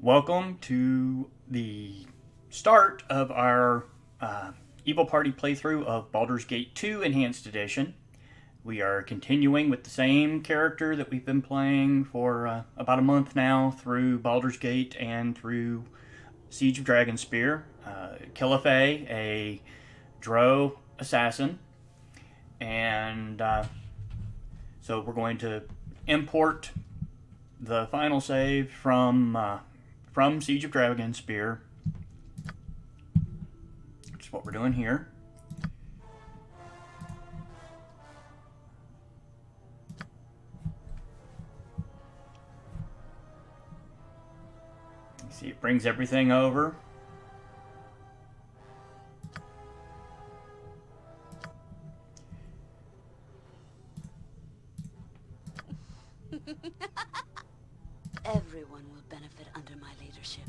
Welcome to the start of our Evil Party playthrough of Baldur's Gate 2 Enhanced Edition. We are continuing with the same character that we've been playing for about a month now through Baldur's Gate and through Siege of Dragonspear. Qilafae, a Drow assassin. And so we're going to import the final save from Siege of Dragonspear. Which is what we're doing here. You see, it brings everything over. Everyone will benefit under my leadership.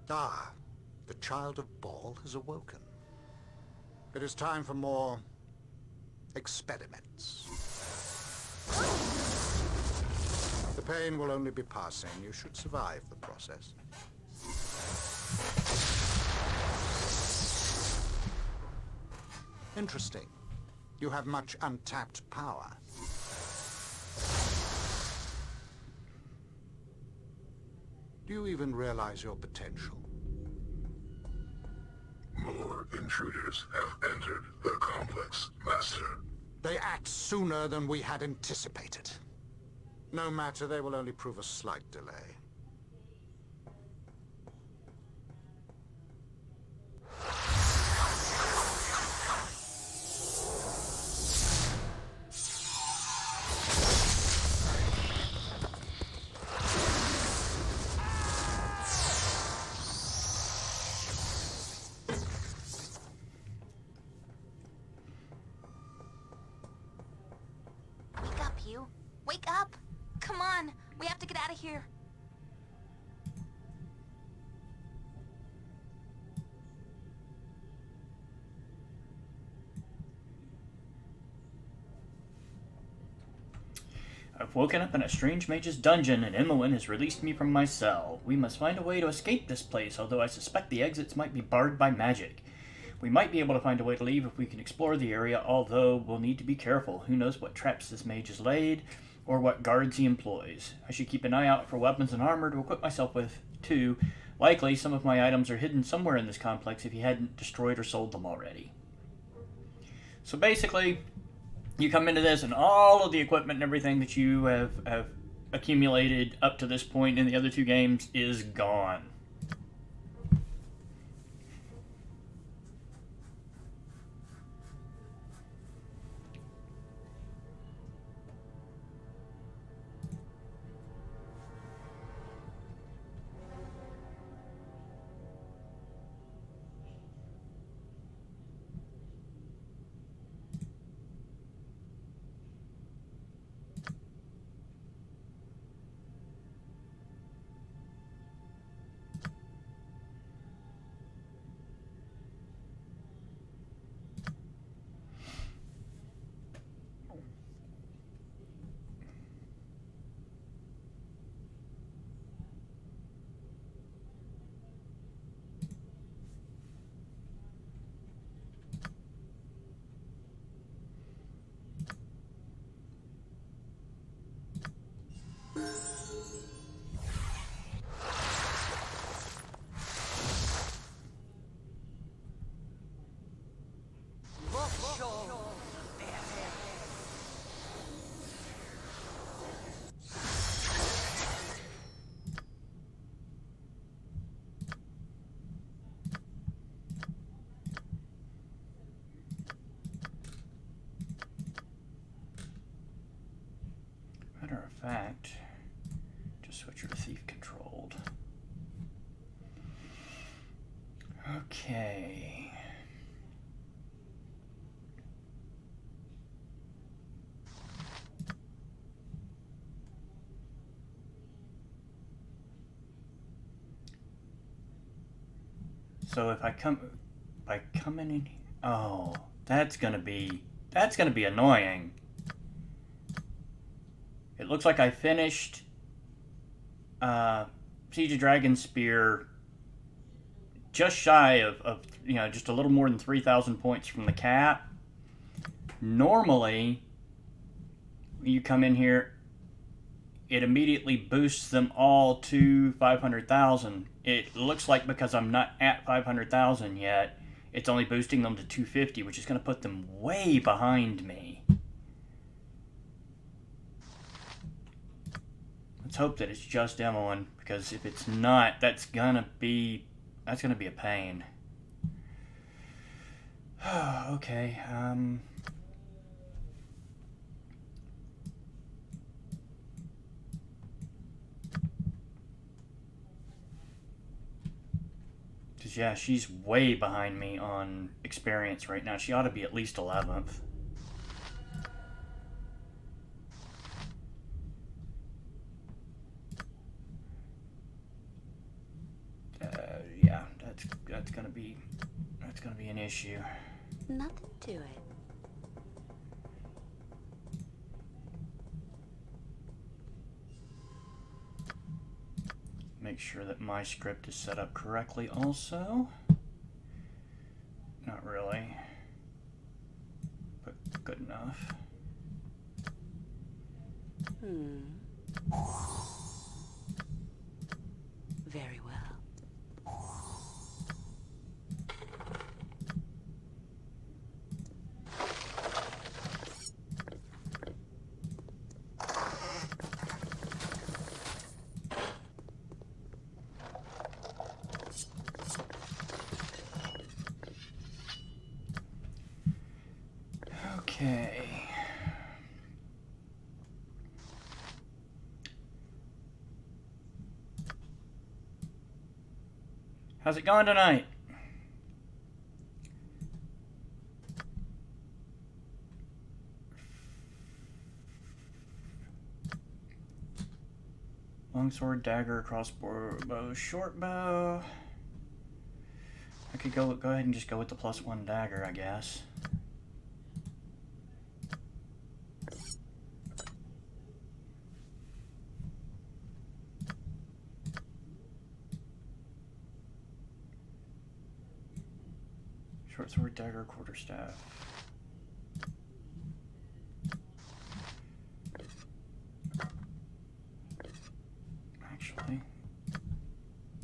Ah, the child of Baal has awoken. It is time for more experiments. The pain will only be passing. You should survive the process. Interesting. You have much untapped power. Do you even realize your potential? More intruders have entered the complex, Master. They act sooner than we had anticipated. No matter, they will only prove a slight delay. Wake up, you. Wake up! Come on, we have to get out of here. I've woken up in a strange mage's dungeon, and Emmeline has released me from my cell. We must find a way to escape this place, although I suspect the exits might be barred by magic. We might be able to find a way to leave if we can explore the area, although we'll need to be careful. Who knows what traps this mage has laid, or what guards he employs. I should keep an eye out for weapons and armor to equip myself with, too. Likely, some of my items are hidden somewhere in this complex if he hadn't destroyed or sold them already. So basically, you come into this and all of the equipment and everything that you have accumulated up to this point in the other two games is gone. Matter of fact, just switch her to thief controlled. Okay. So if I come in, oh, that's gonna be annoying. It looks like I finished Siege of Dragonspear just shy of just a little more than 3,000 points from the cap. Normally, you come in here, it immediately boosts them all to 500,000. It looks like because I'm not at 500,000 yet, it's only boosting them to 250, which is going to put them way behind me. Let's hope that it's just Emmeline, because if it's not, that's gonna be a pain. Okay, because yeah, she's way behind me on experience right now. She ought to be at least 11th. Yeah, that's gonna be an issue. Nothing to it. Make sure that my script is set up correctly also. Not really, but good enough. Very well. Okay. How's it going tonight? Longsword, dagger, crossbow, bow, short bow. I could go ahead and just go with the +1 dagger, I guess. Short sword, dagger, quarterstaff. Actually,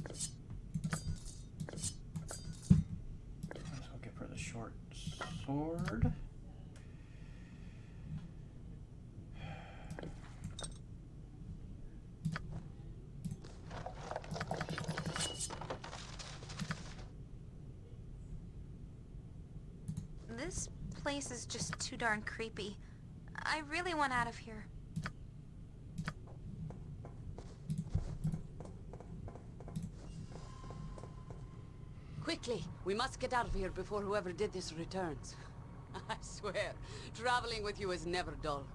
might as well give her the short sword. This place is just too darn creepy. I really want out of here. Quickly, we must get out of here before whoever did this returns. I swear, traveling with you is never dull.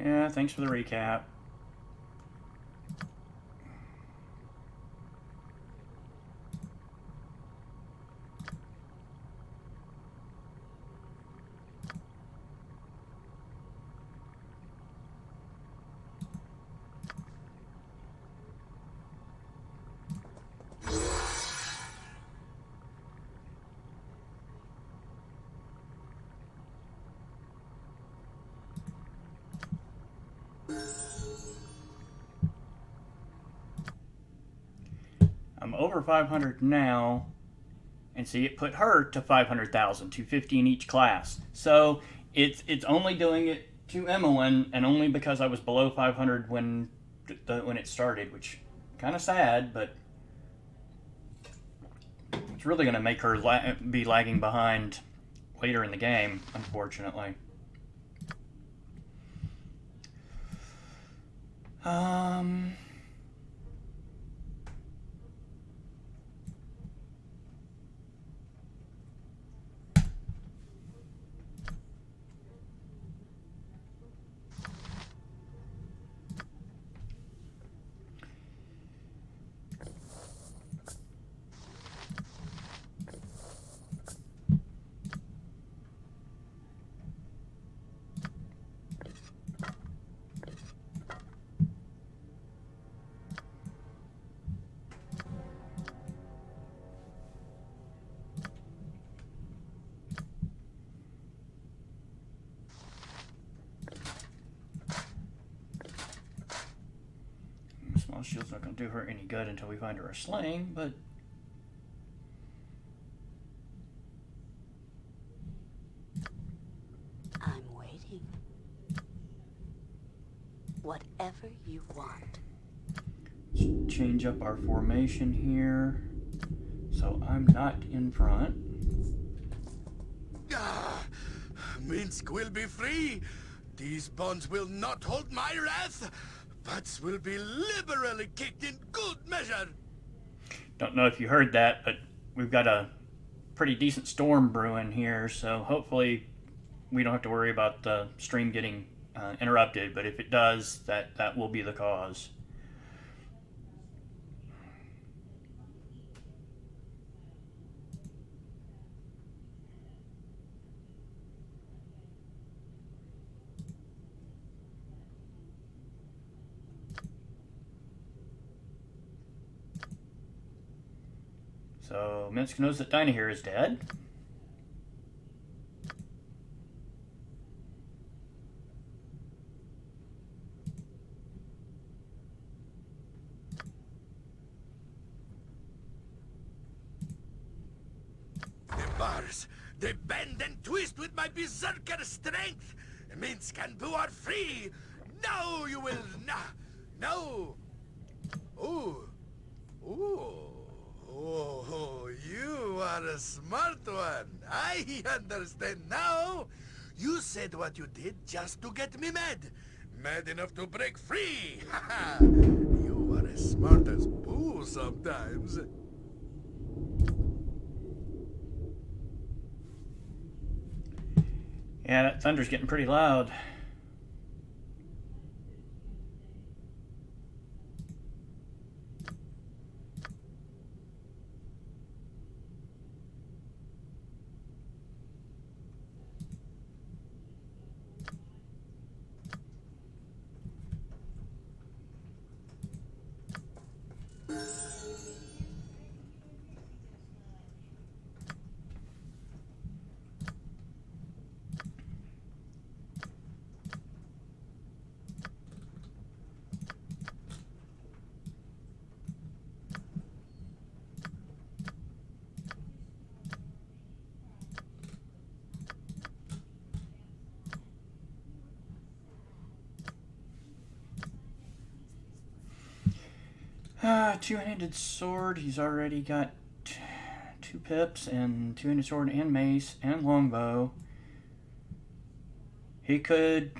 Yeah, thanks for the recap. I'm over 500 now, and see, it put her to 500,000, 250 in each class. So it's only doing it to Emmeline, and only because I was below 500 when it started, which kind of sad, but it's really going to make her be lagging behind later in the game, unfortunately. Small shield's not going to do her any good until we find her a sling, but I'm waiting. Whatever you want. let's change up our formation here. So I'm not in front. Ah, Minsk will be free. These bonds will not hold my wrath, but will be liberally kicked in good measure. Don't know if you heard that, but we've got a pretty decent storm brewing here, so hopefully we don't have to worry about the stream getting interrupted, but if it does, that will be the cause. So Minsk knows that Dinah here is dead. The bars, they bend and twist with my berserker strength. Minsk and Boo are free. Now you will no. Ooh. Ooh. Oh, you are a smart one. I understand now. You said what you did just to get me mad. Mad enough to break free. You are as smart as Boo sometimes. Yeah, that thunder's getting pretty loud. Two-handed sword. He's already got 2 pips and two-handed sword and mace and longbow. He could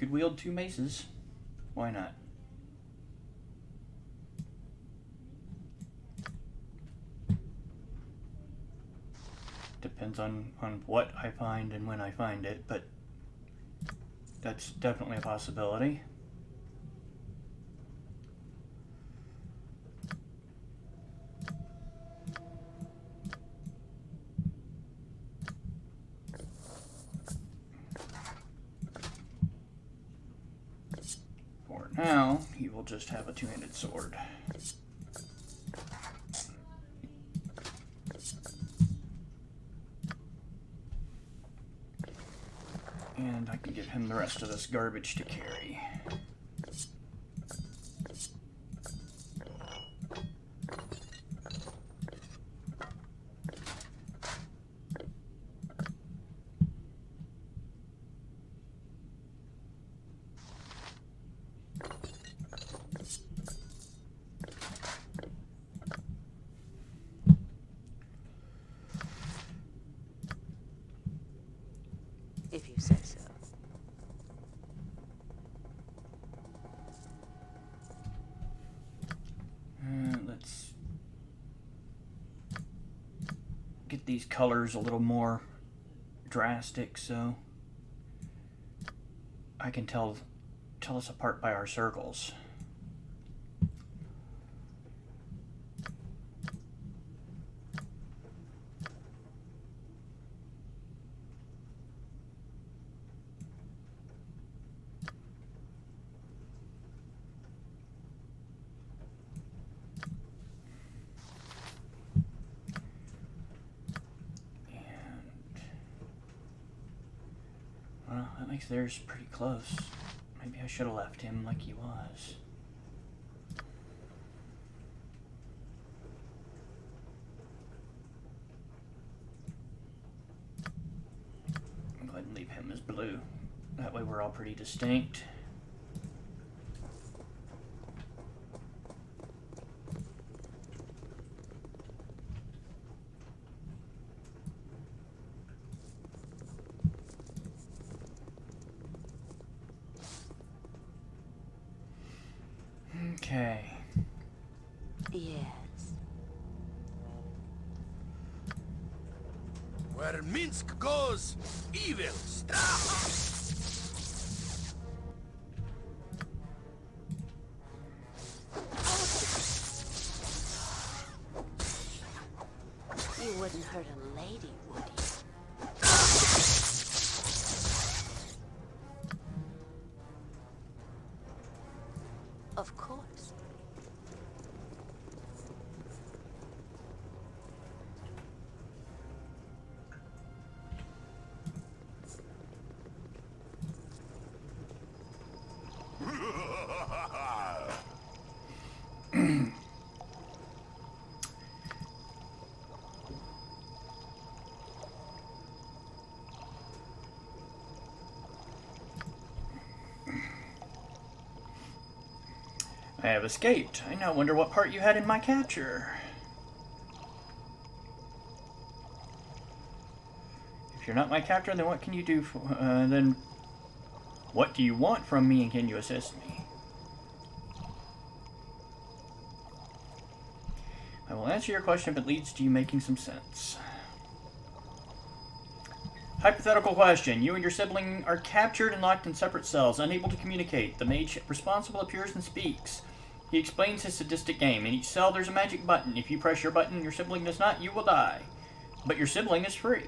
wield 2 maces. Why not? Depends on what I find and when I find it, but that's definitely a possibility. Now, he will just have a 2-handed sword. And I can give him the rest of this garbage to carry. these colors a little more drastic so I can tell us apart by our circles. Well, that makes theirs pretty close. Maybe I should have left him like he was. I'm going to leave him as blue. That way we're all pretty distinct. Okay. Yes. Where Minsk goes, evil stops. You wouldn't hurt a lady, would you? Of course. I have escaped. I now wonder what part you had in my capture. If you're not my captor, then what can you do for, then what do you want from me and can you assist me? I will answer your question if it leads to you making some sense. Hypothetical question. You and your sibling are captured and locked in separate cells, unable to communicate. The mage responsible appears and speaks. He explains his sadistic game. In each cell there's a magic button. If you press your button and your sibling does not, you will die. But your sibling is free.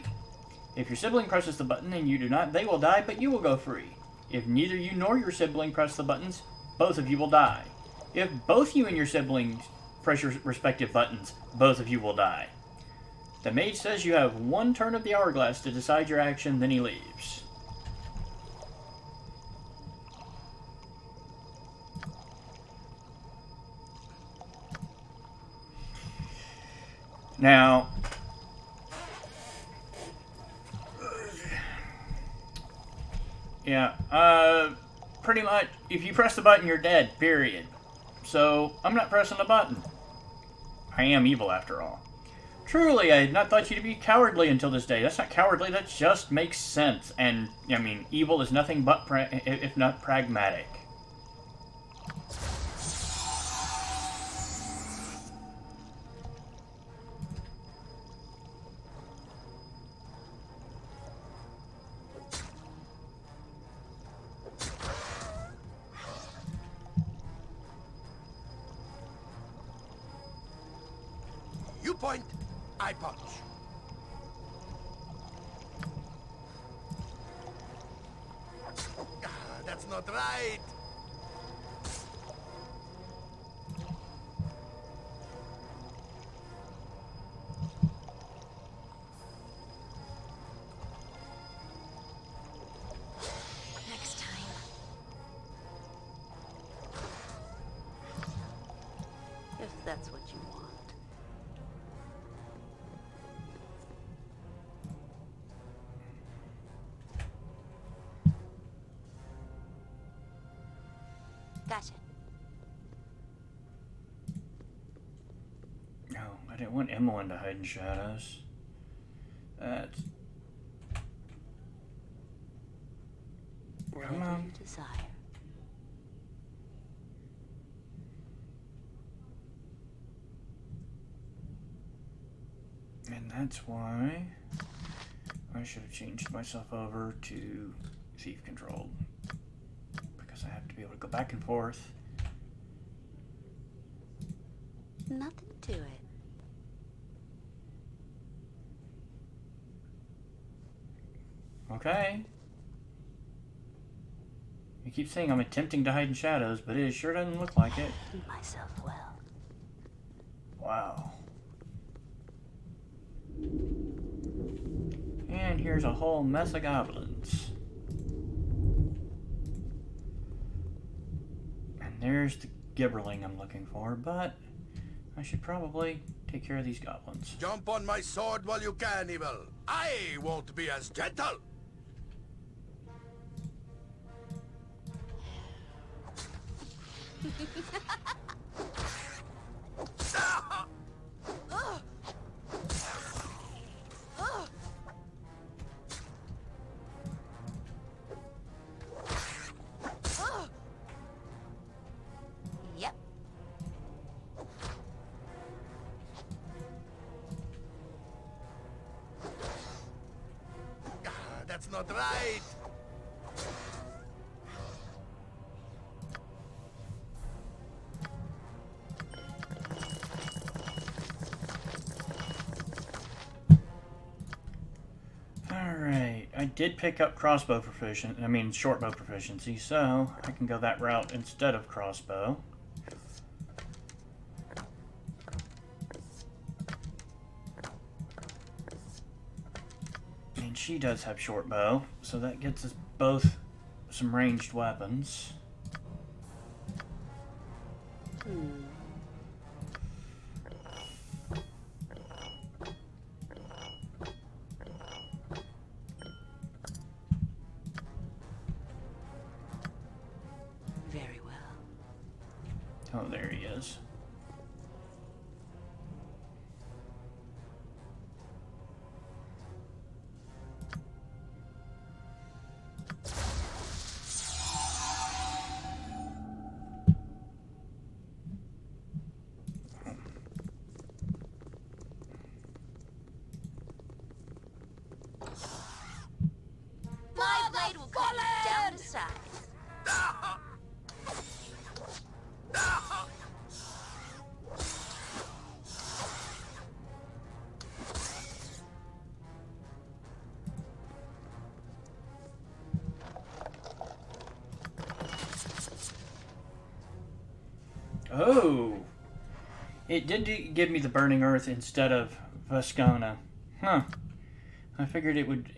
If your sibling presses the button and you do not, they will die, but you will go free. If neither you nor your sibling press the buttons, both of you will die. If both you and your siblings press your respective buttons, both of you will die. The mage says you have one turn of the hourglass to decide your action, then he leaves. Now, yeah, pretty much, if you press the button, you're dead, period. So, I'm not pressing the button. I am evil, after all. Truly, I had not thought you to be cowardly until this day. That's not cowardly, that just makes sense. And, I mean, evil is nothing but, if not pragmatic. You point, I punch. Ah, that's not right. Next time. If that's what you want. Gotcha. No, I didn't want Emmeline to hide in shadows. That's... Whatever Come on. you desire. And That's why I should have changed myself over to thief controlled. Because I have to be able to go back and forth. Nothing to it. Okay. You keep saying I'm attempting to hide in shadows, but it sure doesn't look like it. Myself well. Wow. And here's a whole mess of goblins. And there's the gibberling I'm looking for, but I should probably take care of these goblins. Jump on my sword while you can, Evil. I won't be as gentle. Yep. That's not right. Alright, I did pick up short bow proficiency, so I can go that route instead of crossbow. And she does have short bow, so that gets us both some ranged weapons. Very well. Oh, there he is. My blade will cut you down to size. Oh! It did give me the burning earth instead of Viconia. Huh. I figured it would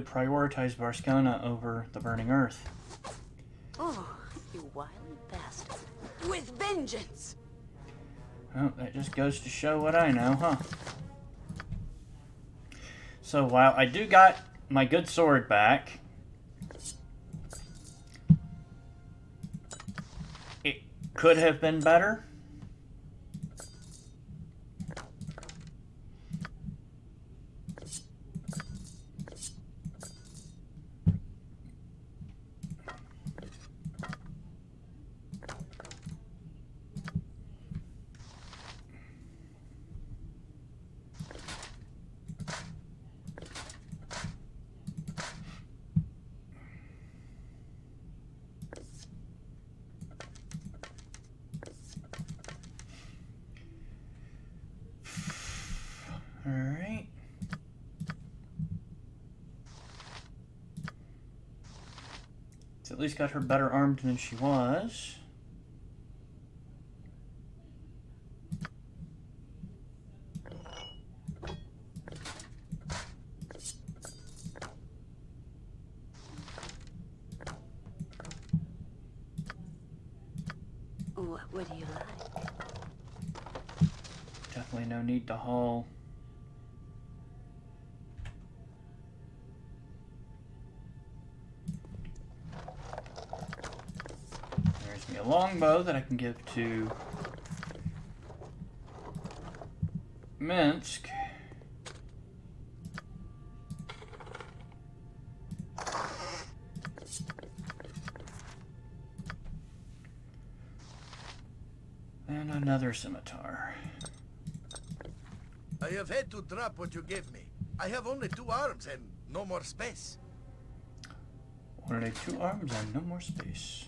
prioritize Viconia over the burning earth. Oh, you wily bastard. With vengeance! Well, that just goes to show what I know, huh? So while I do got my good sword back, it could have been better. Alright. It's at least got her better armed than she was. What would you like? Definitely no need to haul. There's me a longbow that I can give to Minsk. And another scimitar. I I have had to drop what you gave me. I have only 2 arms and no more space. Only 2 arms and no more space.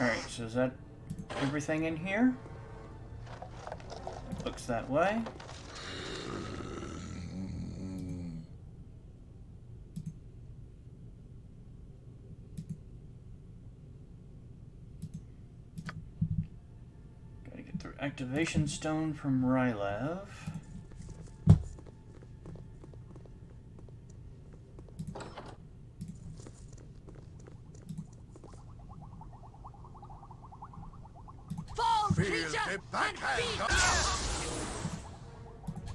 Alright, so is that everything in here? Looks that way. Gotta get through activation stone from Rylev. Feel the backhand!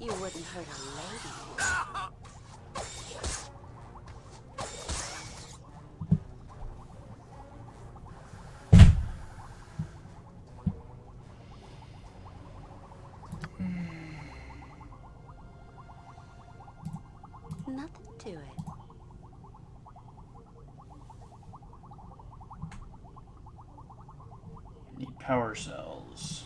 You wouldn't hurt a lady. Nothing to it. Need power cells.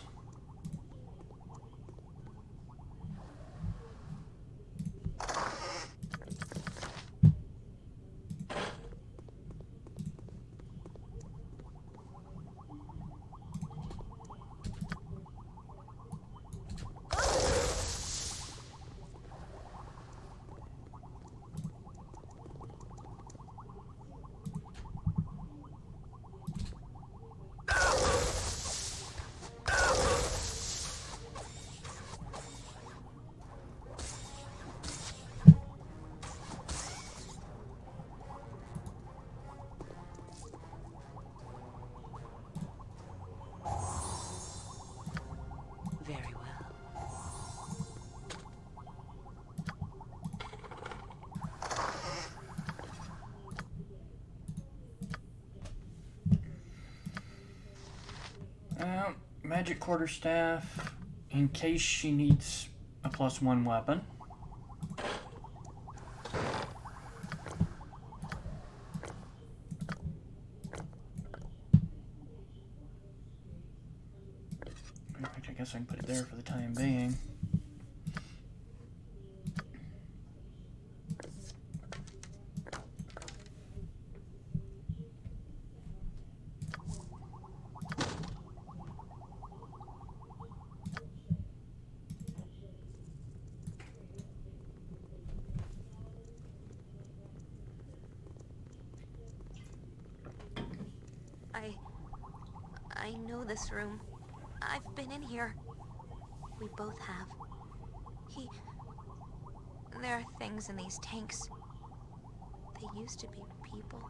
Very well. Magic quarterstaff in case she needs a +1 weapon. In fact, I guess I can put it there for the time being. I know this room. I've been in here. We both have. There are things in these tanks. They used to be people.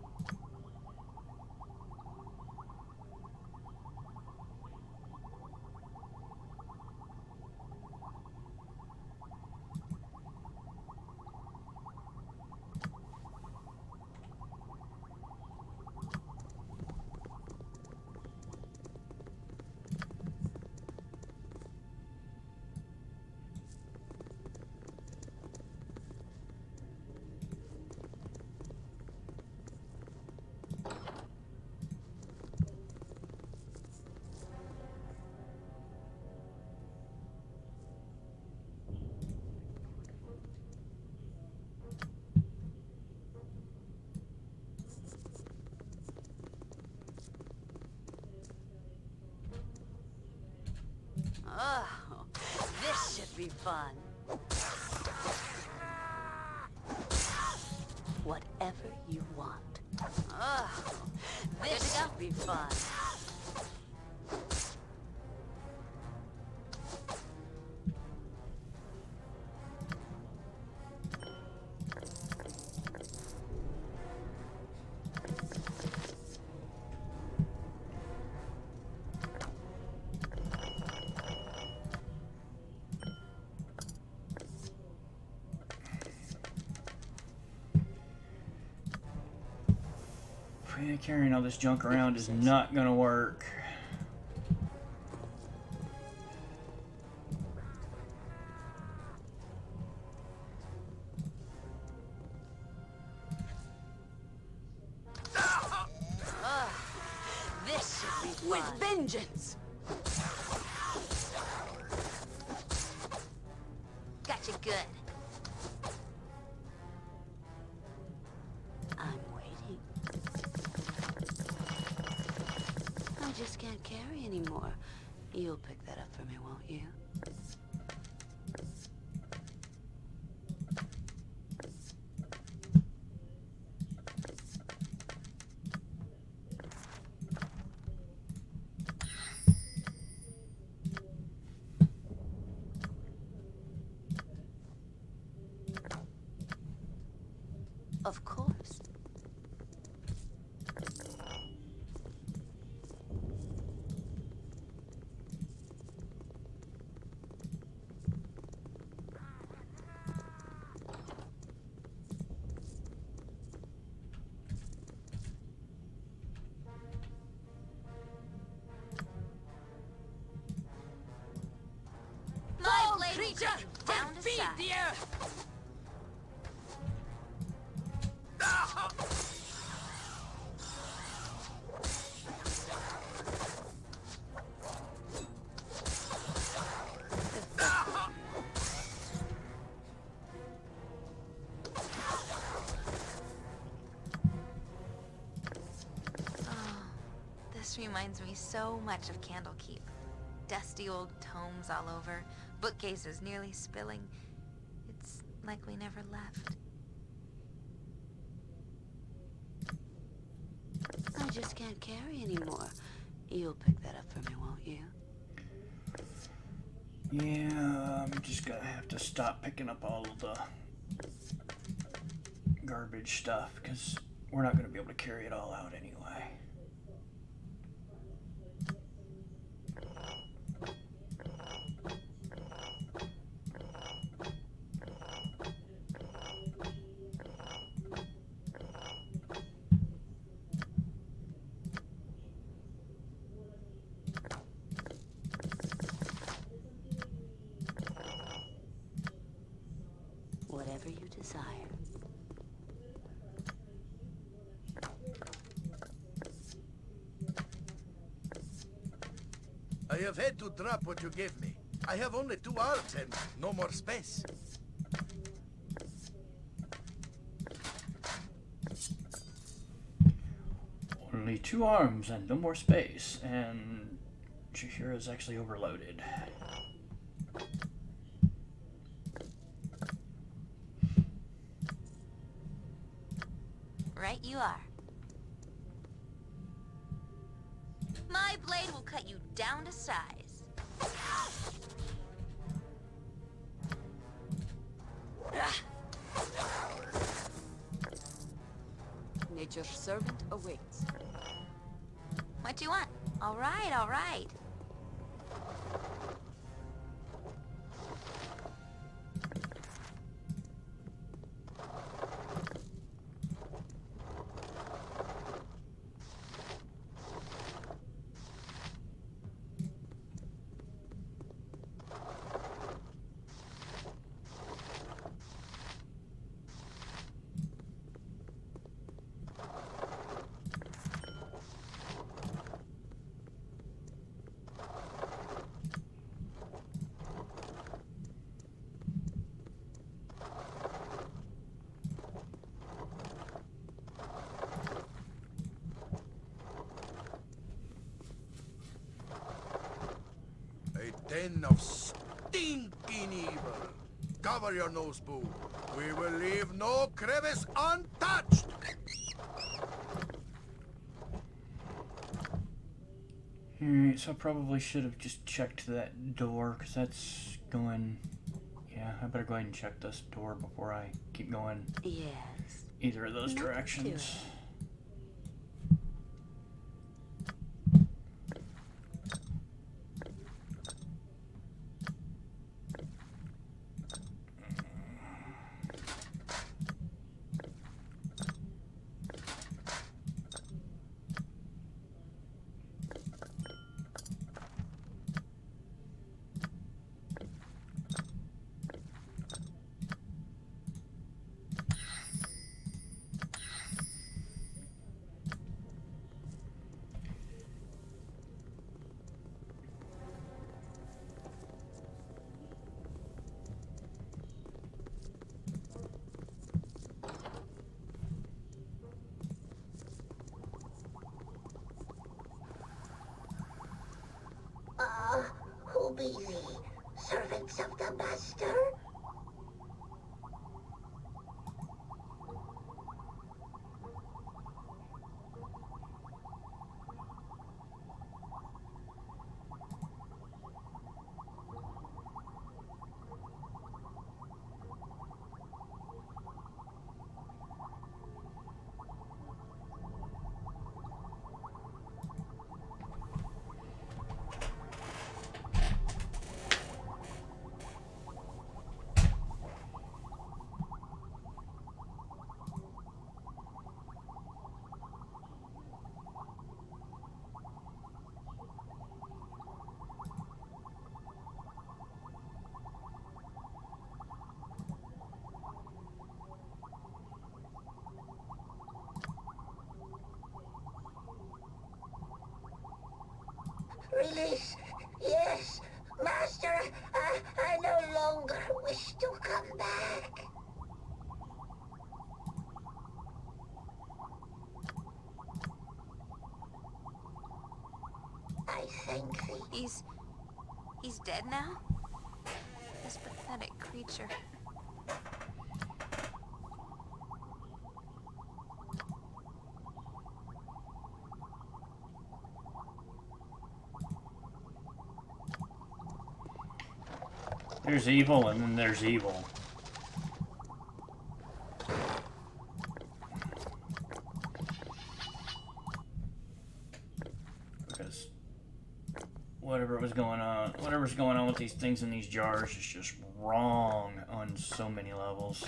Oh, this should be fun. Whatever you want. Oh, this should be fun. Yeah, carrying all this junk around is not gonna work. This should be fun. With vengeance! Gotcha good. I'm waiting. I just can't carry anymore. You'll pick that up for me, won't you? Of course. My blade will cut you down to size. the earth! This reminds me so much of Candlekeep. Dusty old tomes all over, bookcases nearly spilling. It's like we never left. I just can't carry anymore. You'll pick that up for me, won't you? Yeah, I'm just gonna have to stop picking up all of the garbage stuff, because we're not gonna be able to carry it all out anyway. Whatever you desire. I have had to drop what you gave me. I have only 2 arms and no more space. Only 2 arms and no more space, and Shahira's actually overloaded. Right you are. My blade will cut you down to size. Nature's servant awaits. What do you want? All right, all right. A den of stinking evil. Cover your nose, Boo. We will leave no crevice untouched. Alright, so I probably should have just checked that door, because that's going... Yeah, I better go ahead and check this door before I keep going Yes. either of those Not directions. sure. secrets of the Master? Release! Yes! Master, I no longer wish to come back. I thank thee. He's dead now? This pathetic creature. There's evil, and then there's evil. Because whatever's going on with these things in these jars is just wrong on so many levels.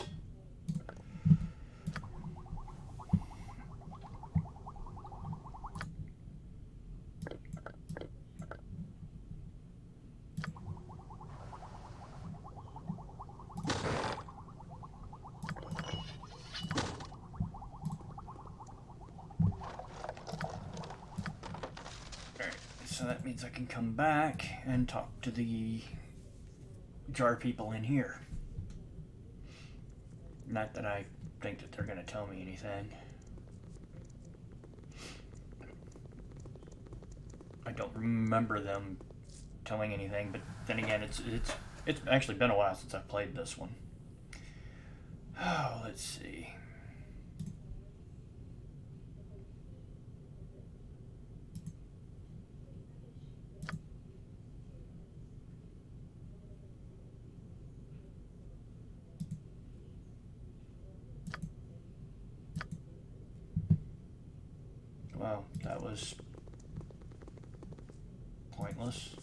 So that means I can come back and talk to the jar people in here. Not that I think that they're going to tell me anything. I don't remember them telling anything, but then again, it's actually been a while since I've played this one. Oh, let's see. Well, that was pointless.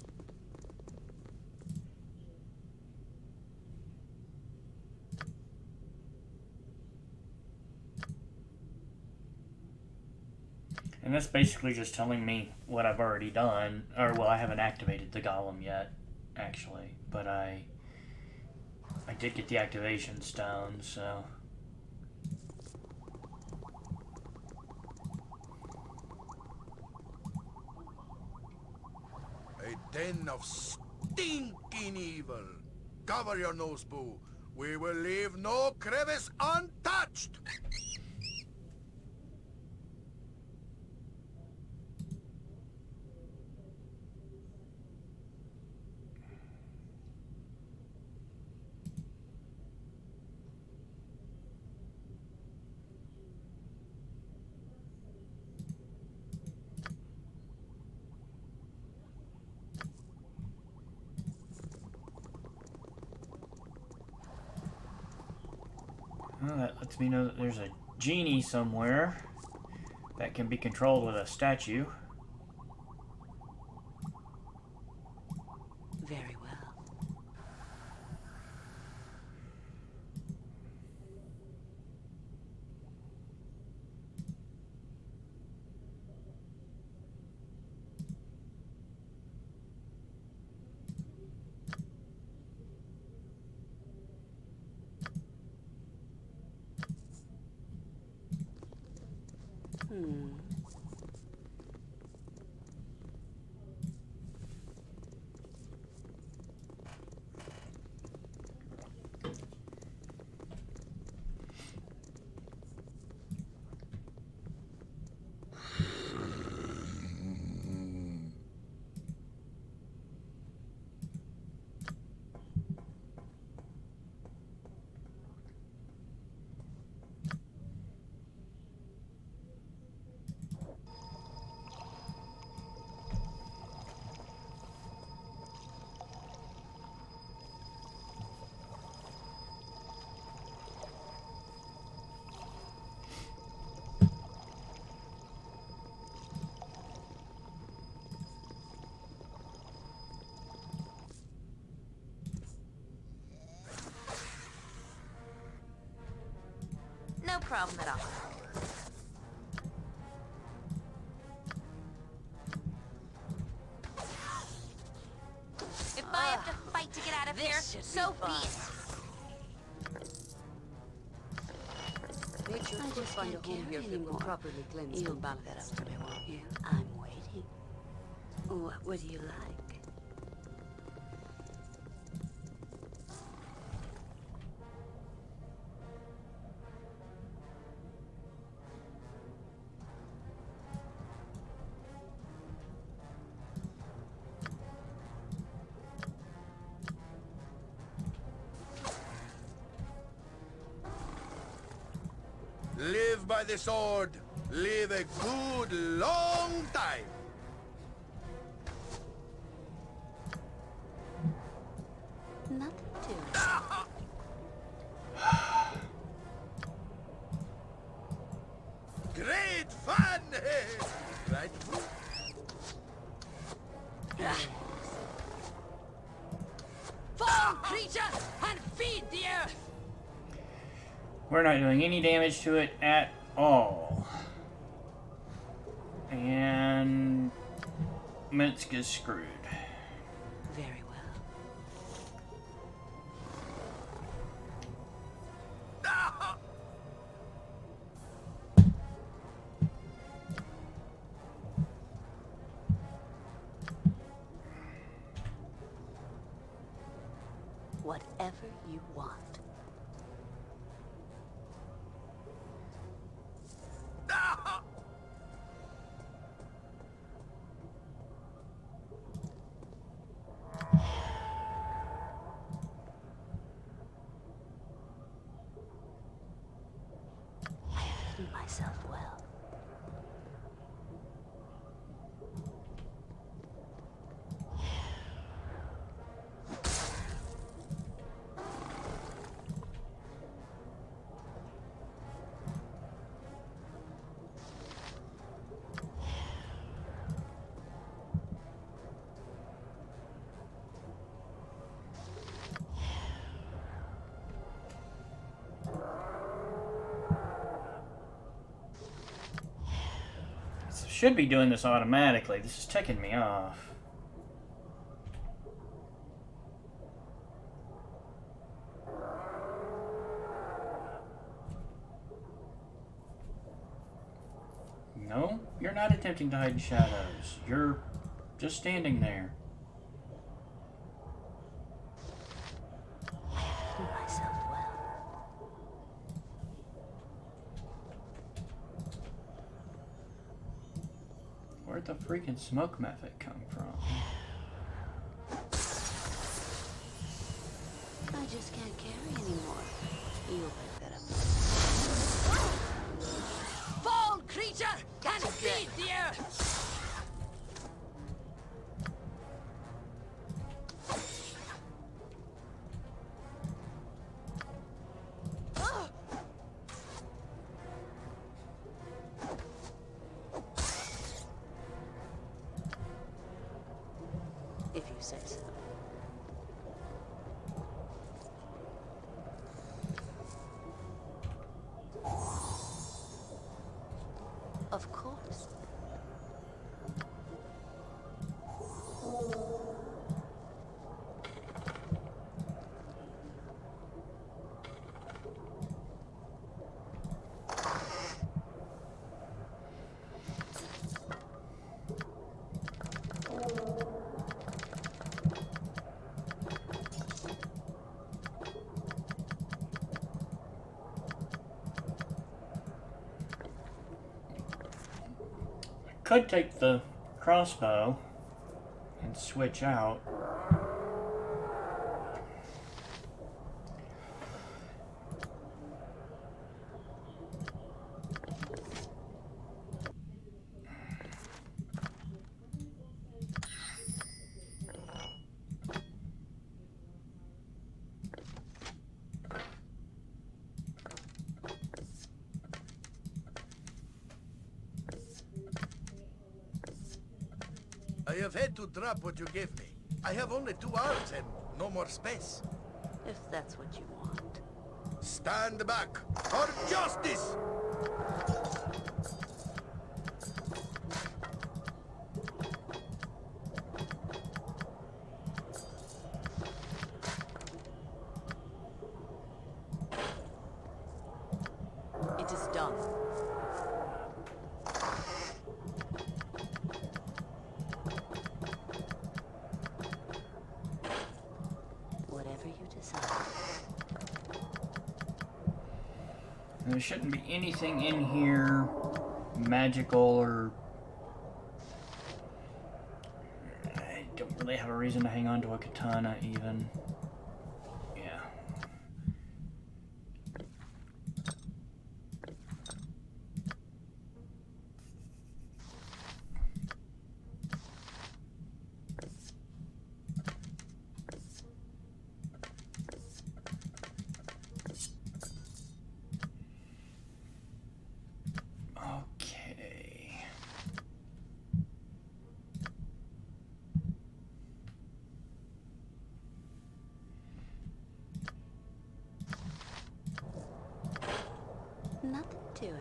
And that's basically just telling me what I've already done. Or, well, I haven't activated the golem yet, actually. But I did get the activation stone, so... A den of stinking evil. Cover your nose, Boo. We will leave no crevice untouched. Well, that lets me know that there's a genie somewhere that can be controlled with a statue. Very well. No problem at all. If I have to fight to get out of here, so be it. Nature could find a home here if it were properly cleansed and balanced. That up to me, won't you? I'm waiting. What would you like? Live by the sword. Live a good long time. Nothing to it. Great fun! Right? Fall, creature, and feed the earth! We're not doing any damage to it at all. And Minsk is screwed. Very well. Whatever you want. Myself well. Should be doing this automatically. This is ticking me off. No, you're not attempting to hide in shadows. You're just standing there. Myself well. Where'd the freaking smoke method come from? I just can't carry anymore. You'll pick that up. Fall, creature, and feed the earth! If you say so. Of course. Could take the crossbow and switch out. I have had to drop what you gave me. I have only 2 hours and no more space. If that's what you want. Stop Stand back for justice! It is done. Whatever you decide. There shouldn't be anything in here magical or... I don't really have a reason to hang on to a katana even. Yeah. Okay. Nothing to it.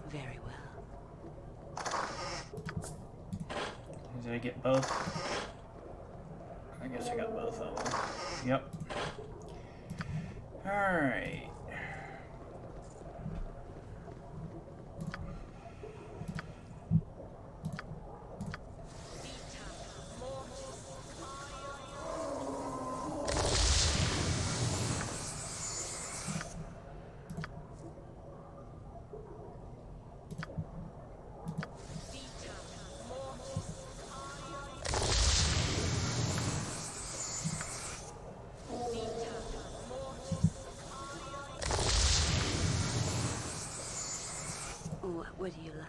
Very well. Did I get both? I guess I got both of them. Yep. Alright. What do you like?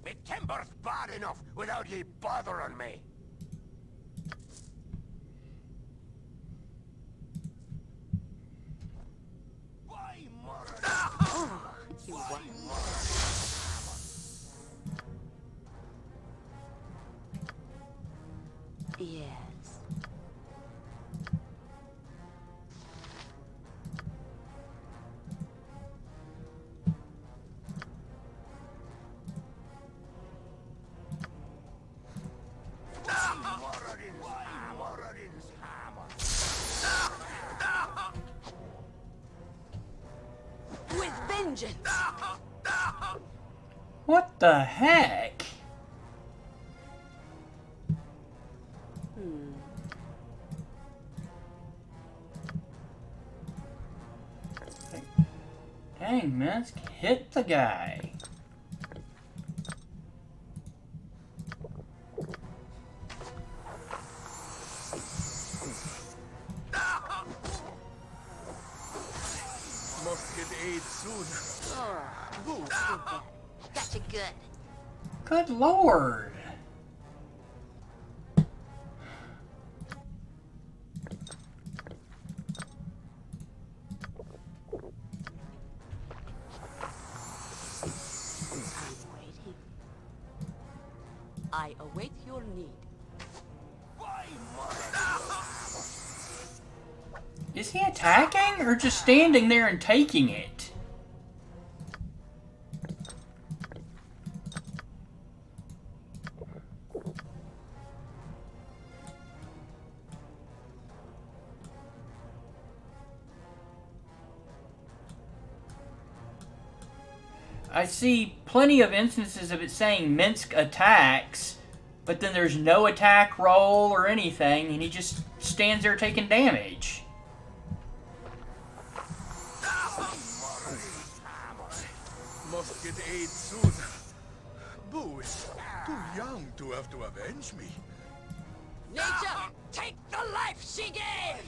Me timber's bad enough without ye bothering me. Why, mother? Oh, you won. Yes. With vengeance! What the heck? Dang, Minsk, hit the guy. Must get aid soon. Gotcha good. Good lord. I'm waiting. I await your need. Why, mother? Is he attacking or just standing there and taking it? I see plenty of instances of it saying Minsk attacks, but then there's no attack roll or anything, and he just stands there taking damage. Must get aid soon. Boo is too young to have to avenge me. Nature, take the life she gave!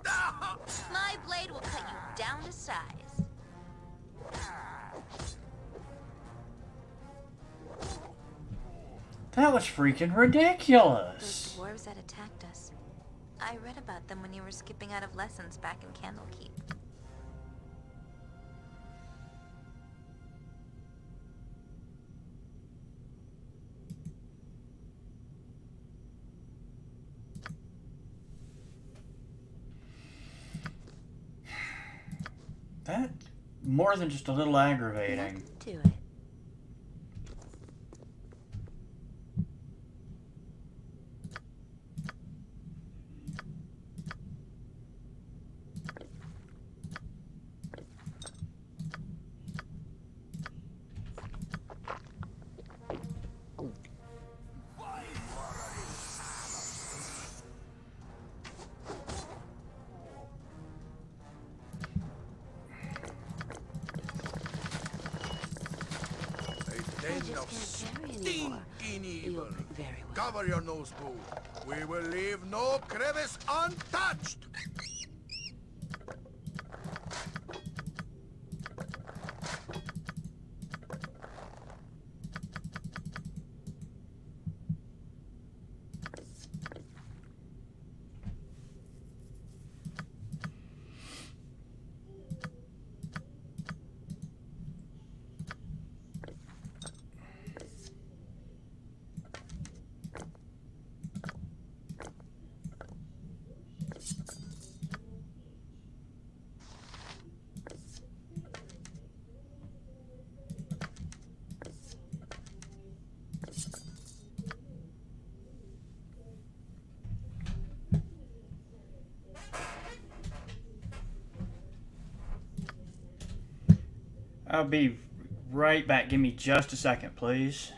My blade will cut you down to size. That was freaking ridiculous. Those dwarves that attacked us. I read about them when you were skipping out of lessons back in Candlekeep. That's more than just a little aggravating. Nothing to it. Of Can't carry anymore. stinking You evil. look very well. Cover your nose, Boo. We will leave no crevice untouched. I'll be right back. Give me just a second, please.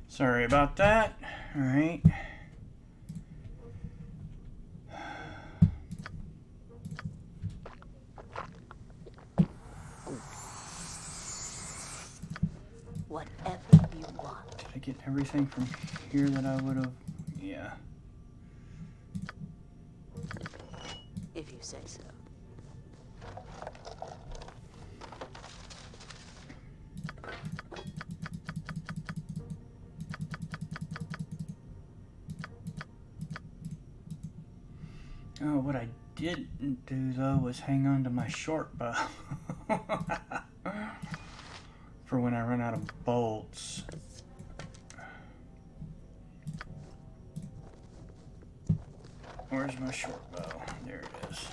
Sorry about that. All right. Whatever you want. Did I get everything from here that I would have? Yeah. If you say so. Oh, what I didn't do though was hang on to my short bow for when I run out of bolts. Where's my short bow? There it is.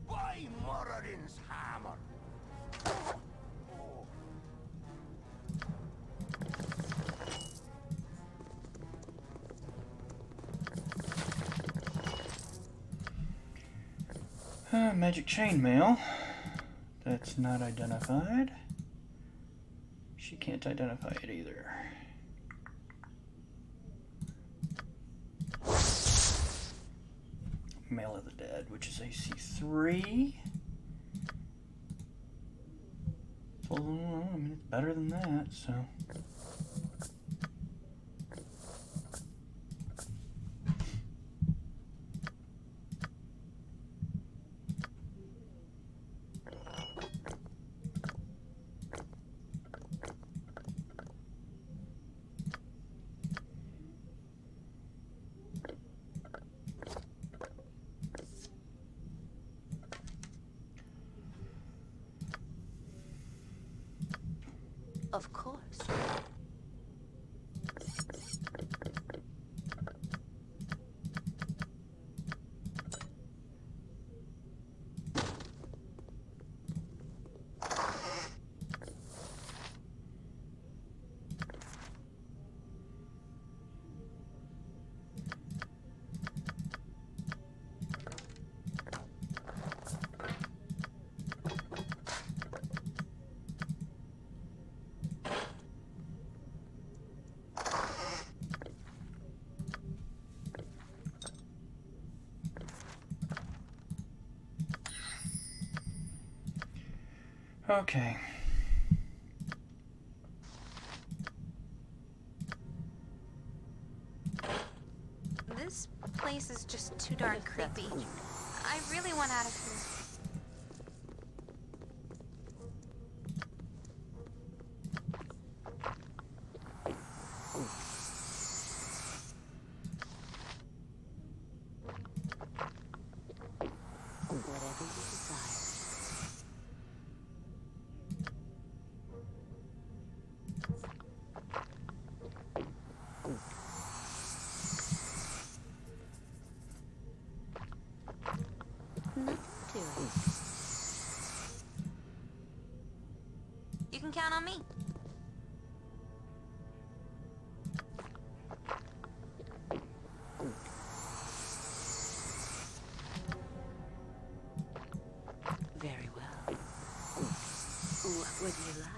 By Moradin's hammer. Magic chainmail. That's not identified. She can't identify it either. Mail of the Dead, which is AC3. Well, I mean, it's better than that, so. Of course. Okay. This place is just too darn creepy. I really want out of here. Whatever you desire. Nothing to it. You can count on me. Very well. What would you like?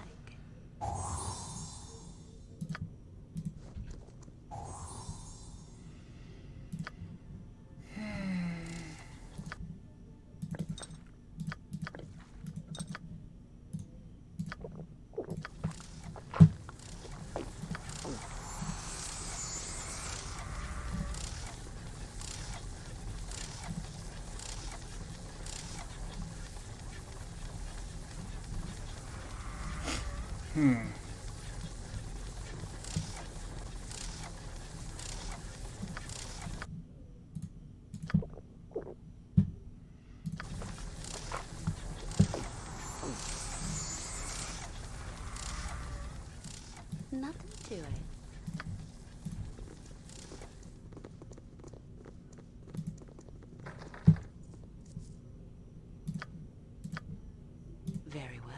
Nothing to it. Very well.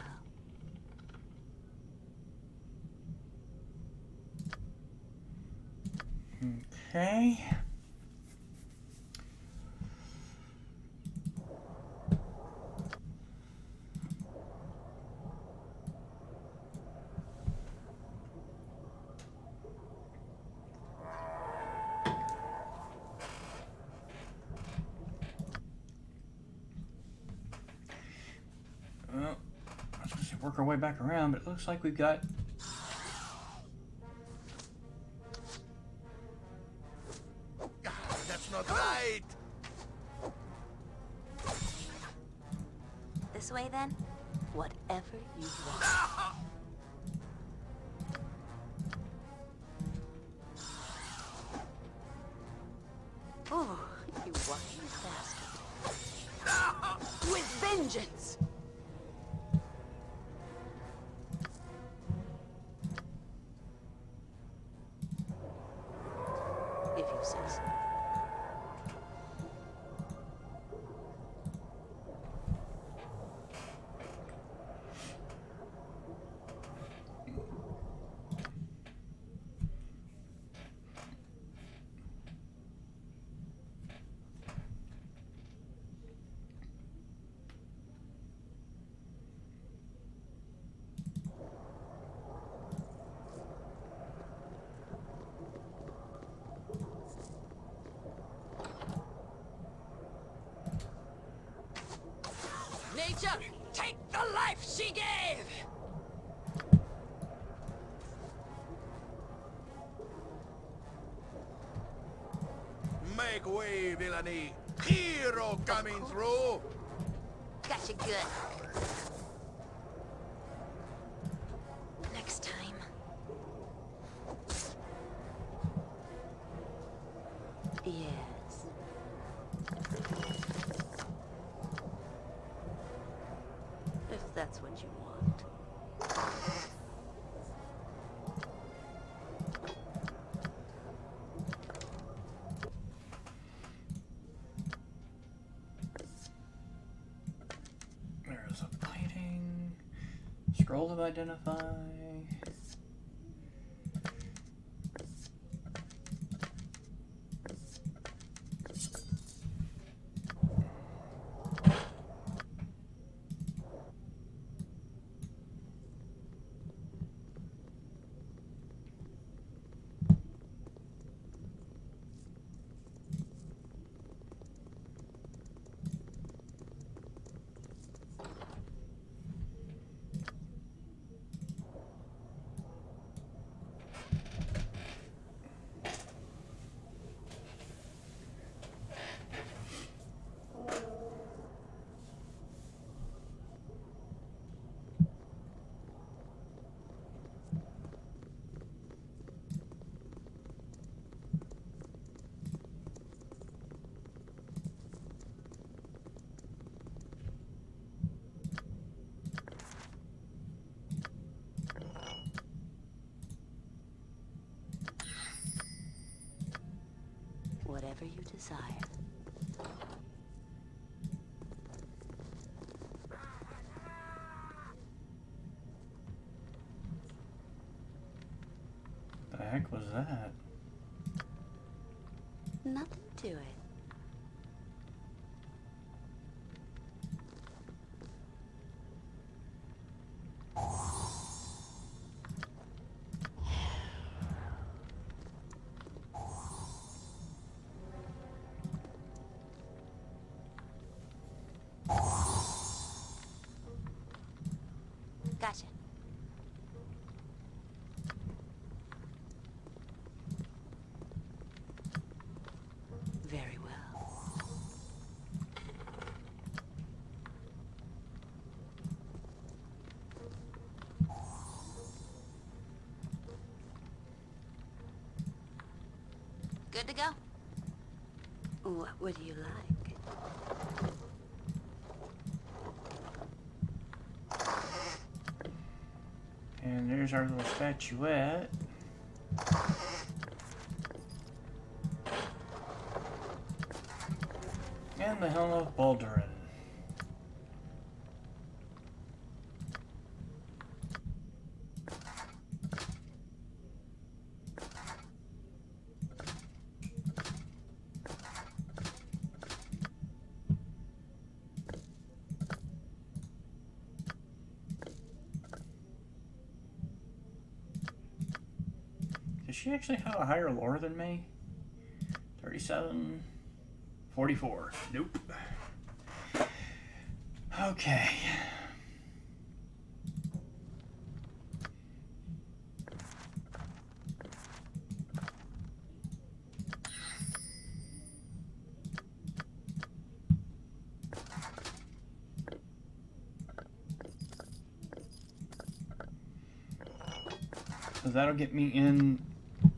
Okay. Well, I was going to work our way back around, but it looks like we've got... That's not right! This way then? Whatever you want. Oh, you wild bastard. With vengeance! If you say so. Nature, take the life she gave! Make way, villainy! Hero coming through! Gotcha good. Next time. Yes. If that's what you want. Scroll of Identify. Whatever you desire. The heck was that? Nothing to it. Gotcha. Very well. Good to go. What would you like? And there's our little statuette. And the Helm of Baldur. Does she actually have a higher lore than me? 37, 44. Nope. Okay. So that'll get me in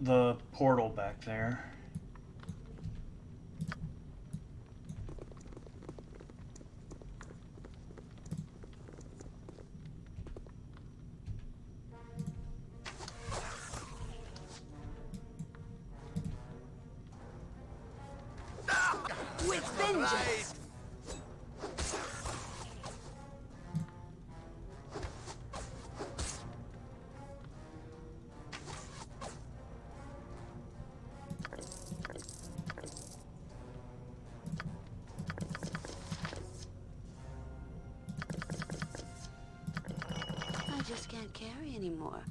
the portal back there. With vengeance! I just can't carry anymore.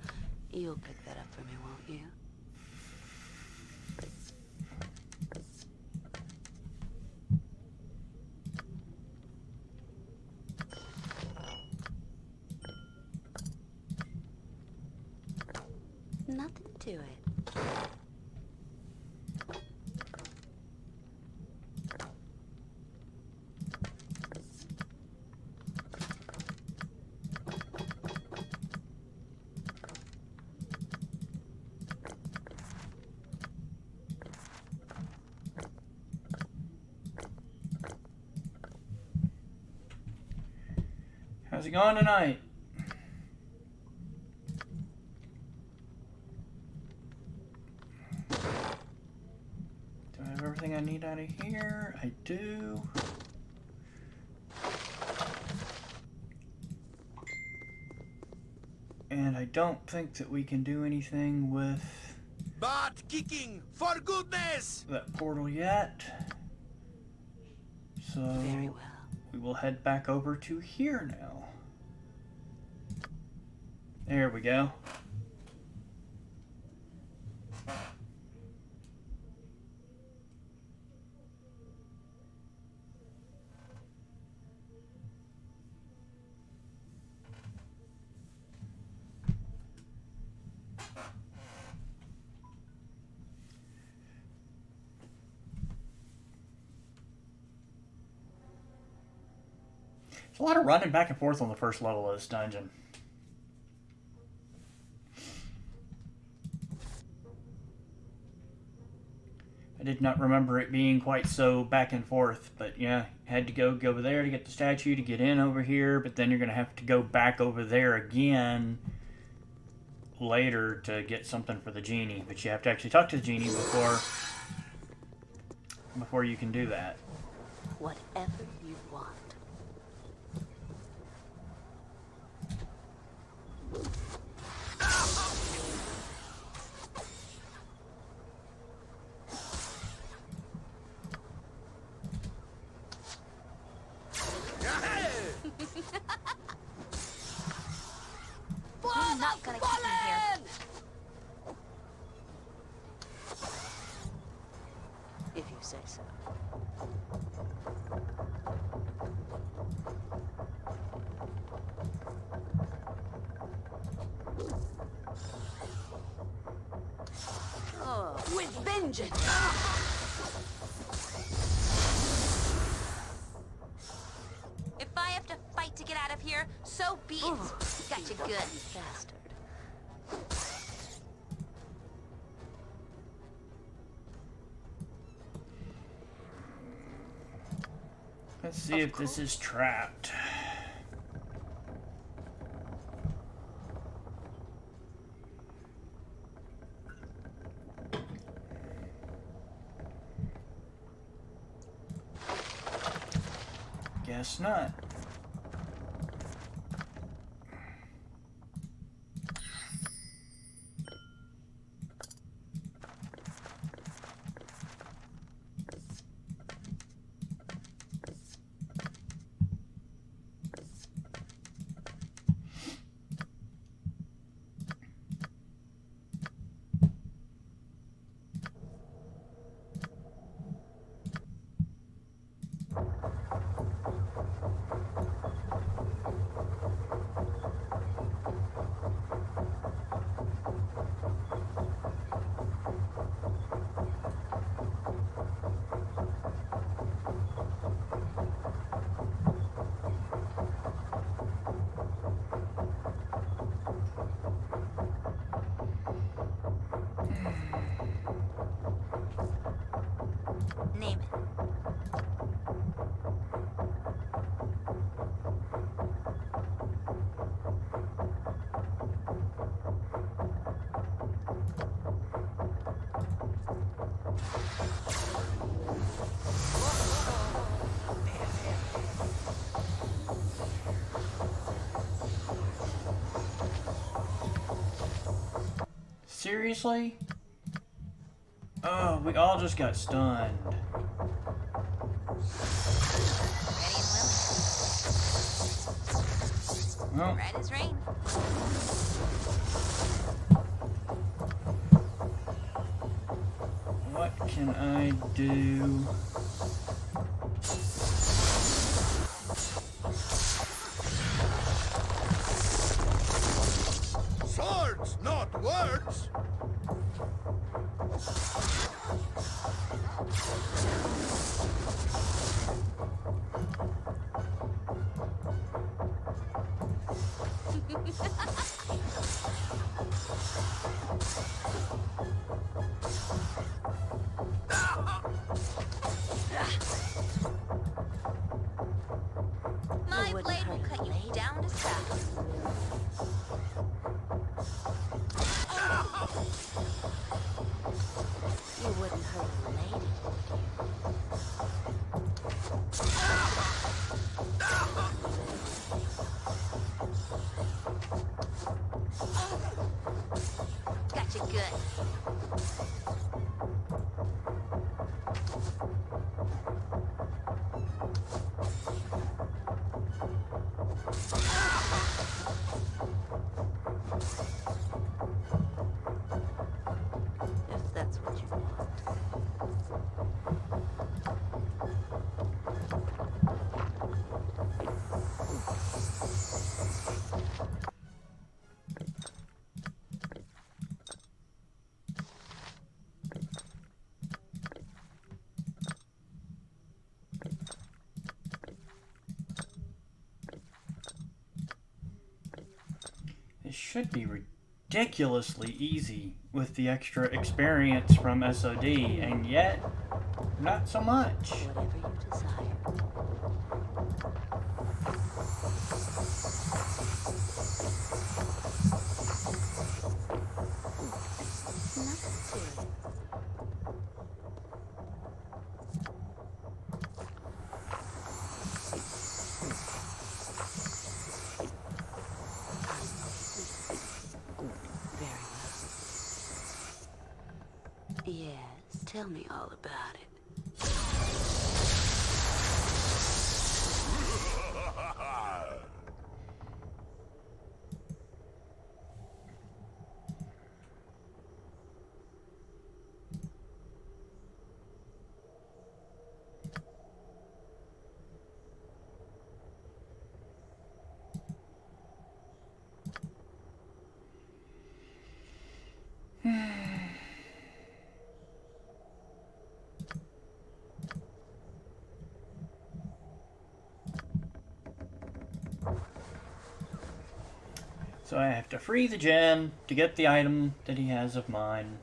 You'll pick that up for me, won't you? Nothing to it. How's it going tonight? Do I have everything I need out of here? I do. I don't think that we can do anything with Butt kicking, for goodness! that portal yet. So Very well. we will head back over to here now. There we go. A lot of running back and forth on the first level of this dungeon. I did not remember it being quite so back and forth, but yeah, had to go over there to get the statue to get in over here, but then you're going to have to go back over there again later to get something for the genie, but you have to actually talk to the genie before you can do that. Whatever you want. You're not gonna keep me here. If you say so. Oh, With vengeance! If I have to fight to get out of here, so be it. Got you good. bastard. Let's see if this is trapped. Guess not. Name it. Seriously? Oh, we all just got stunned. Ready and willing. Well, Right as rain. what can I do? Swords, not words! My wouldn't blade will hurt cut a you lady. down to size. You wouldn't hurt a lady. should be ridiculously easy with the extra experience from SOD, and yet not so much. Whatever you desire. Yes, tell me all about it. So I have to free the gem to get the item that he has of mine.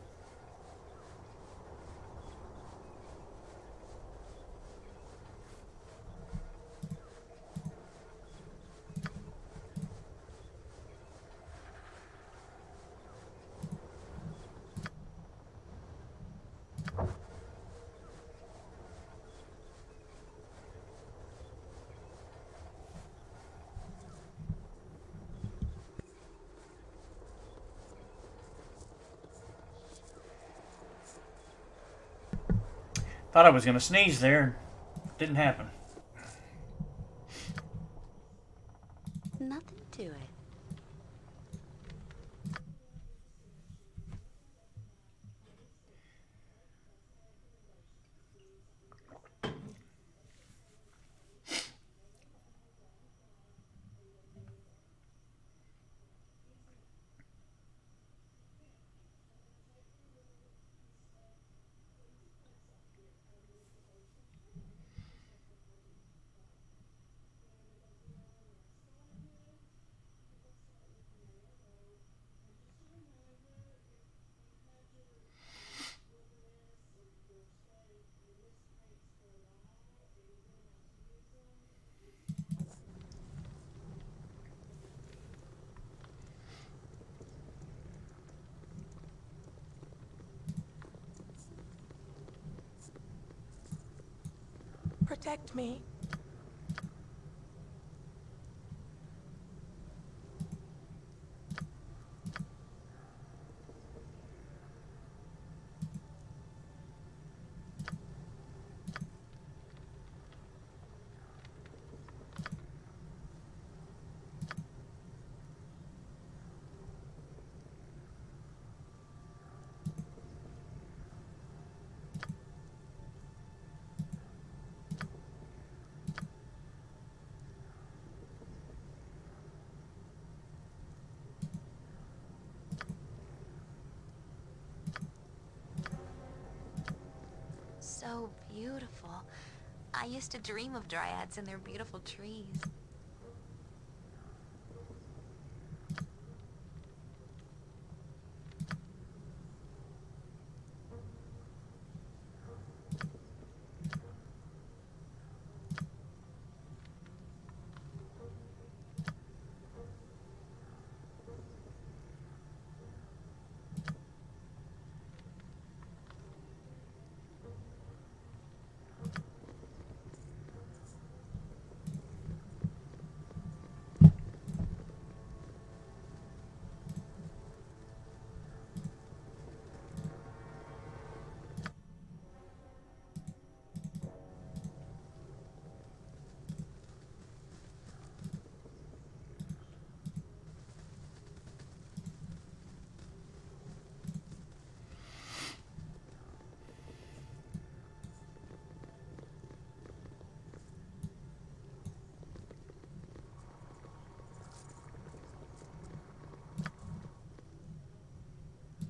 Thought I was going to sneeze there. Didn't happen. Nothing to it. Protect me. So beautiful. I used to dream of dryads and their beautiful trees.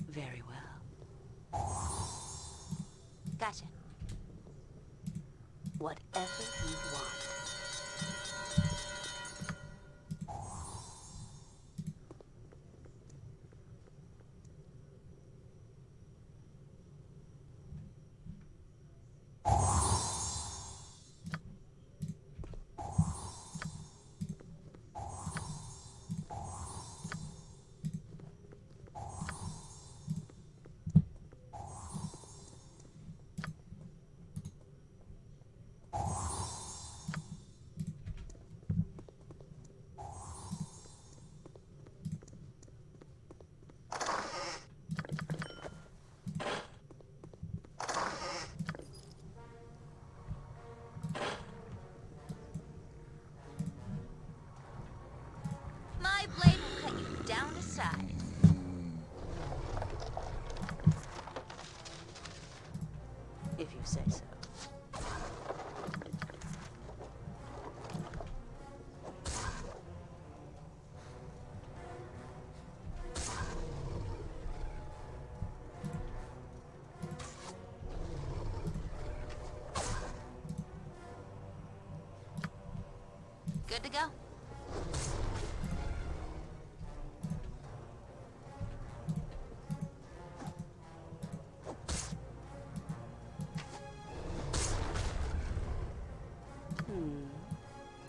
Very well. Gotcha. Whatever you want. Good to go.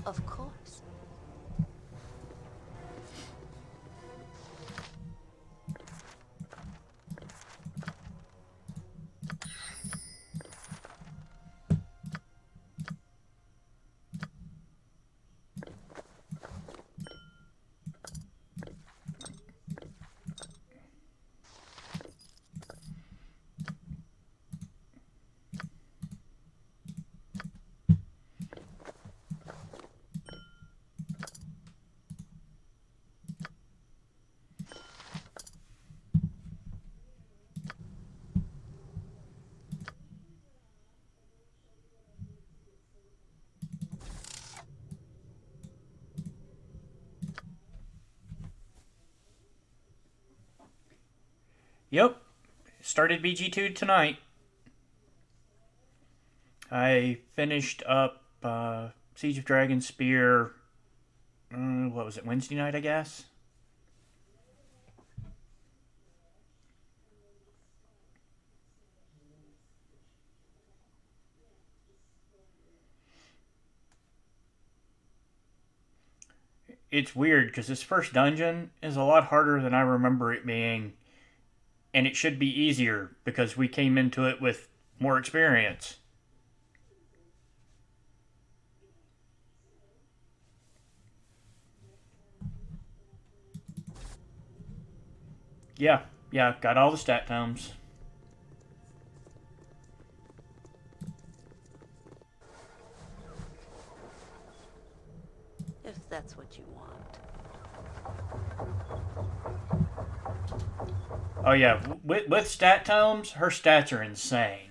Of course. Yep. Started BG2 tonight. I finished up Siege of Dragon Spear, what was it, Wednesday night, I guess? It's weird, because this first dungeon is a lot harder than I remember it being, and it should be easier, because we came into it with more experience. Yeah, got all the stat tomes. If that's what you want. Oh yeah, with stat tomes, her stats are insane.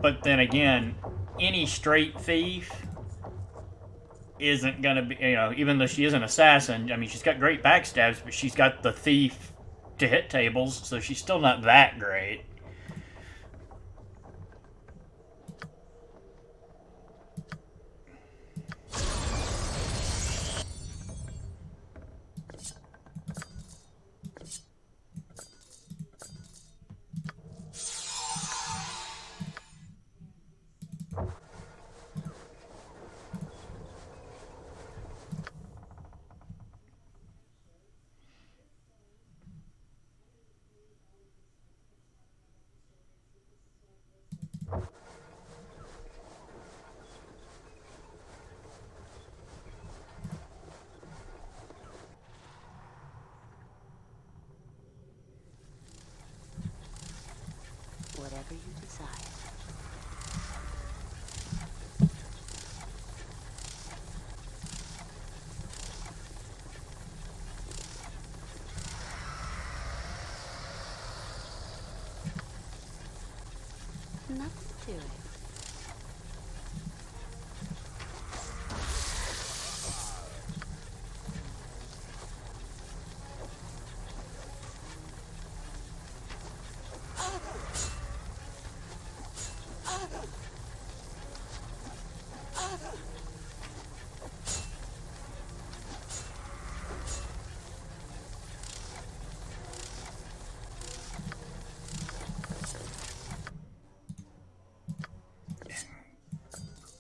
But then again, any straight thief isn't gonna be, even though she is an assassin, I mean, she's got great backstabs, but she's got the thief to hit tables, so she's still not that great. Whatever you desire. Nothing to it.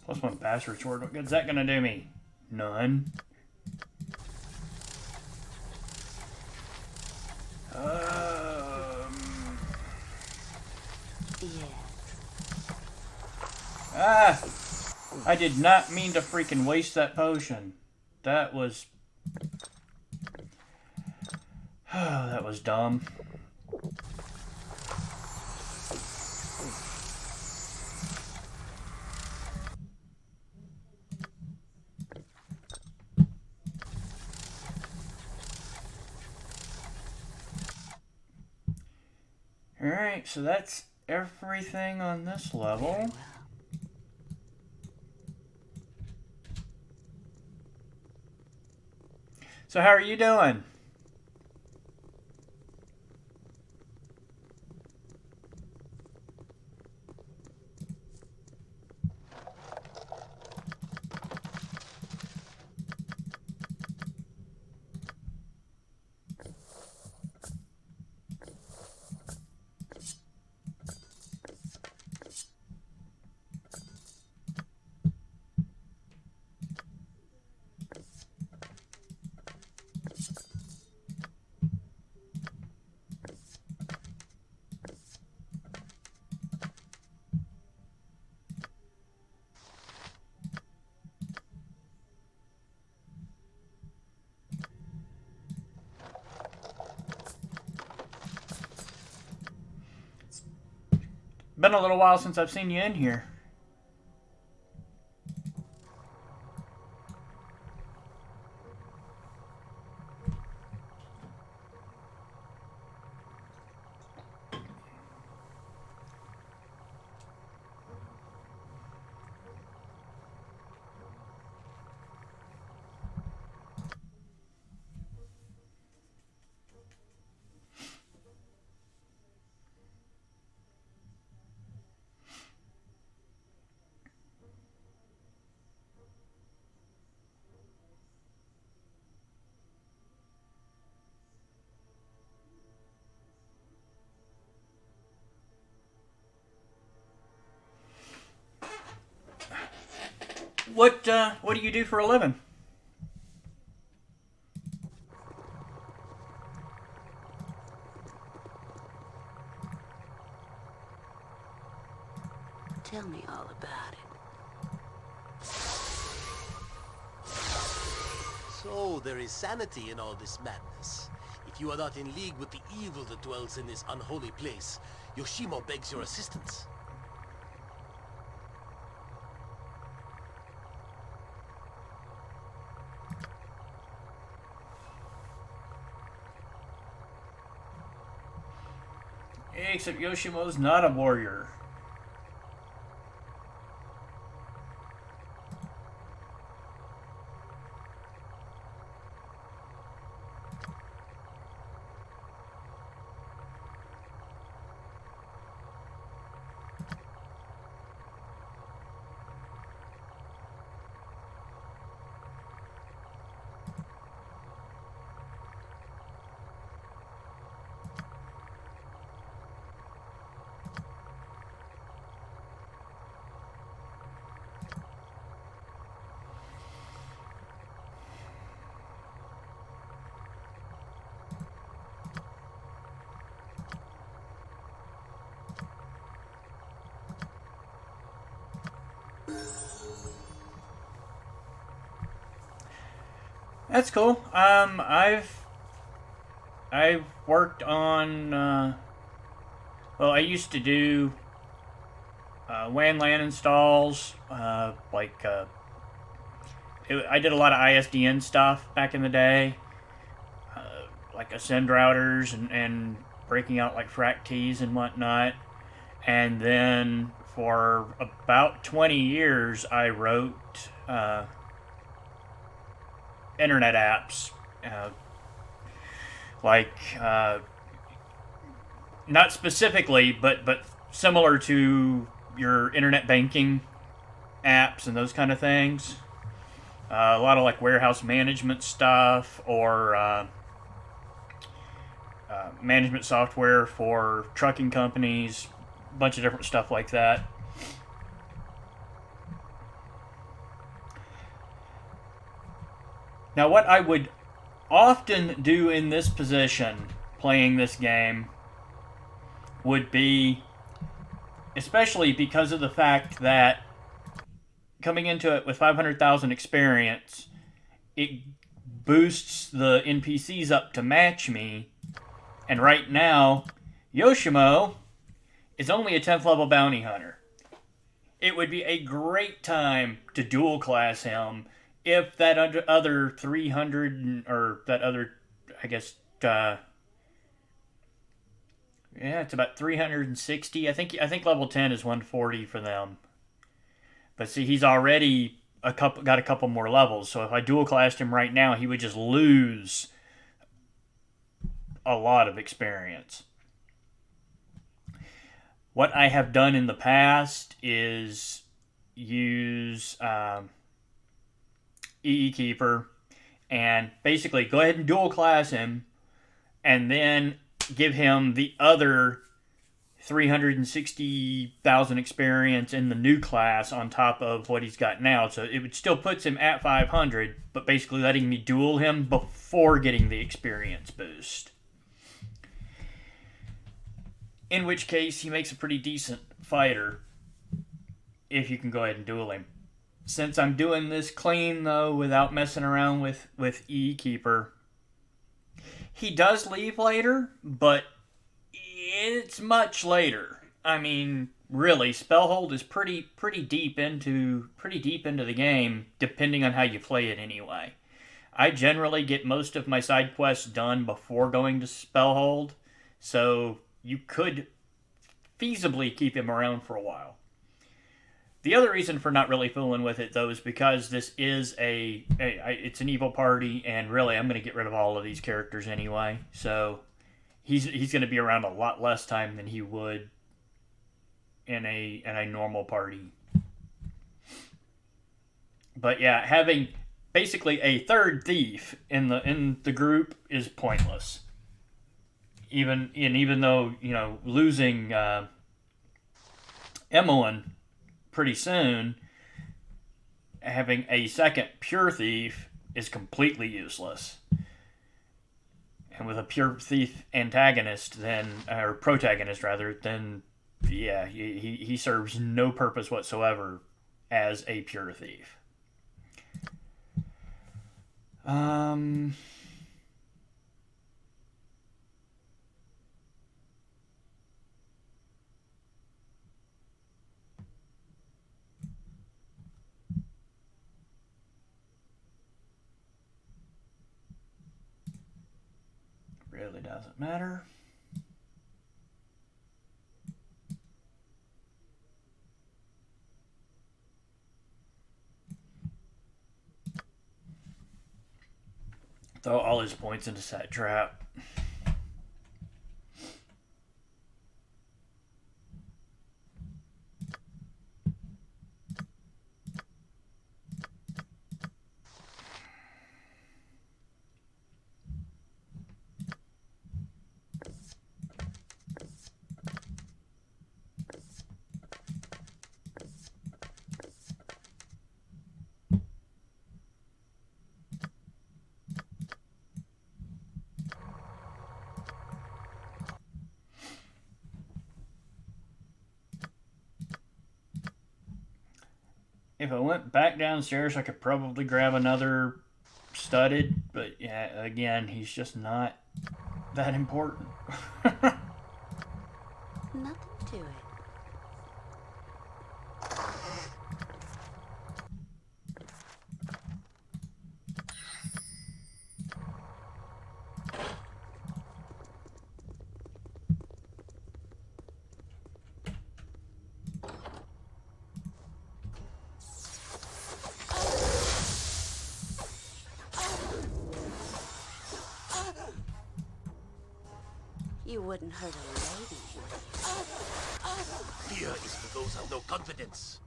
Plus one bastard sword. What good's that gonna do me? None. Ah! I did not mean to freaking waste that potion. That was... that was dumb. Alright, so that's everything on this level. So how are you doing? Been a little while since I've seen you in here. What do you do for a living? Tell me all about it. So there is sanity in all this madness. If you are not in league with the evil that dwells in this unholy place, Yoshimo begs your assistance. Except Yoshimo's not a warrior. That's cool. I've worked on well, I used to do WAN LAN installs. I did a lot of ISDN stuff back in the day, like ascend routers and breaking out like frac Ts and whatnot. And then for about 20 years, I wrote internet apps, not specifically, but similar to your internet banking apps and those kind of things. A lot of like warehouse management stuff, or management software for trucking companies, a bunch of different stuff like that. Now, what I would often do in this position, playing this game, would be, especially because of the fact that coming into it with 500,000 experience, it boosts the NPCs up to match me. And right now, Yoshimo is only a 10th level bounty hunter. It would be a great time to dual class him if that other 300, or that other, I guess, Yeah, it's about 360. I think level 10 is 140 for them. But see, he's already got a couple more levels. So if I dual classed him right now, he would just lose a lot of experience. What I have done in the past is use EE Keeper and basically go ahead and dual class him and then give him the other 360,000 experience in the new class on top of what he's got now. So it still puts him at 500, but basically letting me duel him before getting the experience boost. In which case, he makes a pretty decent fighter if you can go ahead and duel him. Since I'm doing this clean, though, without messing around with E Keeper, he does leave later, but it's much later. I mean, really, Spellhold is pretty deep into the game, depending on how you play it anyway. I generally get most of my side quests done before going to Spellhold, so you could feasibly keep him around for a while. The other reason for not really fooling with it, though, is because this is it's an evil party, and really, I'm going to get rid of all of these characters anyway. So he's going to be around a lot less time than he would in a normal party. But yeah, having basically a third thief in the group is pointless. Even though, you know, losing Emmeline pretty soon, having a second pure thief is completely useless. And with a pure thief antagonist, or protagonist rather, then yeah, he serves no purpose whatsoever as a pure thief. Really doesn't matter. Throw all his points into Set Trap. If I went back downstairs, I could probably grab another studded, but yeah, again, he's just not that important. Nothing to it. You wouldn't hurt a lady, would you? Fear is for those who have no confidence.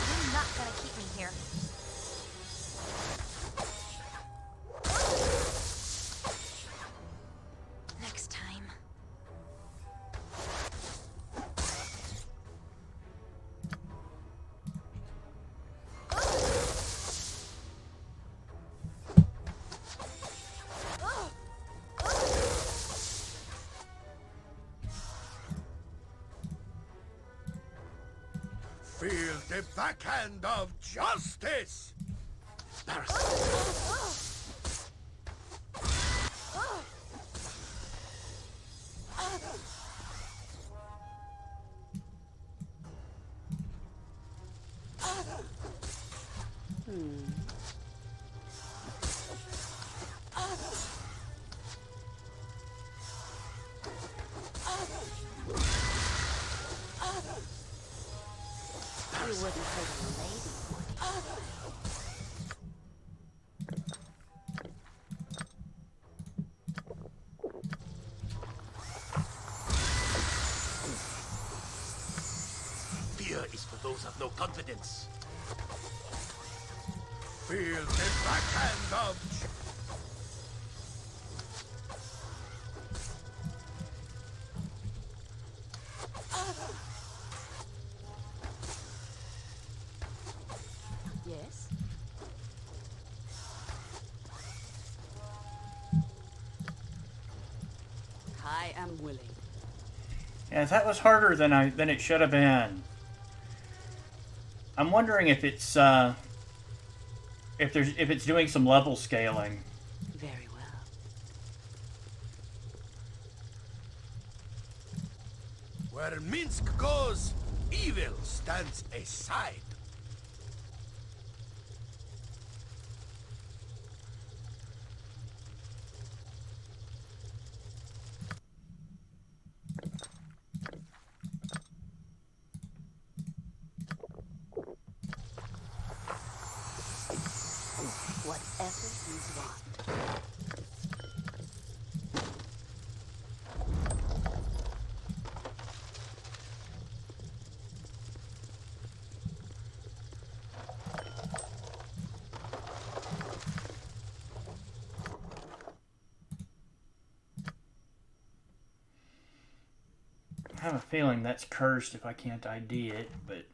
You're not gonna keep me here. Next time. Feel the backhand of justice! You wouldn't hurt a lady, would you? Fear is for those of no confidence. Feel the backhand of... Yes? I am willing. Yeah, that was harder than it should have been. I'm wondering if it's if it's doing some level scaling. Very well. Where Minsk goes, evil stands aside. Whatever you want. I have a feeling that's cursed if I can't ID it, but...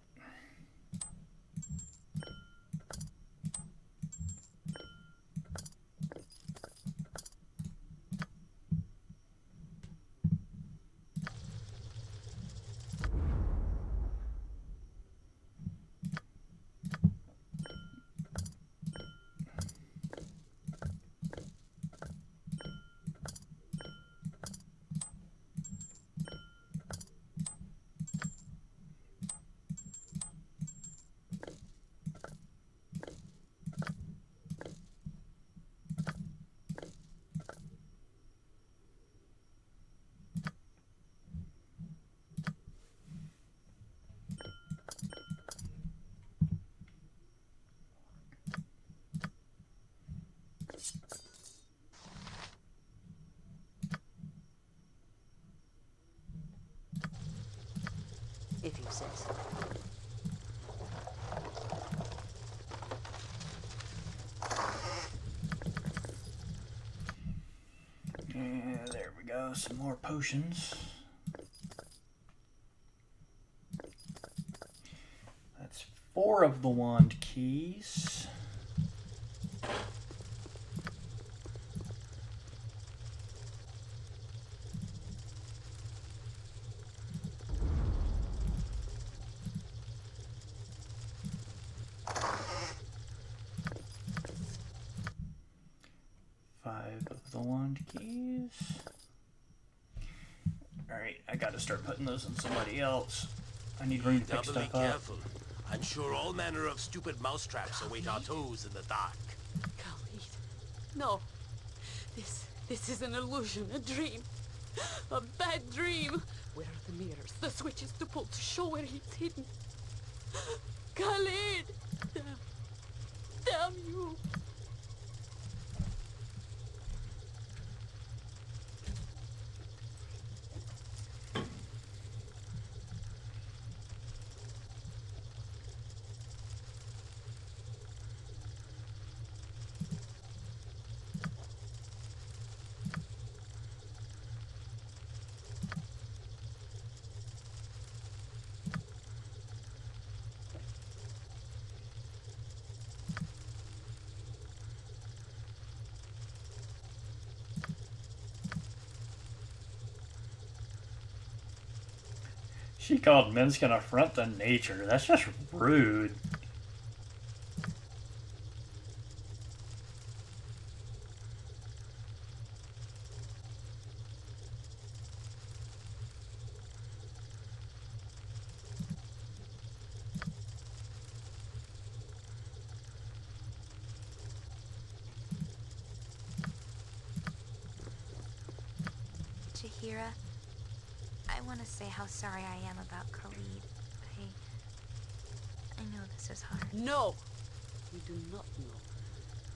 If you say so. Yeah, there we go. Some more potions. That's 4 of the wand keys. Of the wand keys. Alright, I gotta start putting those on somebody else. I need room to pick Doubly stuff up. careful. I'm sure all manner of stupid mousetraps await our toes in the dark. Khalid. No. This is an illusion, a dream. A bad dream. Where are the mirrors, the switches to pull to show where he's hidden? Khalid! Damn you! She called Minsk an affront to nature. That's just rude. Chihira, I want to say how sorry I am about Khalid. I know this is hard. No! You do not know.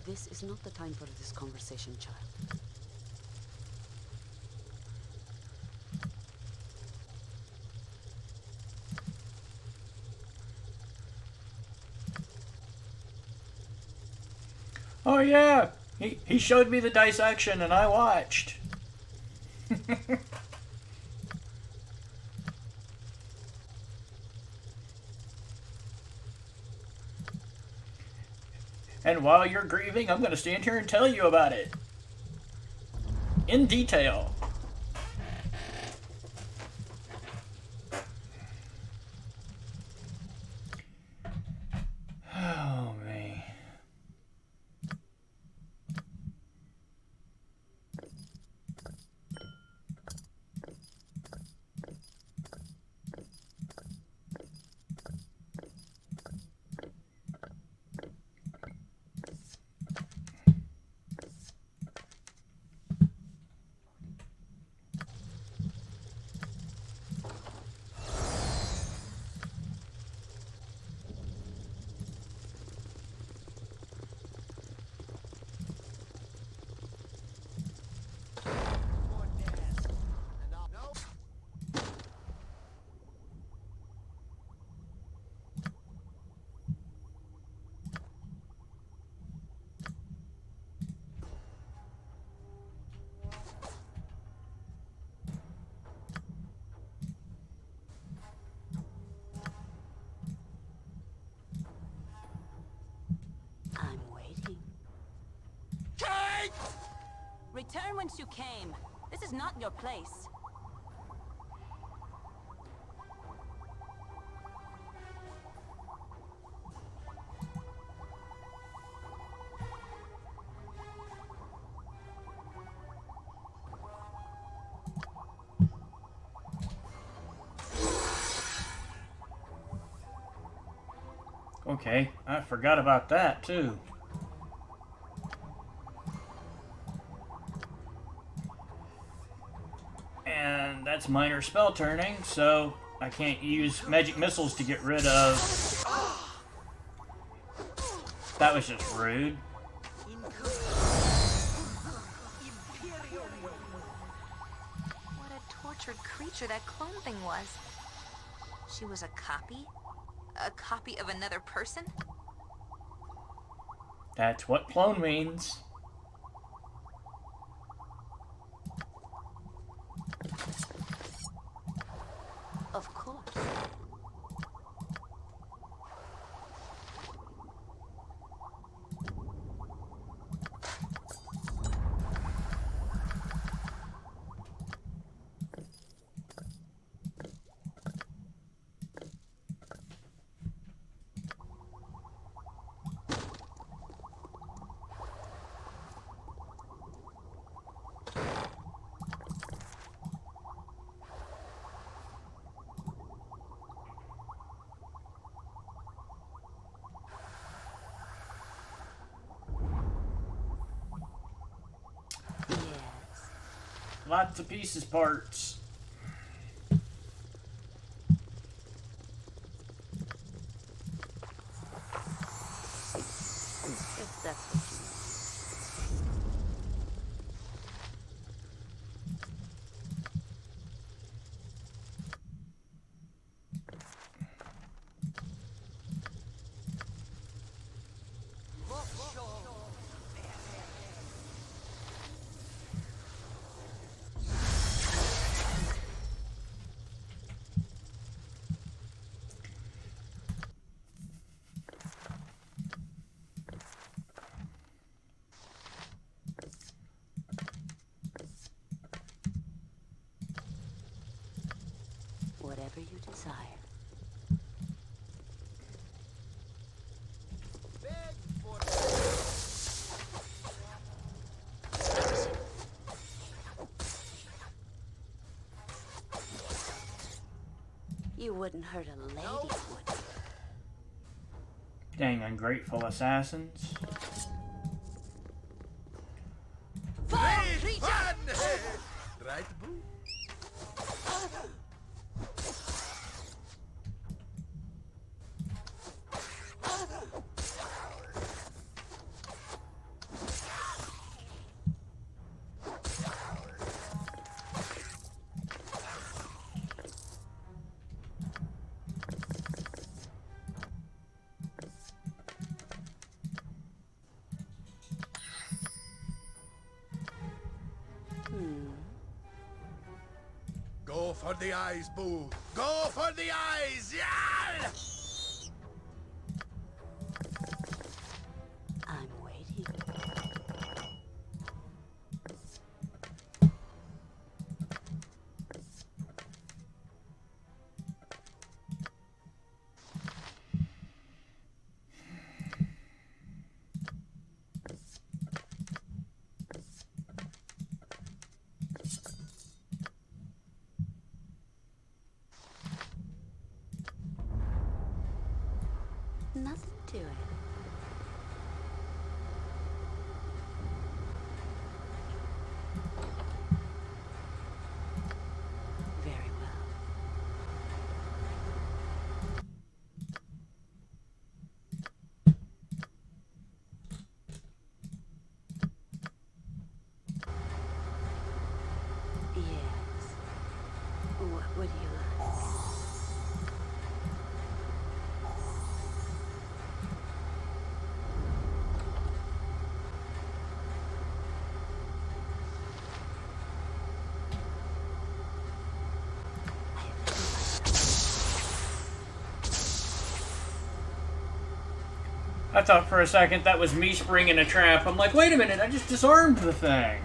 This is not the time for this conversation, child. Oh yeah, he showed me the dissection and I watched. And while you're grieving, I'm going to stand here and tell you about it. In detail. Oh, man. I'm waiting. Kate! Return whence you came. This is not your place. Okay, I forgot about that too. And that's minor spell turning, so I can't use magic missiles to get rid of... That was just rude. What a tortured creature that clone thing was. She was a copy? A copy of another person? That's what clone means. Of course. Lots of pieces parts. If that's what you want. Whatever you desire. You wouldn't hurt a lady, would you? Dang ungrateful assassins. right, Boo? Go for the eyes, Boo! Go for the eyes! Yeah! I'm waiting. Nothing to it. Very well. Yes. What would you like? I thought for a second that was me springing a trap. I'm like, wait a minute, I just disarmed the thing.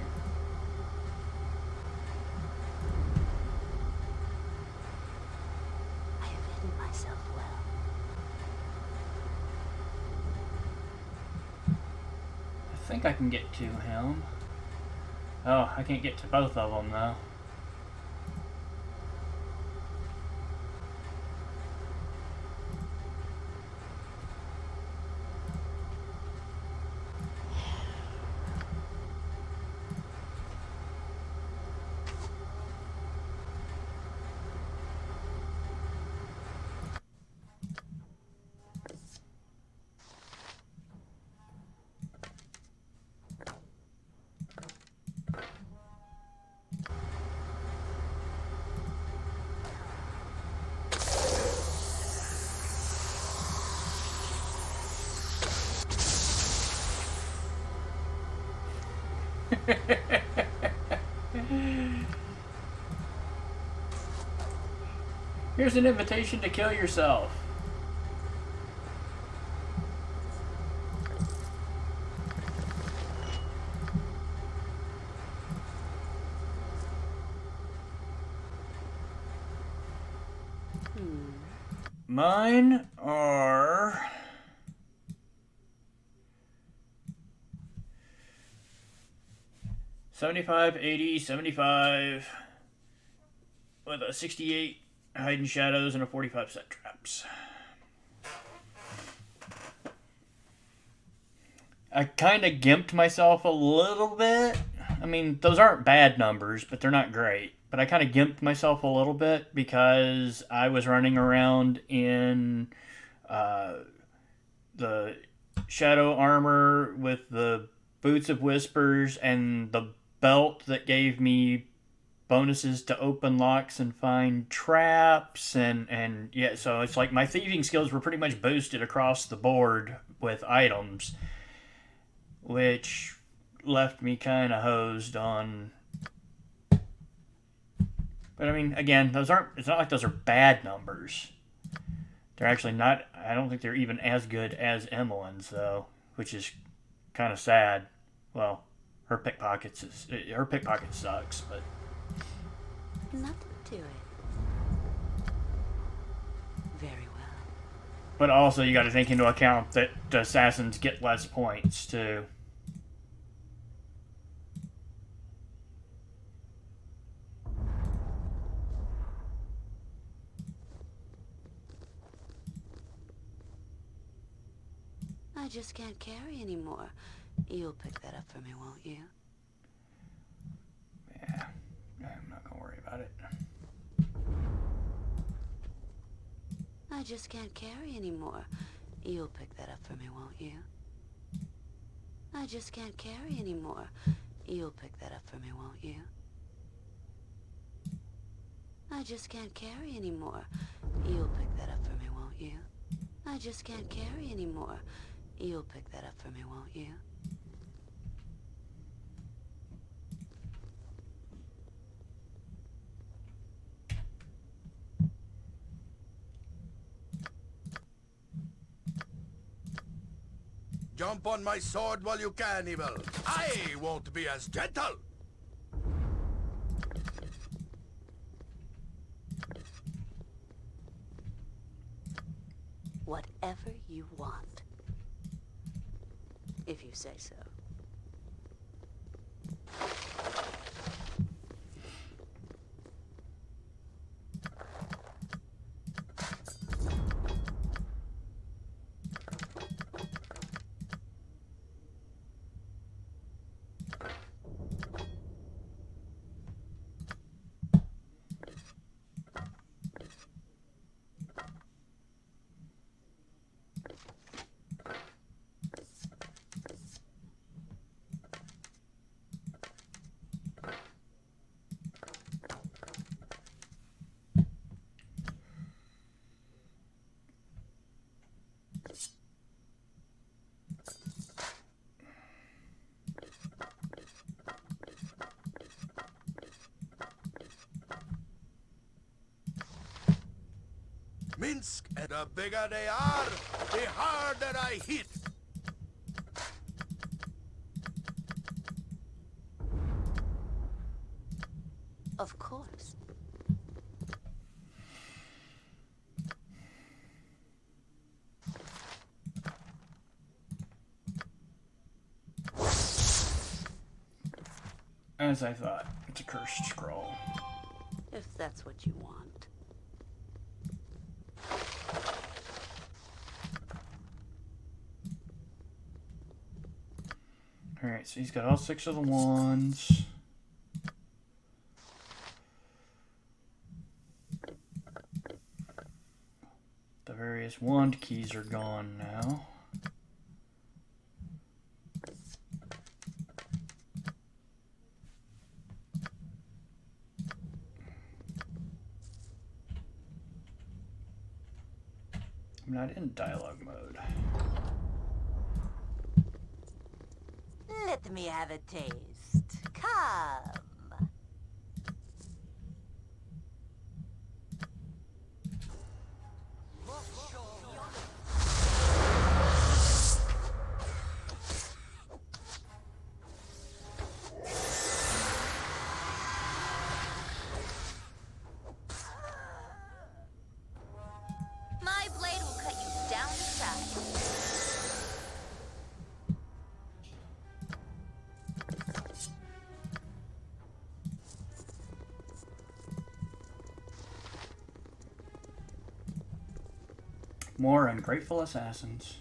I have hidden myself well. I think I can get to him. Oh, I can't get to both of them, though. Here's an invitation to kill yourself. Mine are... $75, $80, $75 with a 68 hiding shadows and a 45 set traps. I kind of gimped myself a little bit. I mean, those aren't bad numbers, but they're not great. But I kind of gimped myself a little bit because I was running around in the shadow armor with the boots of whispers and the belt that gave me bonuses to open locks and find traps, and yeah, so it's like my thieving skills were pretty much boosted across the board with items, which left me kind of hosed on. But I mean, again, it's not like those are bad numbers. They're actually not, I don't think they're even as good as Emmeline's, though, which is kind of sad. Well, her pickpocket sucks, but Nothing to it. Very well. but also you got to take into account that the assassins get less points too. I just can't carry anymore. You'll pick that up for me, won't you? Yeah. just can't carry anymore. You'll pick that up for me, won't you? I just can't carry anymore. You'll pick that up for me, won't you? I just can't carry anymore. You'll pick that up for me, won't you? I just can't carry anymore. You'll pick that up for me, won't you? Jump on my sword while you can, Evil. I won't be as gentle. Whatever you want. If you say so. Minsk, and the bigger they are, the harder I hit. Of course. As I thought, it's a cursed scroll. If that's what you want. Alright, so he's got all 6 of the wands. The various wand keys are gone now. I'm not in dialogue mode. Let me have a taste. Come. My blade will cut you down to size. More ungrateful assassins.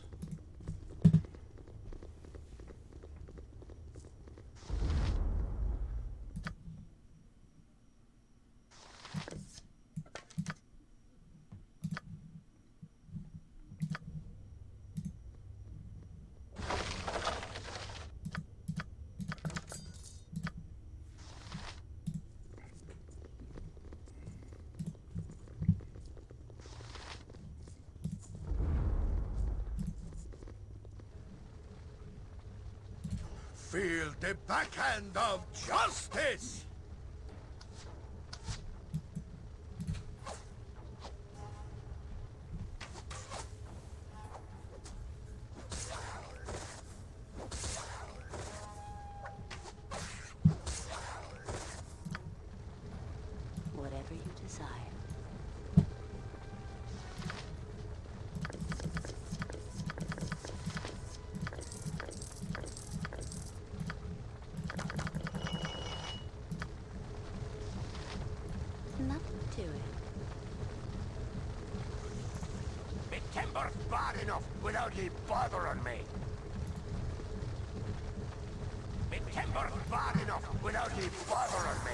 Feel the backhand of justice! Whatever you desire. Nothing to it. Me timber's bad enough without ye bothering me. Me timber's bad enough without ye bothering me.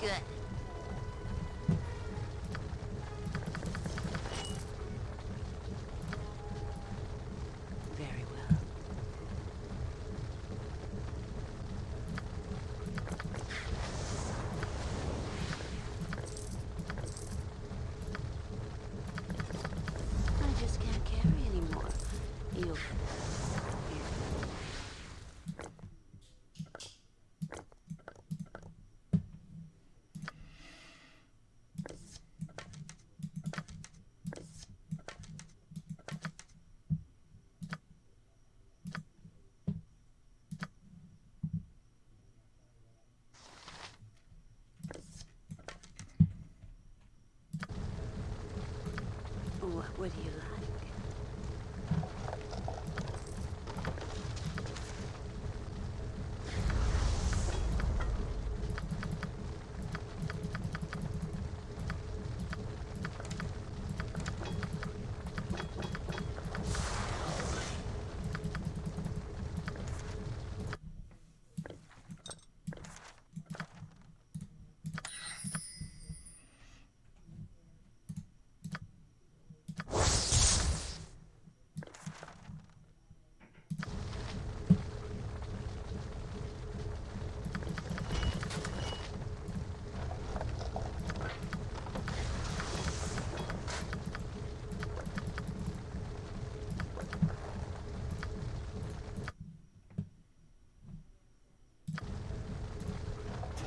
Good. Very well. I just can't carry anymore. You'll... What would you like?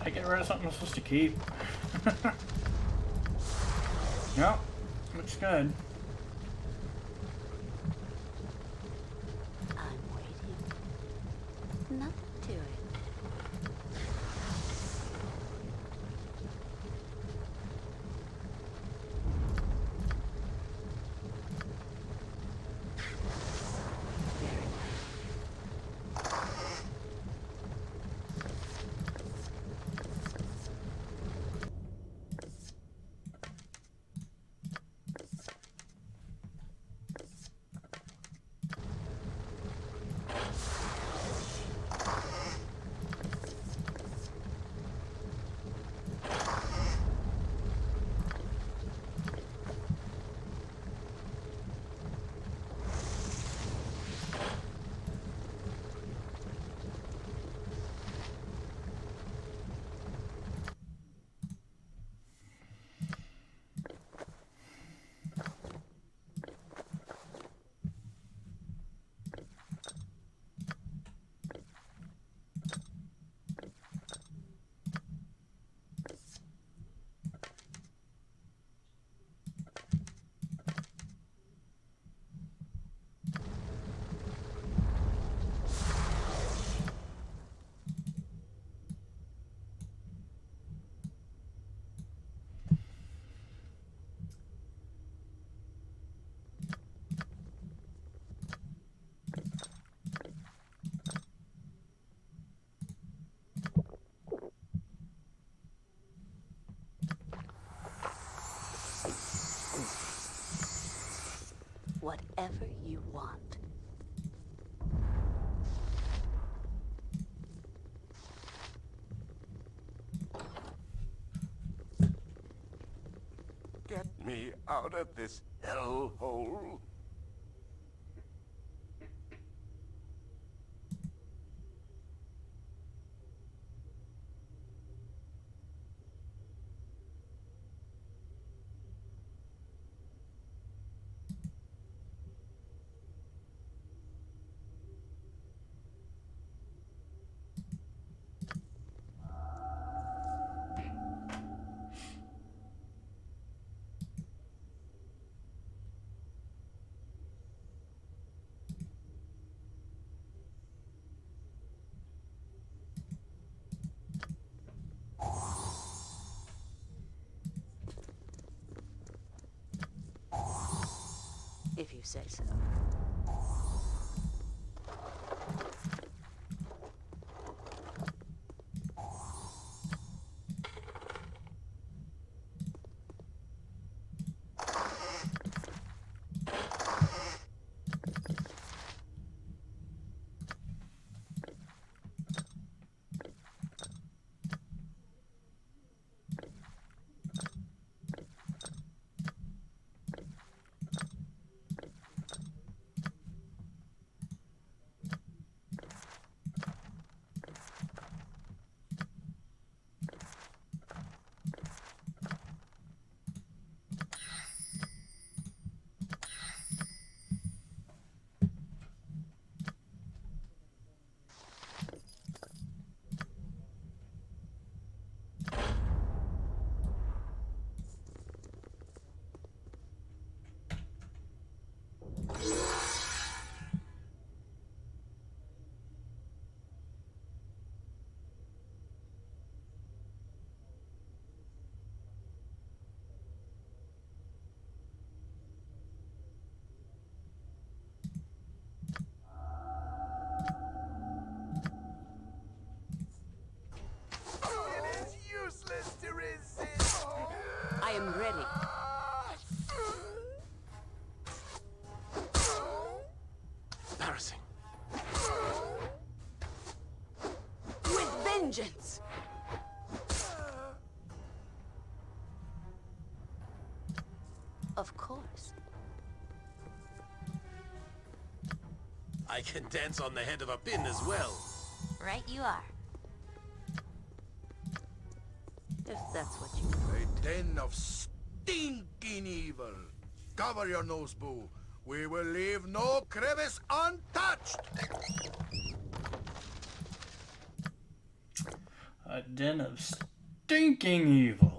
Did I get rid of something I'm supposed to keep? Yep, looks good. I'm waiting. Nothing to it. Very well. Whatever you want. Get me out of this hellhole. If you say so. vengeance! Of course. I can dance on the head of a pin as well. Right you are. If that's what you... A den of stinking evil. Cover your nose, Boo. We will leave no crevice untouched. A den of stinking evil.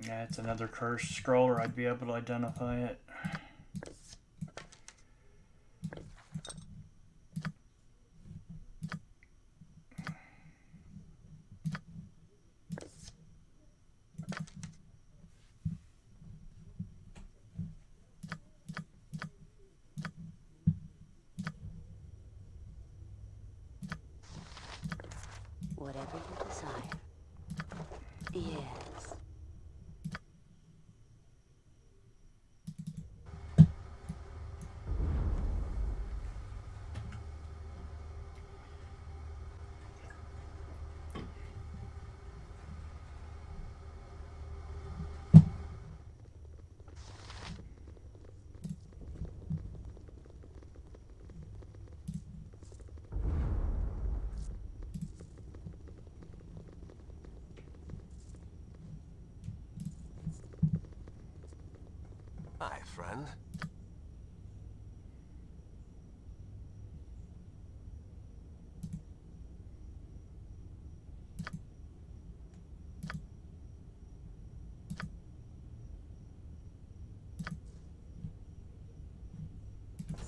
Yeah, it's another cursed scroll, or I'd be able to identify it. Whatever you desire. Yes. Hi, friend.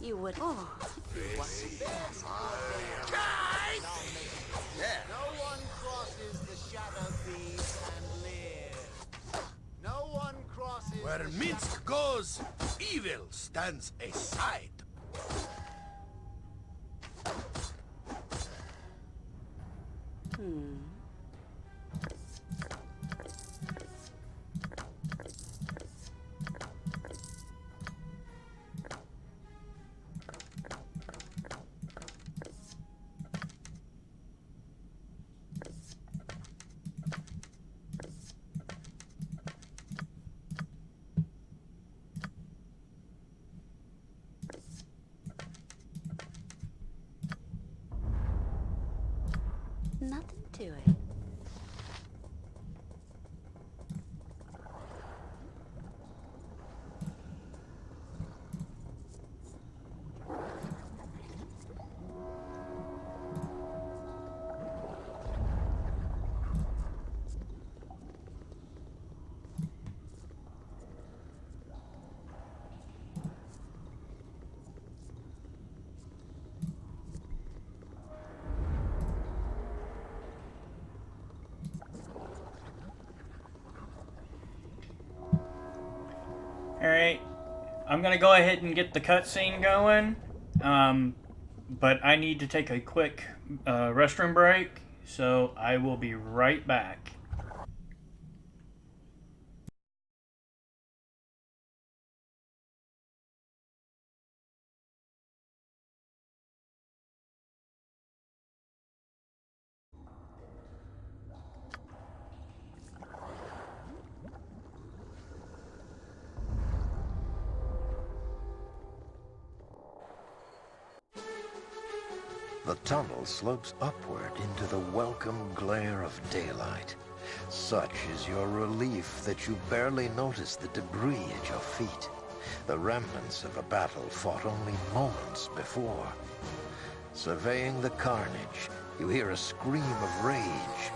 You would... Oh. No one crosses the shadow beam and lives. No one crosses... Where Minsk goes, evil stands aside. Nothing to it. Alright, I'm gonna go ahead and get the cutscene going, but I need to take a quick restroom break, so I will be right back. The tunnel slopes upward into the welcome glare of daylight. Such is your relief that you barely notice the debris at your feet, the remnants of a battle fought only moments before. Surveying the carnage, you hear a scream of rage,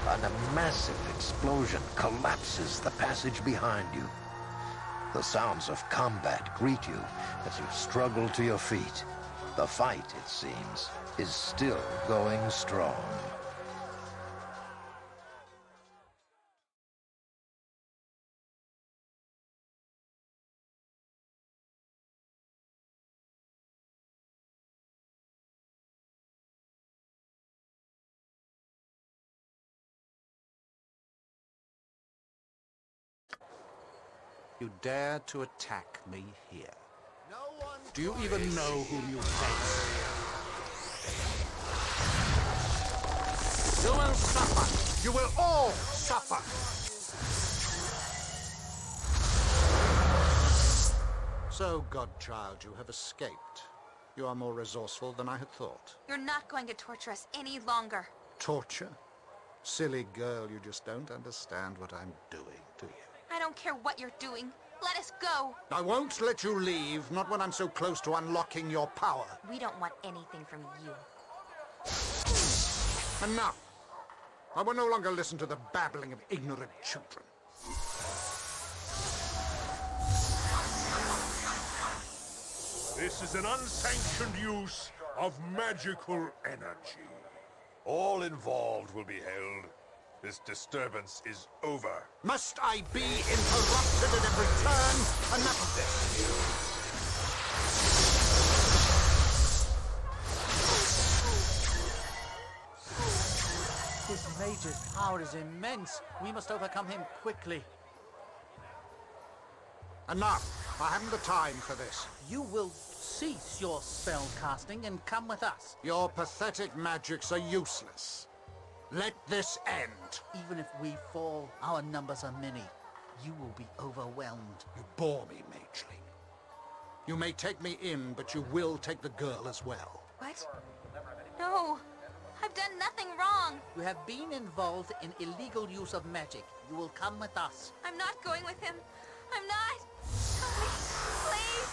and a massive explosion collapses the passage behind you. The sounds of combat greet you as you struggle to your feet. The fight, it seems, is still going strong. You dare to attack me here. No one Do you even know whom you face? You will suffer! You will all suffer! So, godchild, you have escaped. You are more resourceful than I had thought. You're not going to torture us any longer. Torture? Silly girl, you just don't understand what I'm doing, do you? I don't care what you're doing. Let us go. I won't let you leave, not when I'm so close to unlocking your power. We don't want anything from you. Enough! I will no longer listen to the babbling of ignorant children. This is an unsanctioned use of magical energy. All involved will be held. This disturbance is over. Must I be interrupted at every turn? Enough of this! This mage's power is immense. We must overcome him quickly. Enough! I haven't the time for this. You will cease your spell casting and come with us. Your pathetic magics are useless. Let this end. Even if we fall, our numbers are many. You will be overwhelmed. You bore me, mageling. You may take me in, but you will take the girl as well. What? No. I've done nothing wrong. You have been involved in illegal use of magic. You will come with us. I'm not going with him. I'm not. Please.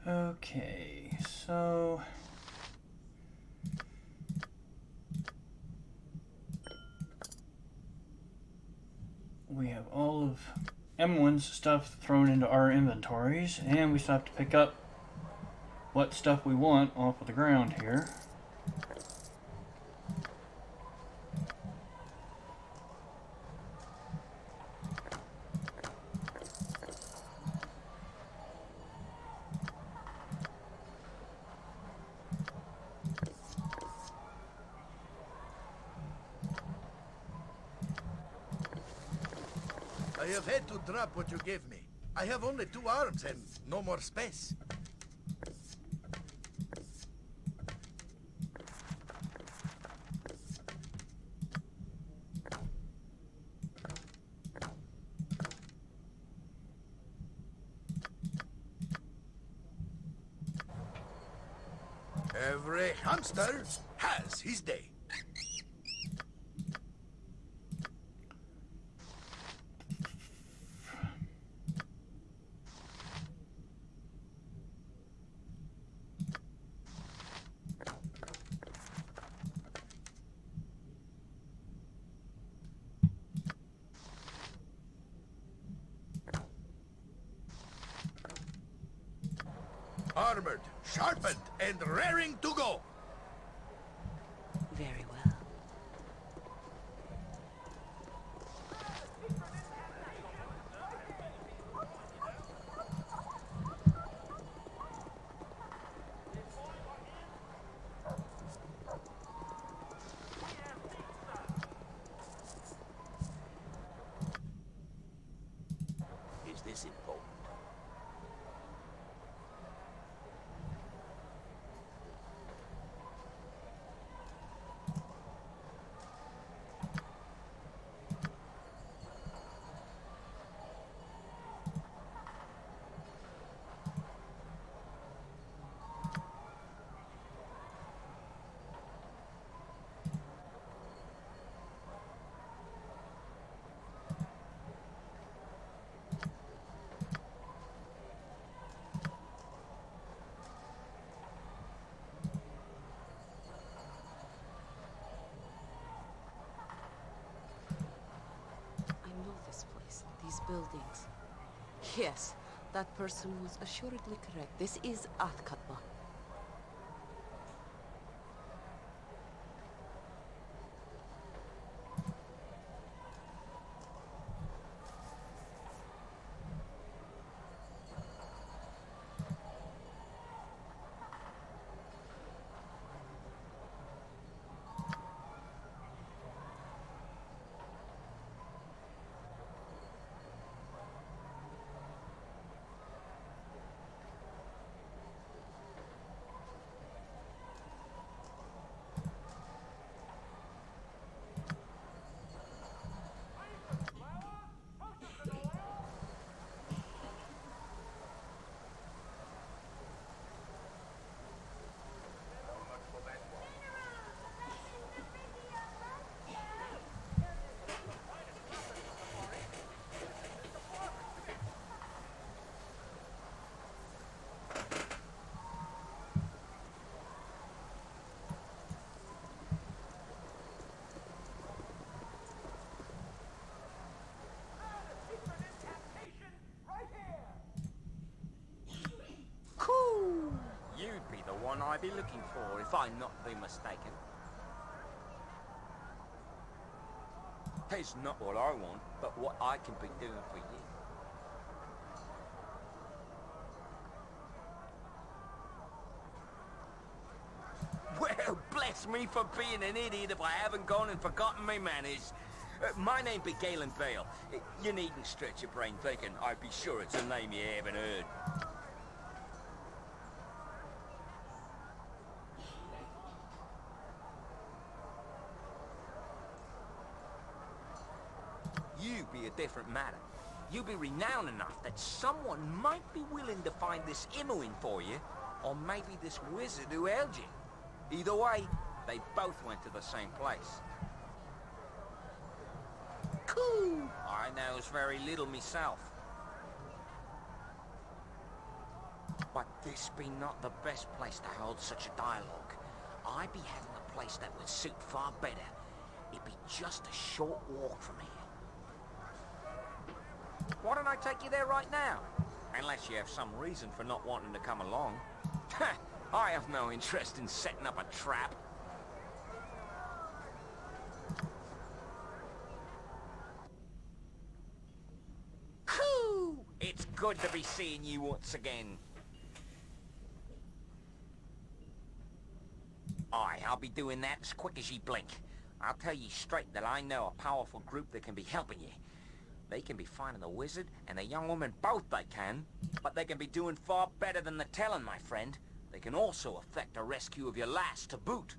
Okay, so we have all of M1's stuff thrown into our inventories, and we still have to pick up what stuff we want off of the ground here. I have had to drop what you gave me. I have only 2 arms and no more space. Every hamster has his day. Armored, sharpened, and raring to go. Very well. Is this important? buildings. Yes, that person was assuredly correct. This is Athkatla. You'd be the one I'd be looking for if I'm not be mistaken. It's not what I want, but what I can be doing for you. Well, bless me for being an idiot if I haven't gone and forgotten my manners. My name be Galen Vale. You needn't stretch your brain thinking. I'd be sure it's a name you haven't heard. You be a different matter. You be renowned enough that someone might be willing to find this Imoen for you, or maybe this wizard who held you. Either way, they both went to the same place. Cool! I knows very little myself. But this be not the best place to hold such a dialogue. I be having a place that would suit far better. It be just a short walk from here. Why don't I take you there right now? Unless you have some reason for not wanting to come along. I have no interest in setting up a trap. Whew! It's good to be seeing you once again. Aye, I'll be doing that as quick as ye blink. I'll tell ye straight that I know a powerful group that can be helping you. They can be finding the wizard and the young woman, both they can. But they can be doing far better than the telling, my friend. They can also effect a rescue of your lass to boot.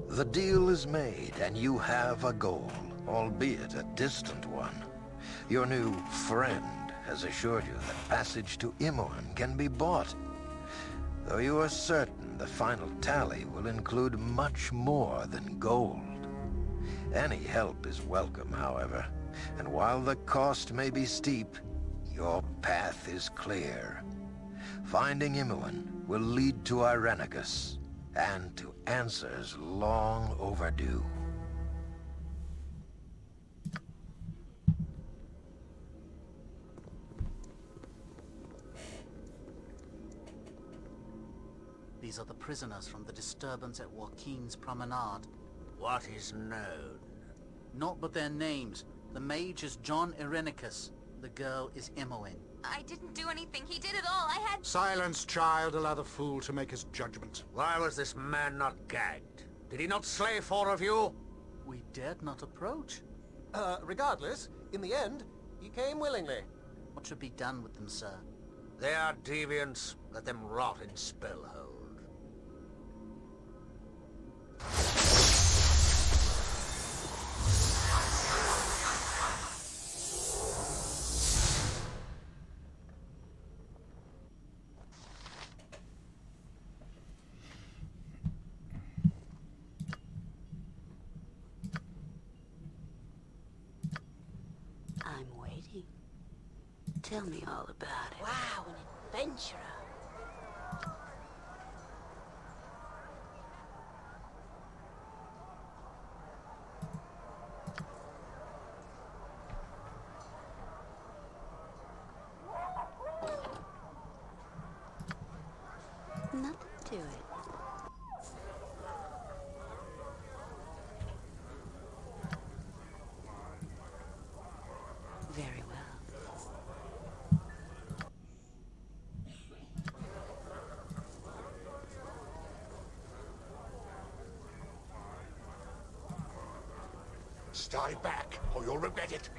The deal is made, and you have a goal, albeit a distant one. Your new friend has assured you that passage to Imoen can be bought, though you are certain the final tally will include much more than gold. Any help is welcome, however, and while the cost may be steep, your path is clear. Finding Imoen will lead to Irenicus, and to answers long overdue. These are the prisoners from the disturbance at Joaquin's Promenade. What is known? Not but their names. The mage is John Irenicus. The girl is Imoen. I didn't do anything. He did it all. I had... Silence, child. Allow the fool to make his judgment. Why was this man not gagged? Did he not slay 4 of you? We dared not approach. Regardless, in the end, he came willingly. What should be done with them, sir? They are deviants. Let them rot in Spellhold. Tell me all about it. Wow, an adventurer. Nothing to it. Very well. Stay back, or you'll regret it.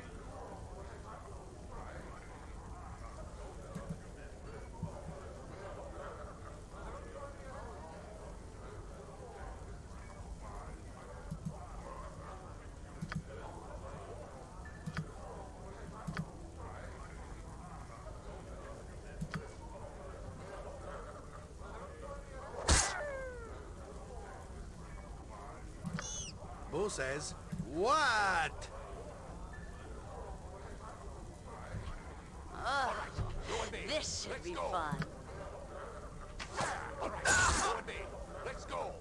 Bull says, what? Oh, this should be fun. All right, go with me. Let's go.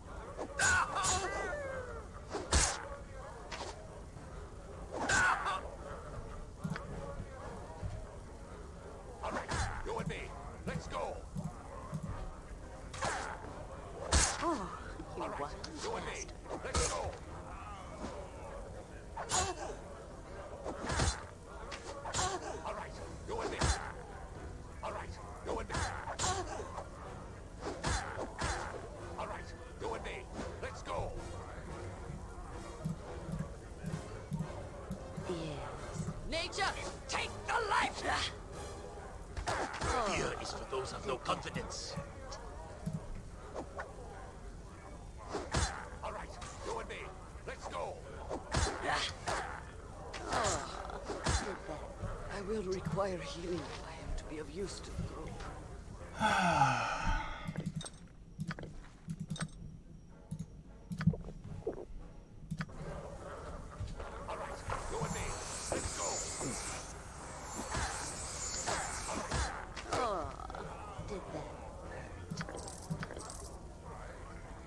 All right, go with me. Let's go. Oh, you All right, wild go with me. bastard. Let's go. All right, go with me. All right, go with me. All right, go with me. Let's go. Yes. Nature, take the life! Fear is for those of no confidence. All right, go with me. Let's go. I will require healing if I am to be of use to the group. All right, go with me. Let's go. Oh, did that.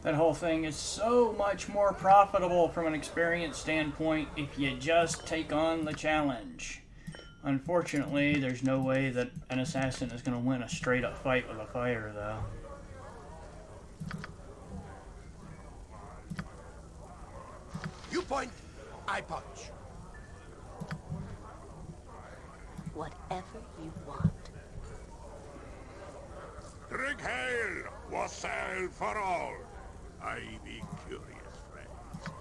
That whole thing is so much more profitable from an experience standpoint if you just take on the challenge. Unfortunately, there's no way that an assassin is going to win a straight-up fight with a fighter, though. You point, I punch. Whatever you want. Drink hail, wassail for all. I be curious, friends.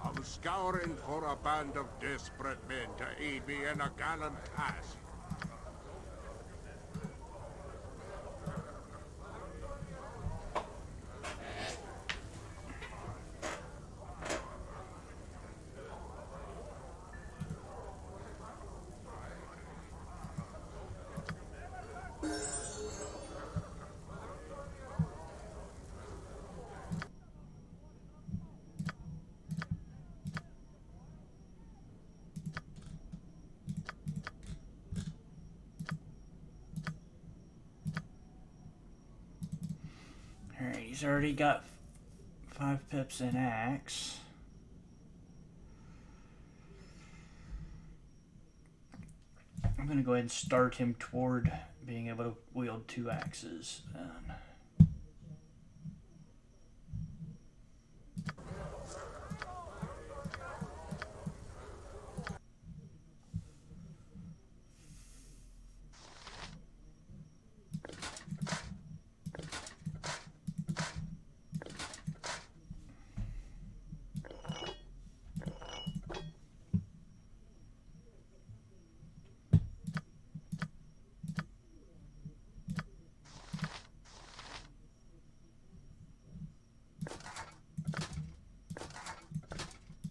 I'm scouring for a band of desperate men to aid me in a gallant task. Alright, he's already got 5 pips in axe. I'm going to go ahead and start him toward being able to wield 2 axes then.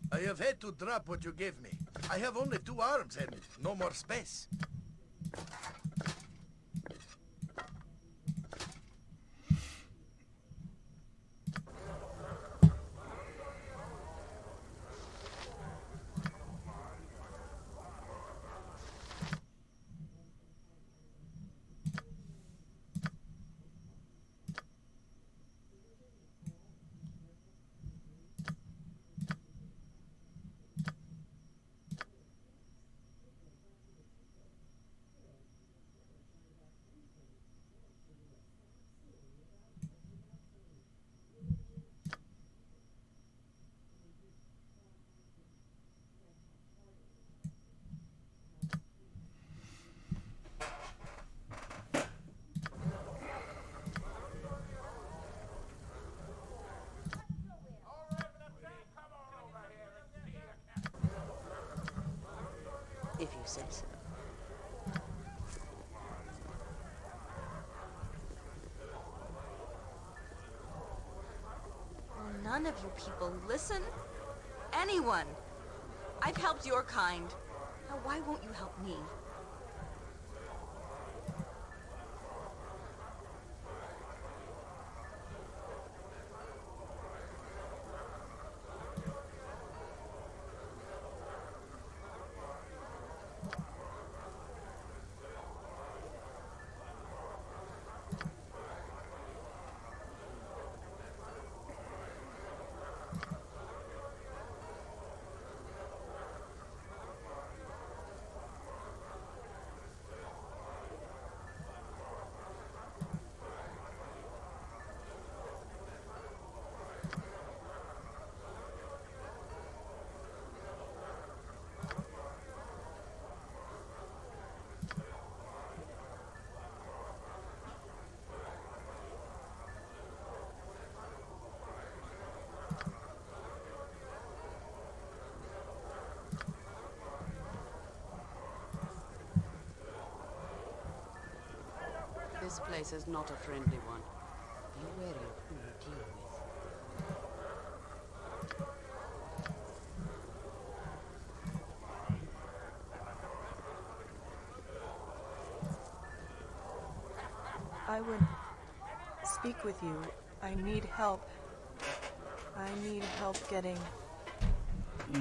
I have had to drop what you gave me. I have only 2 arms and no more space. say so. Will none of you people listen? Anyone! I've helped your kind. Now why won't you help me? This place is not a friendly one. Be wary of who you deal with. I would speak with you. I need help. I need help getting...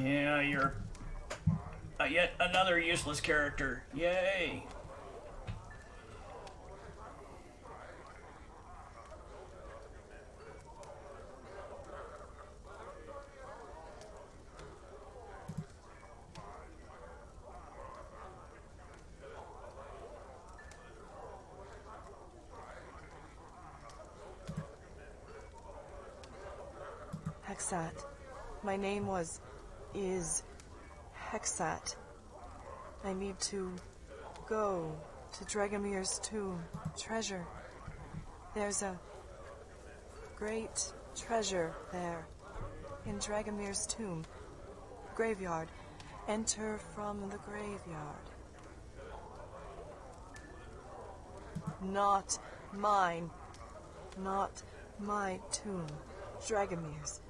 Yeah, you're yet another useless character. Yay! Hexat. My name is Hexat. I need to go to Dragomir's tomb. Treasure. There's a great treasure there in Dragomir's tomb. Graveyard. Enter from the graveyard. Not mine. Not my tomb. Dragomir's.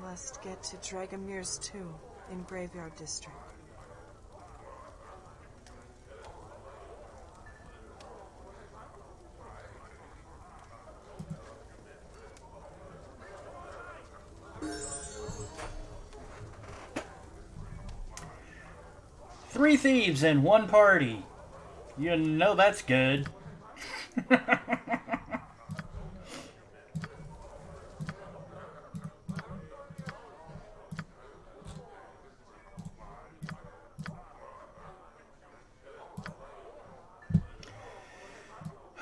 Must get to Dragomir's tomb in Graveyard District. Three thieves in one party. You know that's good.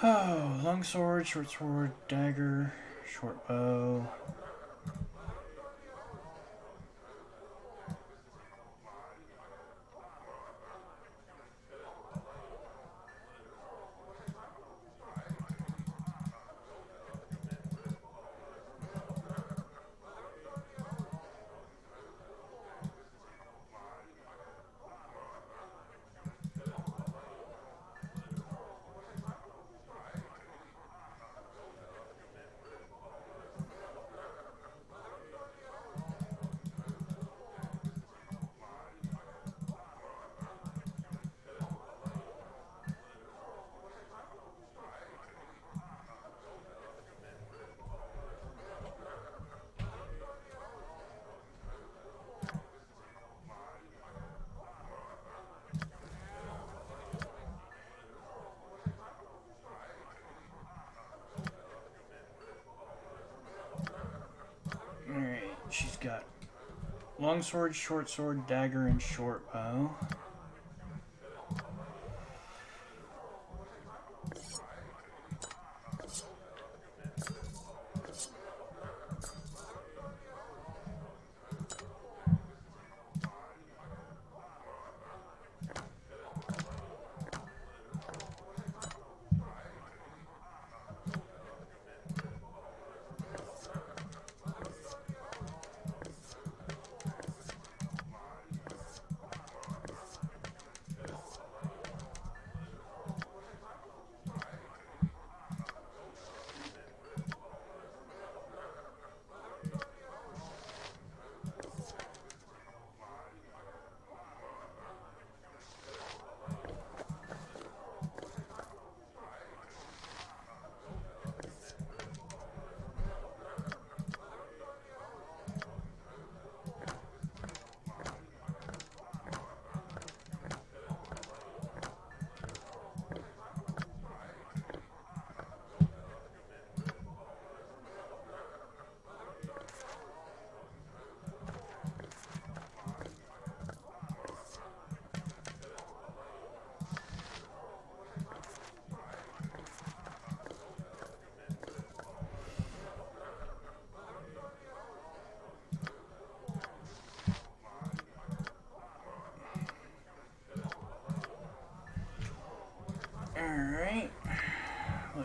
Oh, long sword, short sword, dagger, short bow. Alright, she's got long sword, short sword, dagger, and short bow.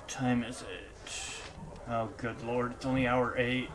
What time is it? Oh, good lord, it's only hour 8.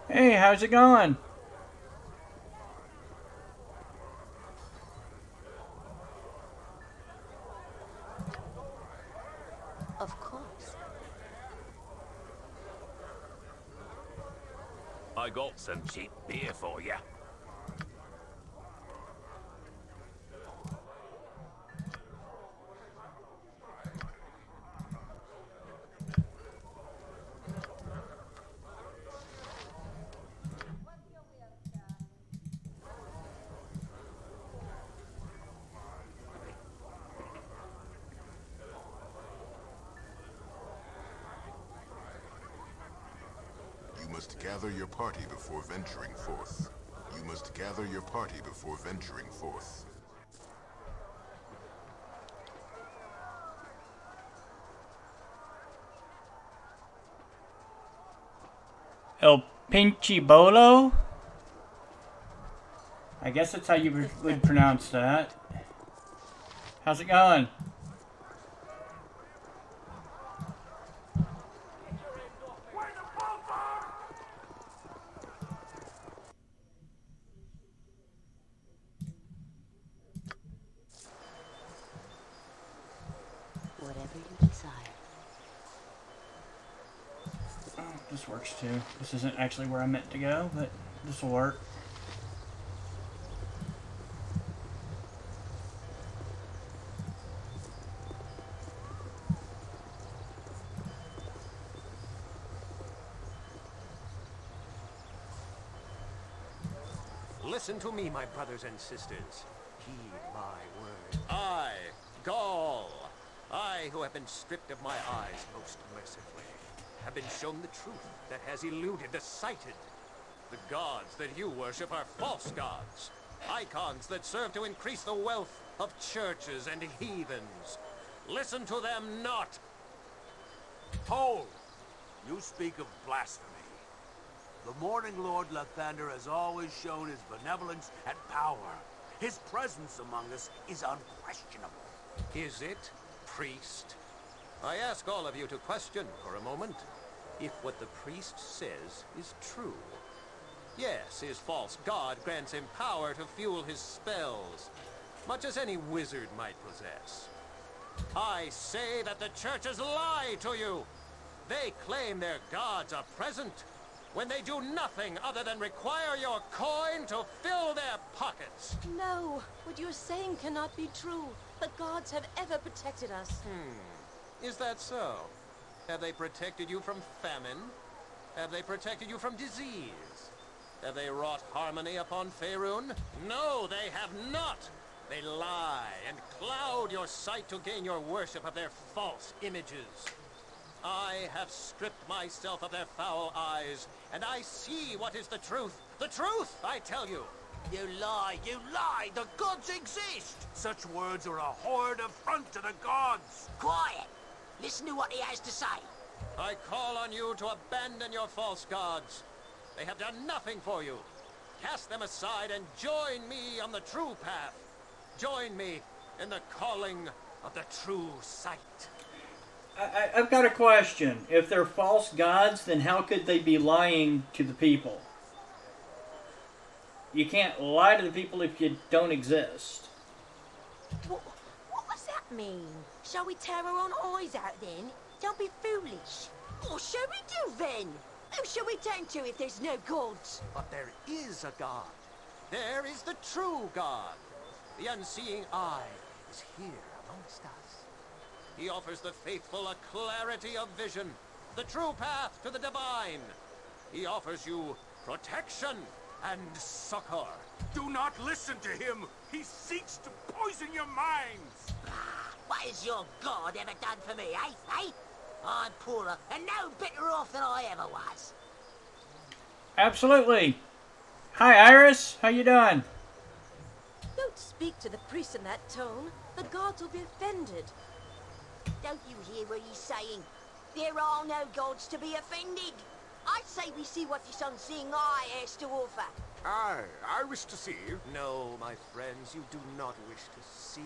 Hey, how's it going? Of course. I got some cheap beer for you. You must gather your party before venturing forth. You must gather your party before venturing forth. El Pinchi Bolo? I guess that's how you would pronounce that. How's it going? Whatever you desire. Oh, this works too. This isn't actually where I meant to go, but this will work. Listen to me, my brothers and sisters. Heed my word. I, Gaul, I who have been stripped of my eyes most mercifully, have been shown the truth that has eluded the sighted. The gods that you worship are false gods, icons that serve to increase the wealth of churches and heathens. Listen to them not. Hold! You speak of blasphemy. The Morning Lord Lathander has always shown his benevolence and power. His presence among us is unquestionable. Is it, priest? I ask all of you to question for a moment if what the priest says is true. Yes, his false god grants him power to fuel his spells, much as any wizard might possess. I say that the churches lie to you. They claim their gods are present when they do nothing other than require your coin to fill their pockets. No, what you're saying cannot be true. The gods have ever protected us. Is that so? Have they protected you from famine? Have they protected you from disease? Have they wrought harmony upon Faerun? No, they have not! They lie and cloud your sight to gain your worship of their false images. I have stripped myself of their foul eyes, and I see what is the truth. The truth, I tell you! You lie! You lie! The gods exist! Such words are a horrid affront to the gods! Quiet! Listen to what he has to say. I call on you to abandon your false gods. They have done nothing for you. Cast them aside and join me on the true path. Join me in the calling of the true sight. I've got a question. If they're false gods, then how could they be lying to the people? You can't lie to the people if you don't exist. What does that mean? Shall we tear our own eyes out then? Don't be foolish. What shall we do then? Who shall we turn to if there's no gods? But there is a god. There is the true God. The Unseeing Eye is here amongst us. He offers the faithful a clarity of vision, the true path to the divine. He offers you protection and succor. Do not listen to him! He seeks to poison your minds! What has your god ever done for me, eh? Eh? I'm poorer and no better off than I ever was. Absolutely. Hi, Iris. How you doing? Don't speak to the priest in that tone. The gods will be offended. Don't you hear what he's saying? There are no gods to be offended. I say we see what this Unseeing Eye has to offer. Aye, I wish to see. No, my friends, you do not wish to see.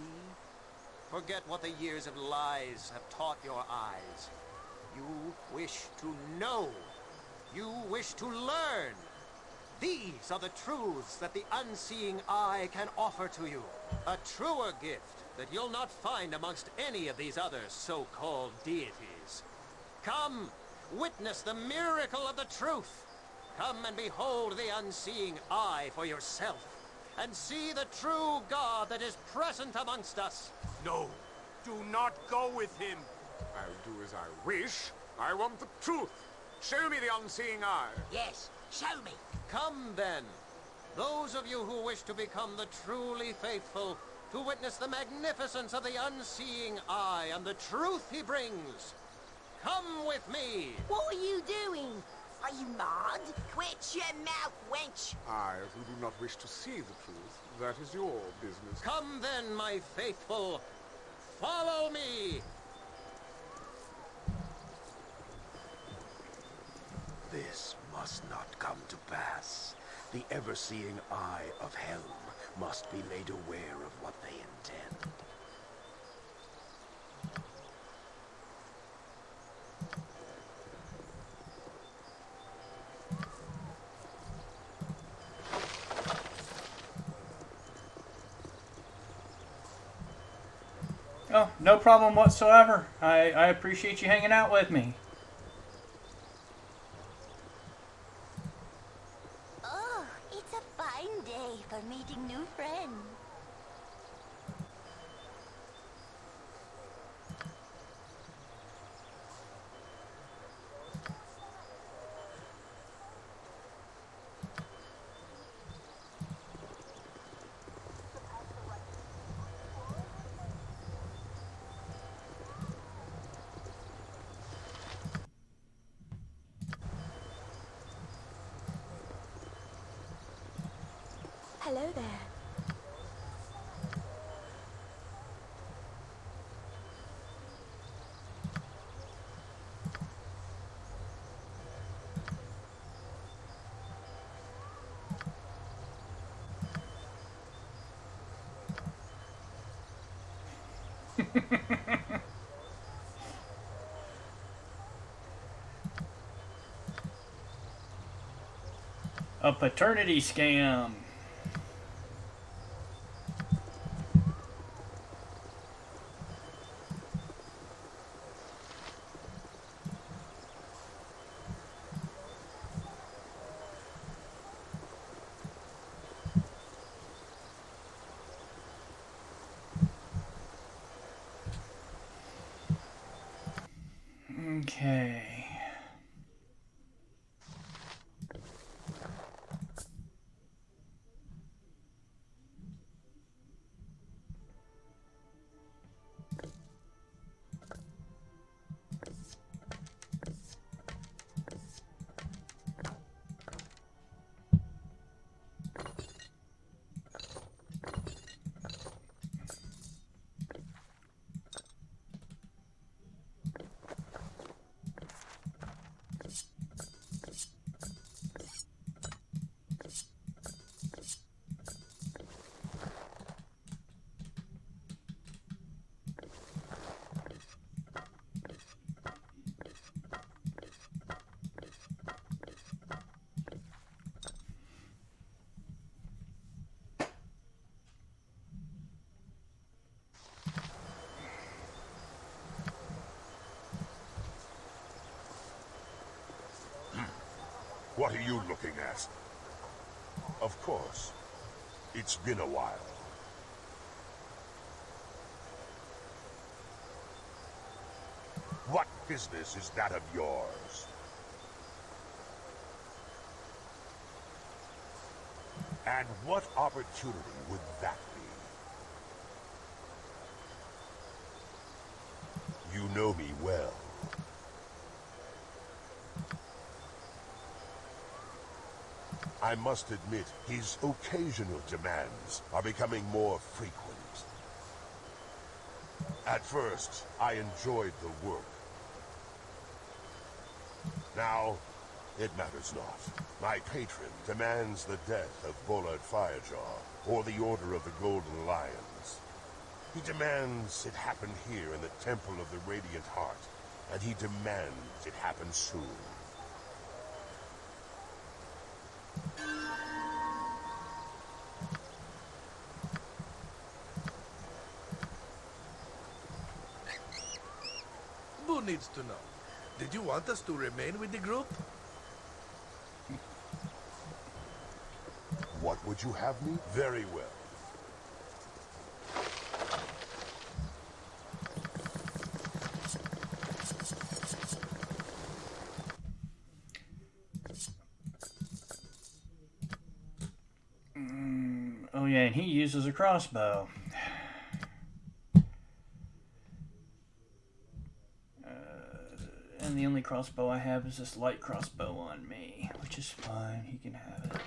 Forget what the years of lies have taught your eyes. You wish to know. You wish to learn. These are the truths that the Unseeing Eye can offer to you. A truer gift that you'll not find amongst any of these other so-called deities. Come, witness the miracle of the truth. Come and behold the Unseeing Eye for yourself, and see the true God that is present amongst us. No, do not go with him. I'll do as I wish. I want the truth. Show me the Unseeing Eye. Yes, show me. Come then, those of you who wish to become the truly faithful, to witness the magnificence of the Unseeing Eye and the truth he brings. Come with me. What are you doing? Are you mad? Quit your mouth, wench. I, who do not wish to see the truth, that is your business. Come then, my faithful. Follow me. This must not come to pass. The ever-seeing Eye of Helm must be made aware of what they intend. Oh, no problem whatsoever. I appreciate you hanging out with me. Oh, it's a fine day for meeting new friends. Hello there. A paternity scam. Okay. What are you looking at? Of course. It's been a while. What business is that of yours? And what opportunity would that be? You know me well. I must admit, his occasional demands are becoming more frequent. At first, I enjoyed the work. Now, it matters not. My patron demands the death of Bolard Firejaw, or the Order of the Golden Lions. He demands it happen here in the Temple of the Radiant Heart, and he demands it happen soon. Who needs to know? Did you want us to remain with the group? What would you have me? Very well. Oh yeah, and he uses a crossbow. And the only crossbow I have is this light crossbow on me, which is fine. He can have it.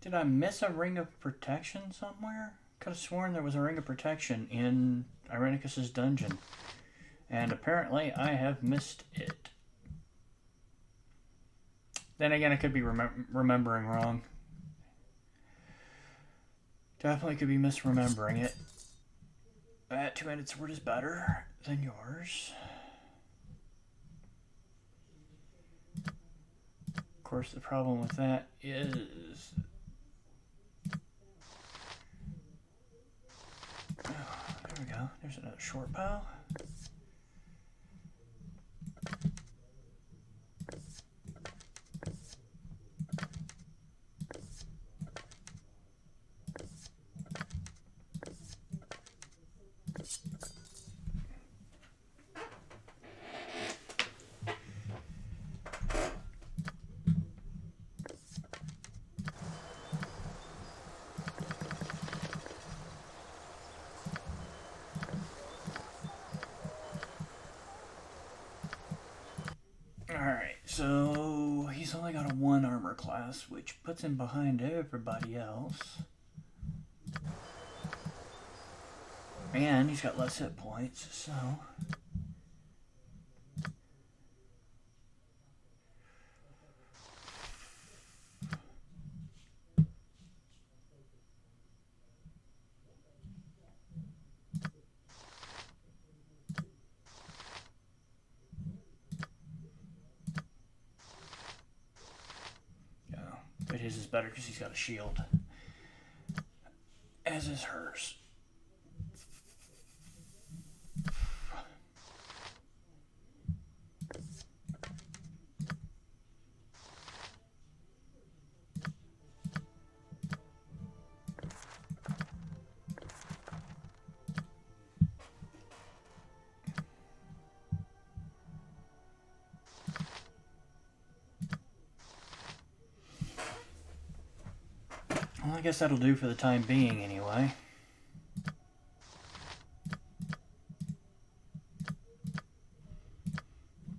Did I miss a ring of protection somewhere? Could have sworn there was a ring of protection in Irenicus's dungeon. And apparently I have missed it. Then again, I could be remembering wrong. Definitely could be misremembering it. That two-handed sword is better than yours. Of course, the problem with that is... Oh, there we go. There's another short bow. Alright, so he's only got a 1 armor class, which puts him behind everybody else. And he's got less hit points, so... But his is better because he's got a shield. As is hers. guess that'll do for the time being, anyway.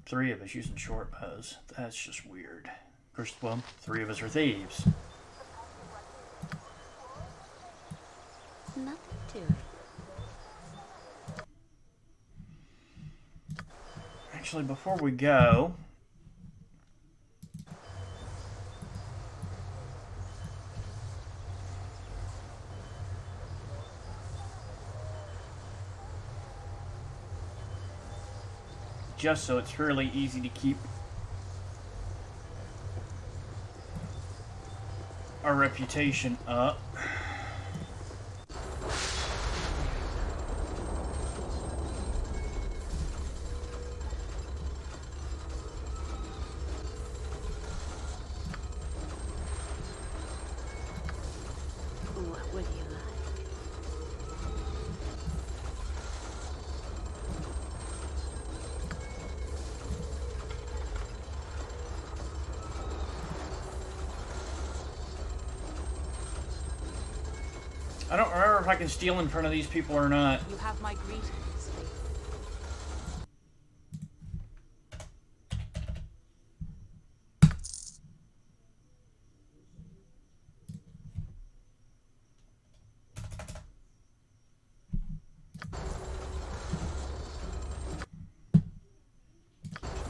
Three of us using short bows. That's just weird. Of course, well, three of us are thieves. Nothing to it. Actually, before we go... just so it's fairly easy to keep our reputation up. What would you like? I don't remember if I can steal in front of these people or not. You have my greetings.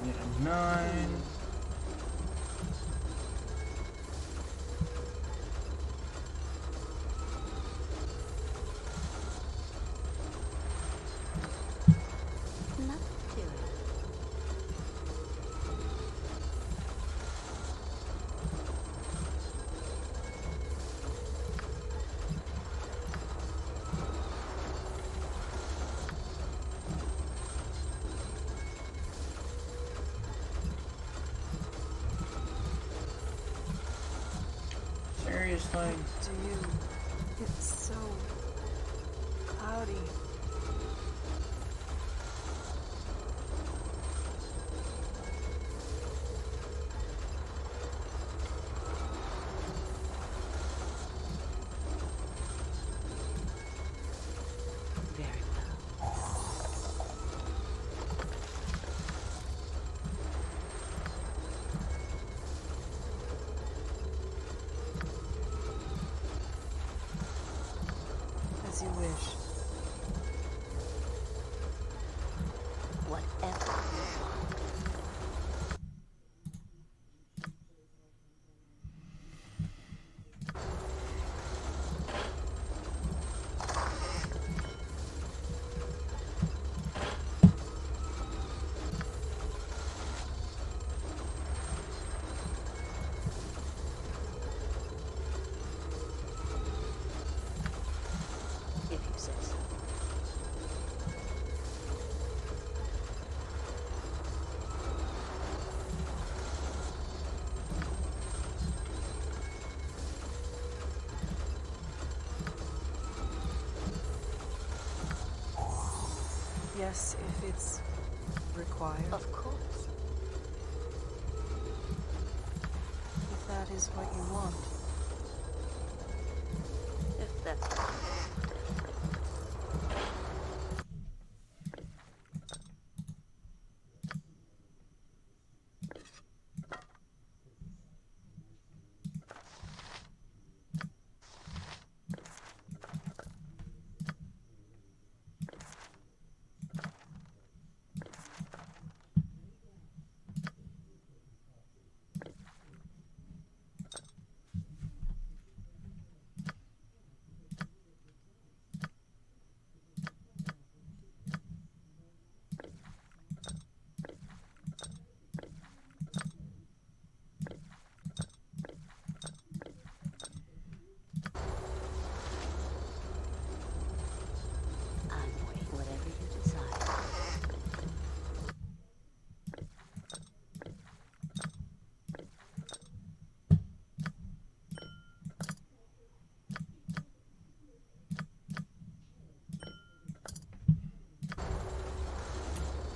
Get a 9. Seriously? Do you? It's so cloudy. Very well. As you wish. Whatever you want. If you say so. Yes, if it's required. Of course. If that is what you want. If that's what you want. I'm waiting. Whatever you decide.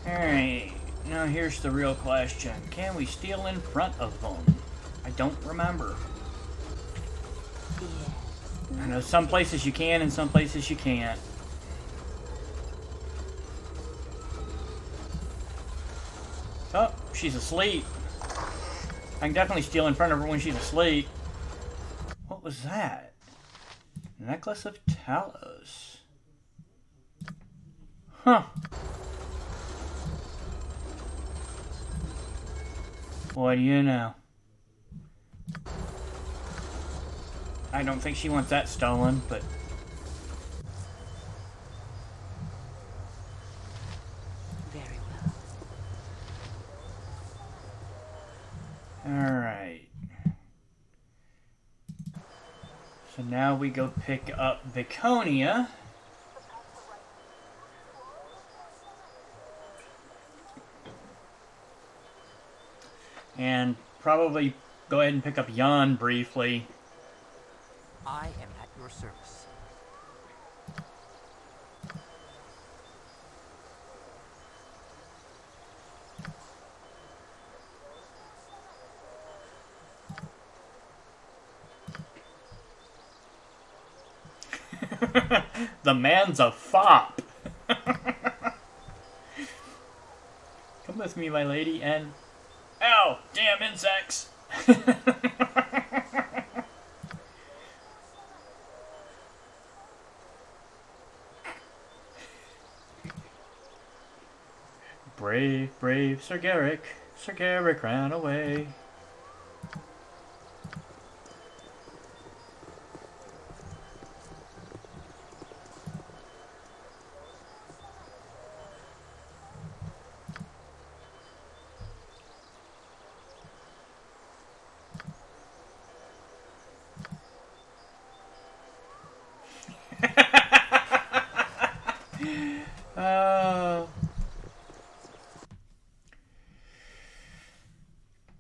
Alright, now here's the real question. Can we steal in front of them? I don't remember. Yes. I know some places you can and some places you can't. Oh, she's asleep. I can definitely steal in front of her when she's asleep. What was that? Necklace of Talos. Huh. What do you know? I don't think she wants that stolen, but... Very well. Alright. So now we go pick up Viconia. And probably go ahead and pick up Jan briefly. I am at your service. The man's a fop. Come with me, my lady, and... Ow! Damn insects! Brave, brave Sir Garrick. Sir Garrick ran away.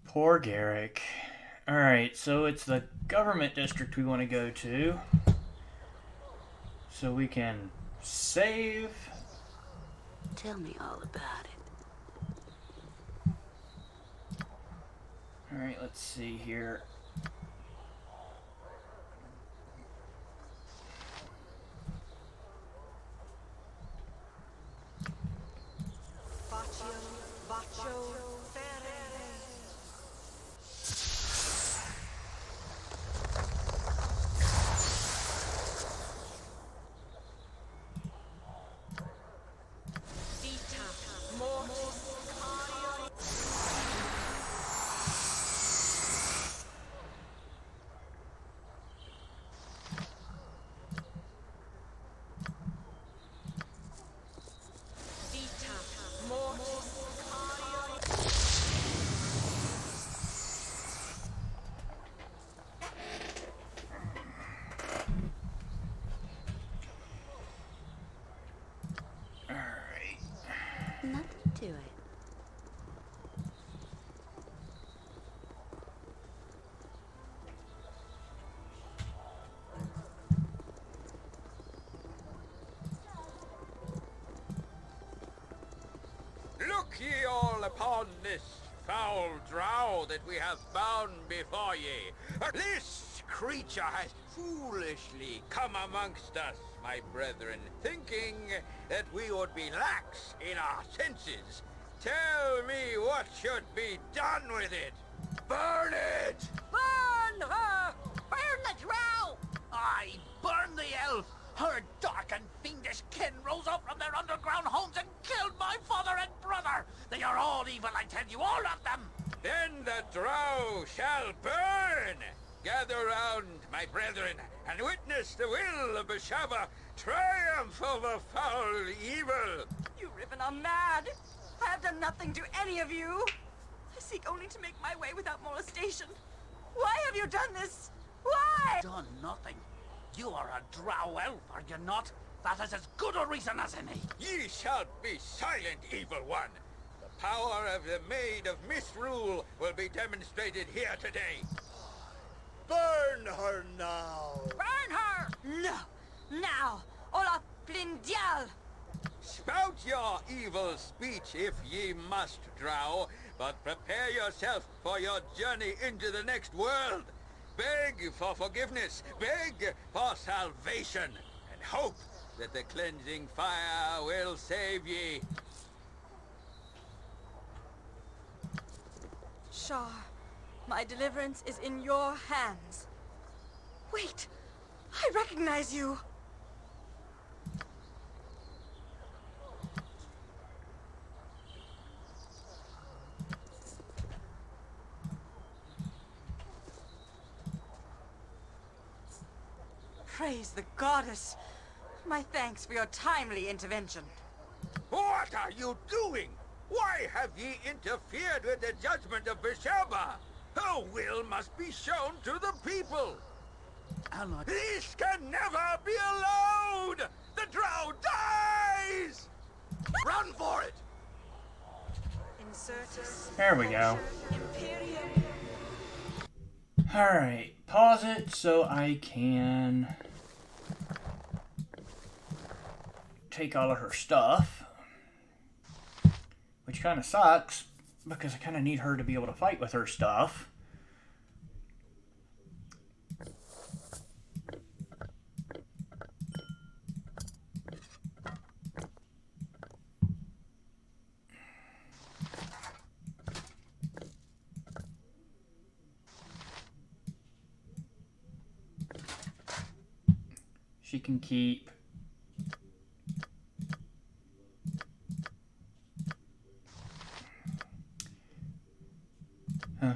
Poor Garrick. Alright, so it's the government district we want to go to. So we can save. Tell me all about it. Alright, let's see here. Nothing to it. Look ye all upon this foul drow that we have bound before ye. This creature has foolishly come amongst us, my brethren, thinking that we would be lax in our senses. Tell me what should be done with it. Burn it! Burn her! Burn the drow! I burn the elf! Her dark and fiendish kin rose up from their underground homes and killed my father and brother! They are all evil, I tell you, all of them! Then the drow shall burn! Gather round, my brethren, and witness the will of Bashaba triumph over foul evil! You Riven are mad! I have done nothing to any of you! I seek only to make my way without molestation. Why have you done this? Why? Done nothing. You are a drow elf, are you not? That is as good a reason as any. Ye shall be silent, evil one! The power of the Maid of Misrule will be demonstrated here today. Burn her now! Burn her! No! Now! Olaf Blindial! Spout your evil speech if ye must, drow, but prepare yourself for your journey into the next world. Beg for forgiveness, beg for salvation, and hope that the cleansing fire will save ye. Shar, my deliverance is in your hands. Wait, I recognize you. Praise the goddess. My thanks for your timely intervention. What are you doing? Why have ye interfered with the judgment of Besheba? Her will must be shown to the people. This can never be allowed! The drow dies! Run for it! There we go. Alright, pause it so I can take all of her stuff. Which kind of sucks, because I kind of need her to be able to fight with her stuff.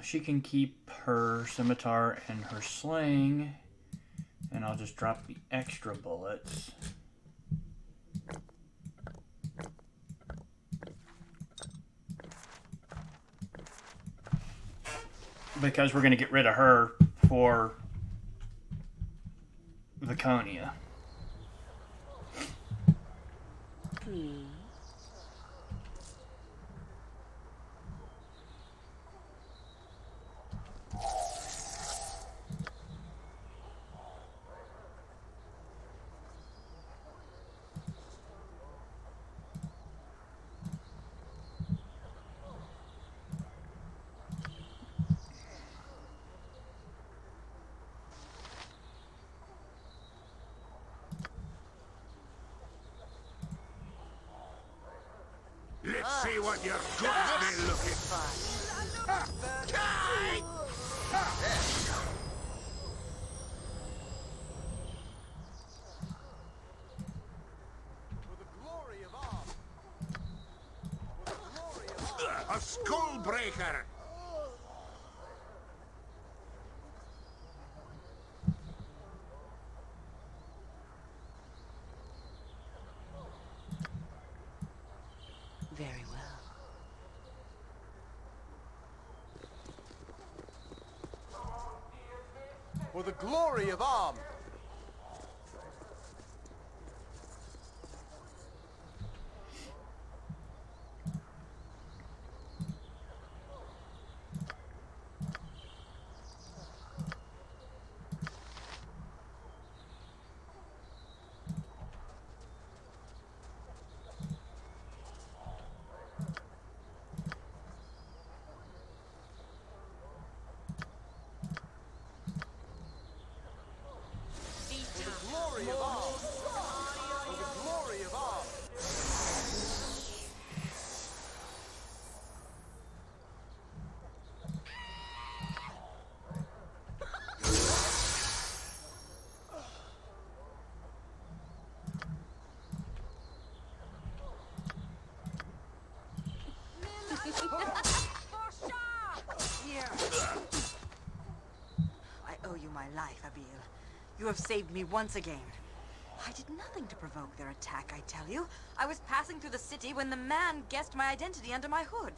She can keep her scimitar and her sling, and I'll just drop the extra bullets. Because we're going to get rid of her for Viconia. Let's see what your goods may look a skull breaker! Very well. For the glory of Arm! I owe you my life, Abil. You have saved me once again. I did nothing to provoke their attack, I tell you. I was passing through the city when the man guessed my identity under my hood.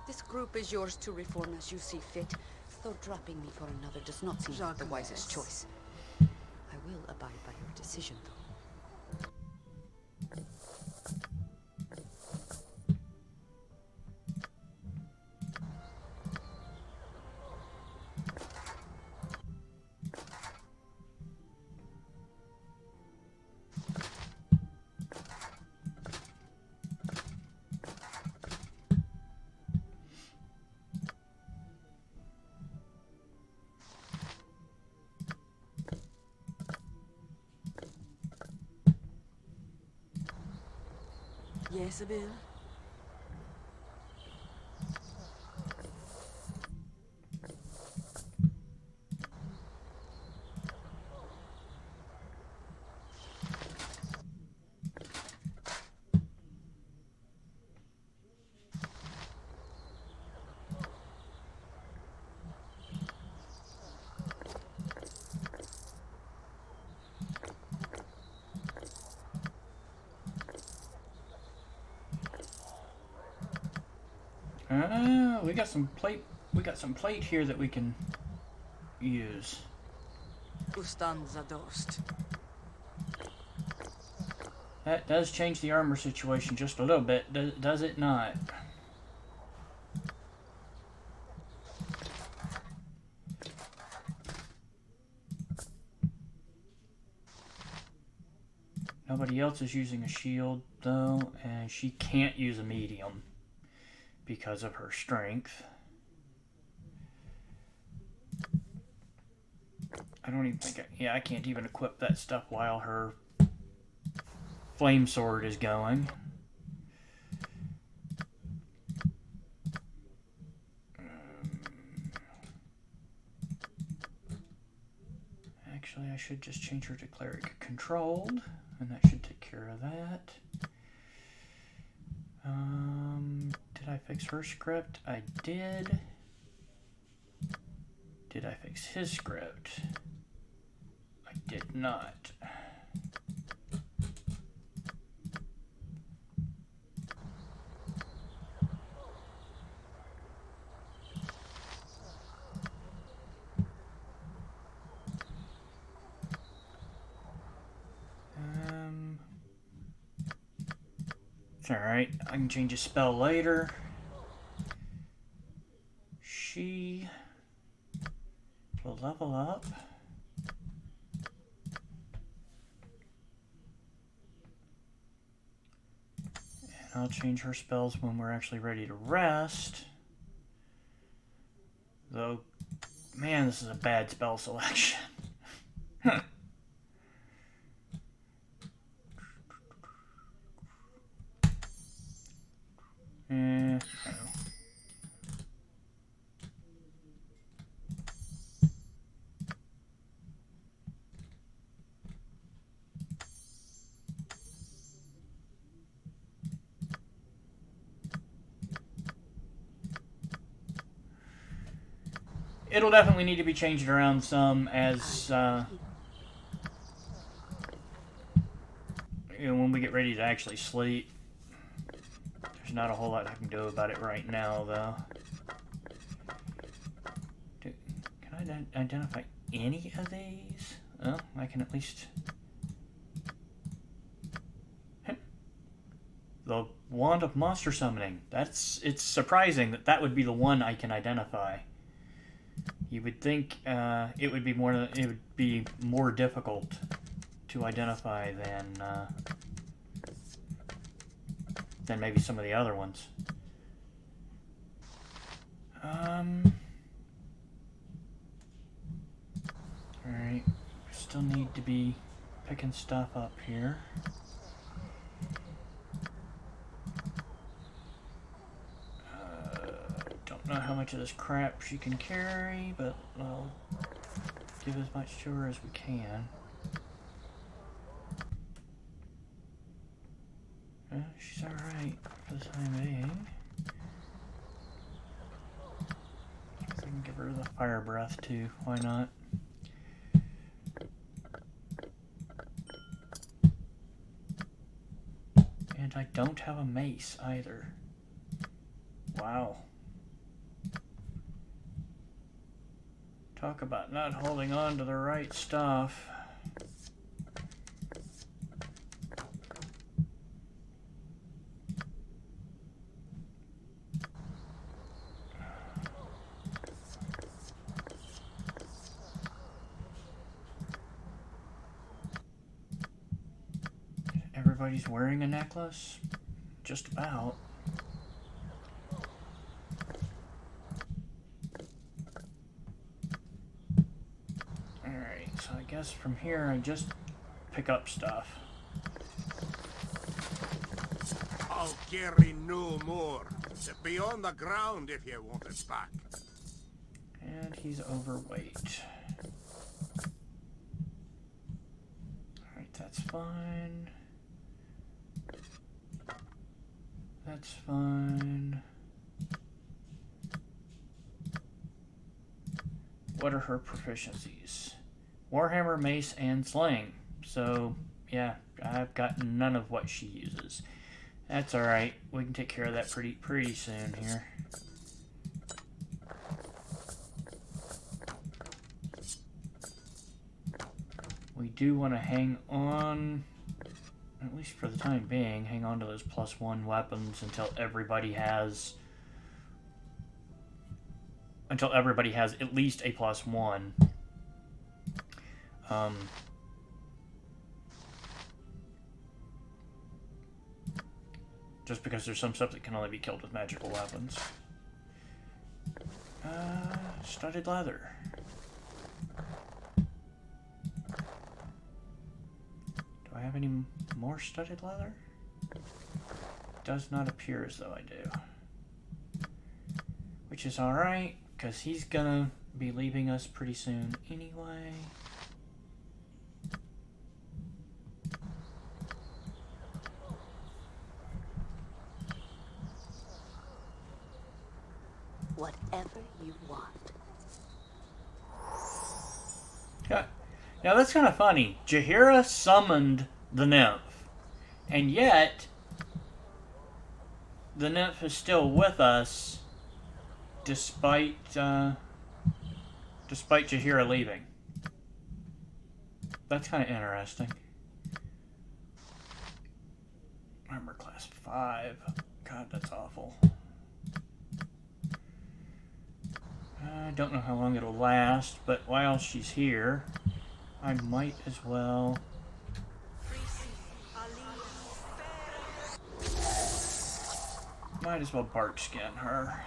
This group is yours to reform as you see fit, though dropping me for another does not seem like the wisest choice. I will abide by your decision, though. Yes, Bill? We got some plate. We got some plate here that we can use. Ustanza dost. That does change the armor situation just a little bit, does it not? Nobody else is using a shield, though, and she can't use a medium because of her strength. I don't even think I can't even equip that stuff while her flame sword is going. Actually, I should just change her to cleric controlled, and that should take care of that. Did I fix her script? I did. Did I fix his script? I did not. It's alright, I can change a spell later. She will level up. And I'll change her spells when we're actually ready to rest. Though, man, this is a bad spell selection. Huh. No. It'll definitely need to be changed around some as you know, when we get ready to actually sleep. There's not a whole lot I can do about it right now, though. Can I identify any of these? Oh, I can at least... The Wand of Monster Summoning. It's surprising that that would be the one I can identify. You would think it would be more difficult to identify than maybe some of the other ones. Alright, still need to be picking stuff up here. Don't know how much of this crap she can carry, but I'll give as much to her as we can. She's alright for the time being. I can give her the fire breath too, why not? And I don't have a mace either. Wow. Talk about not holding on to the right stuff. Everybody's wearing a necklace? Just about. Alright, so I guess from here I just pick up stuff. I'll carry no more. Be on the ground if you want it back. And he's overweight. Alright, that's fine. That's fine. What are her proficiencies? Warhammer, mace, and sling. So, yeah, I've got none of what she uses. That's alright. We can take care of that pretty soon here. We do want to hang on, at least for the time being, hang on to those +1 weapons until everybody has at least a +1. Just because there's some stuff that can only be killed with magical weapons. Studded leather. Do I have any more studded leather? Does not appear as though I do. Which is alright, because he's gonna be leaving us pretty soon anyway. Whatever you want. Yeah. Now that's kind of funny. Jaheira summoned the nymph, and yet the nymph is still with us, despite Jaheira leaving. That's kind of interesting. Armor class 5. God, that's awful. I don't know how long it'll last, but while she's here, I might as well... Might as well bark skin her.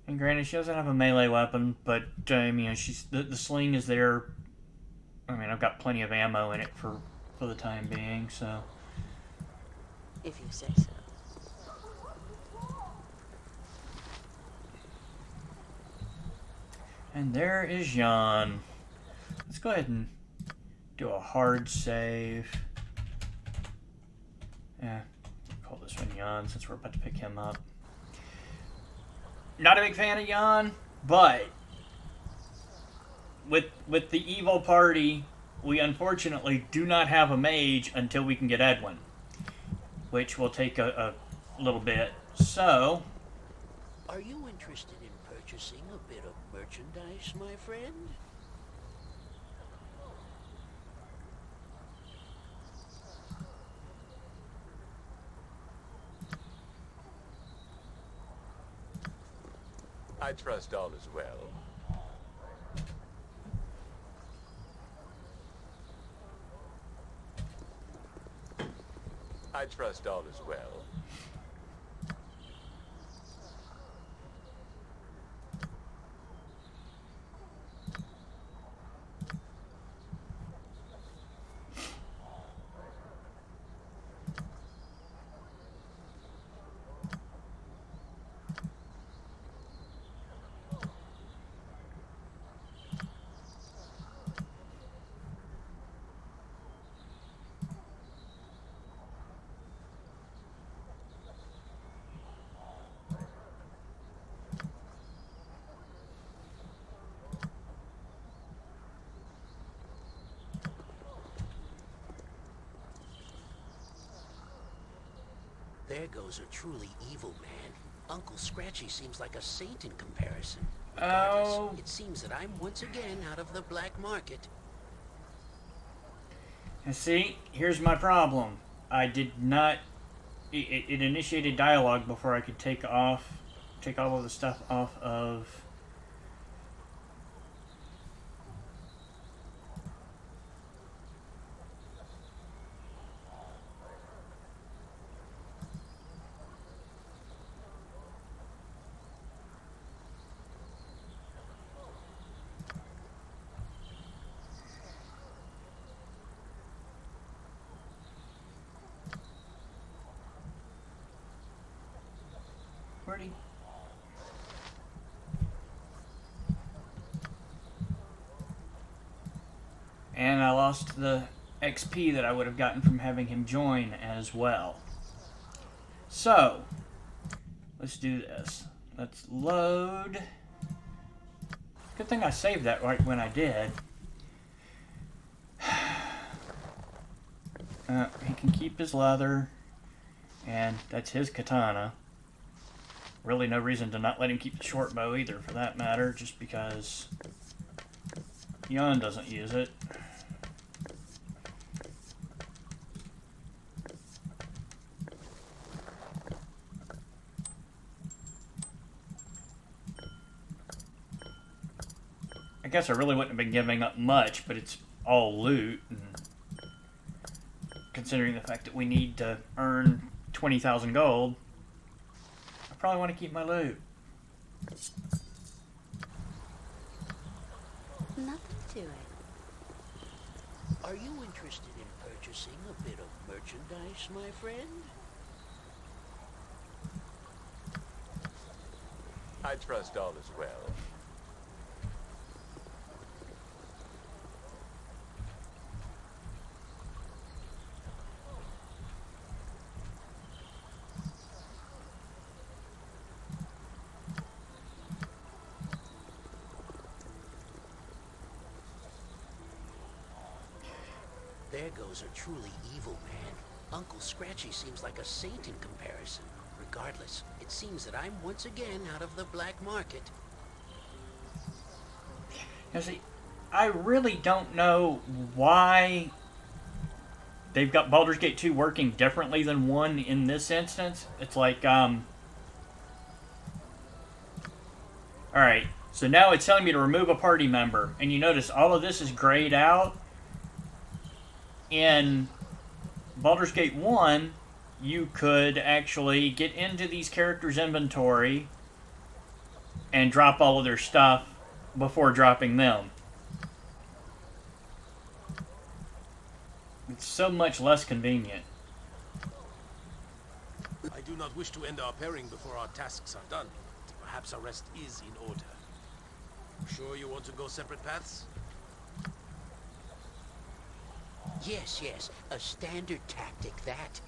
And granted, she doesn't have a melee weapon, but I mean, she's the sling is there. I mean, I've got plenty of ammo in it for the time being, so. If you say so. And there is Jan. Let's go ahead and do a hard save. Yeah, call this one Jan since we're about to pick him up. Not a big fan of Jan, but with the evil party, we unfortunately do not have a mage until we can get Edwin, which will take a little bit. So, are you interested in purchasing a bit of merchandise, my friend? I trust all is well. I trust all is well. There goes a truly evil man. Uncle Scratchy seems like a saint in comparison. Oh. It seems that I'm once again out of the black market. And see, here's my problem. I did not... It initiated dialogue before I could take all of the stuff off of... Where'd he... And I lost the XP that I would have gotten from having him join as well. So, let's do this. Let's load. Good thing I saved that right when I did. He can keep his leather, and that's his katana. Really no reason to not let him keep the short bow either, for that matter, just because Jan doesn't use it. I guess I really wouldn't have been giving up much, but it's all loot, and considering the fact that we need to earn 20,000 gold, I probably want to keep my loot. Nothing to it. Are you interested in purchasing a bit of merchandise, my friend? I trust all is well. There goes a truly evil man. Uncle Scratchy seems like a saint in comparison. Regardless, it seems that I'm once again out of the black market. Now see, I really don't know why they've got Baldur's Gate 2 working differently than 1 in this instance. It's like, alright, so now it's telling me to remove a party member, and you notice all of this is grayed out. In Baldur's Gate 1, you could actually get into these characters' inventory and drop all of their stuff before dropping them. It's so much less convenient. I do not wish to end our pairing before our tasks are done. Perhaps our rest is in order. Sure you want to go separate paths? Yes, yes, a standard tactic, that.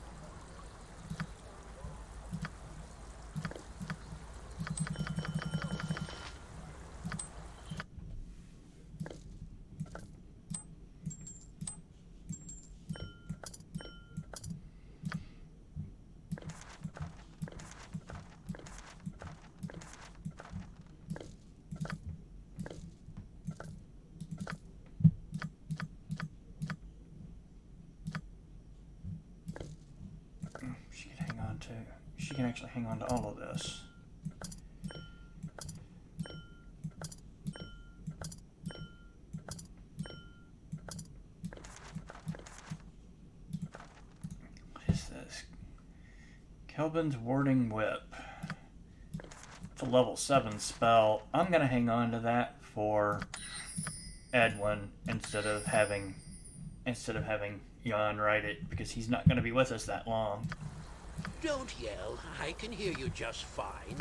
She can actually hang on to all of this. What is this? Kelvin's Warding Whip. It's a level 7 spell. I'm gonna hang on to that for Edwin instead of having Jan write it, because he's not gonna be with us that long. Don't yell. I can hear you just fine.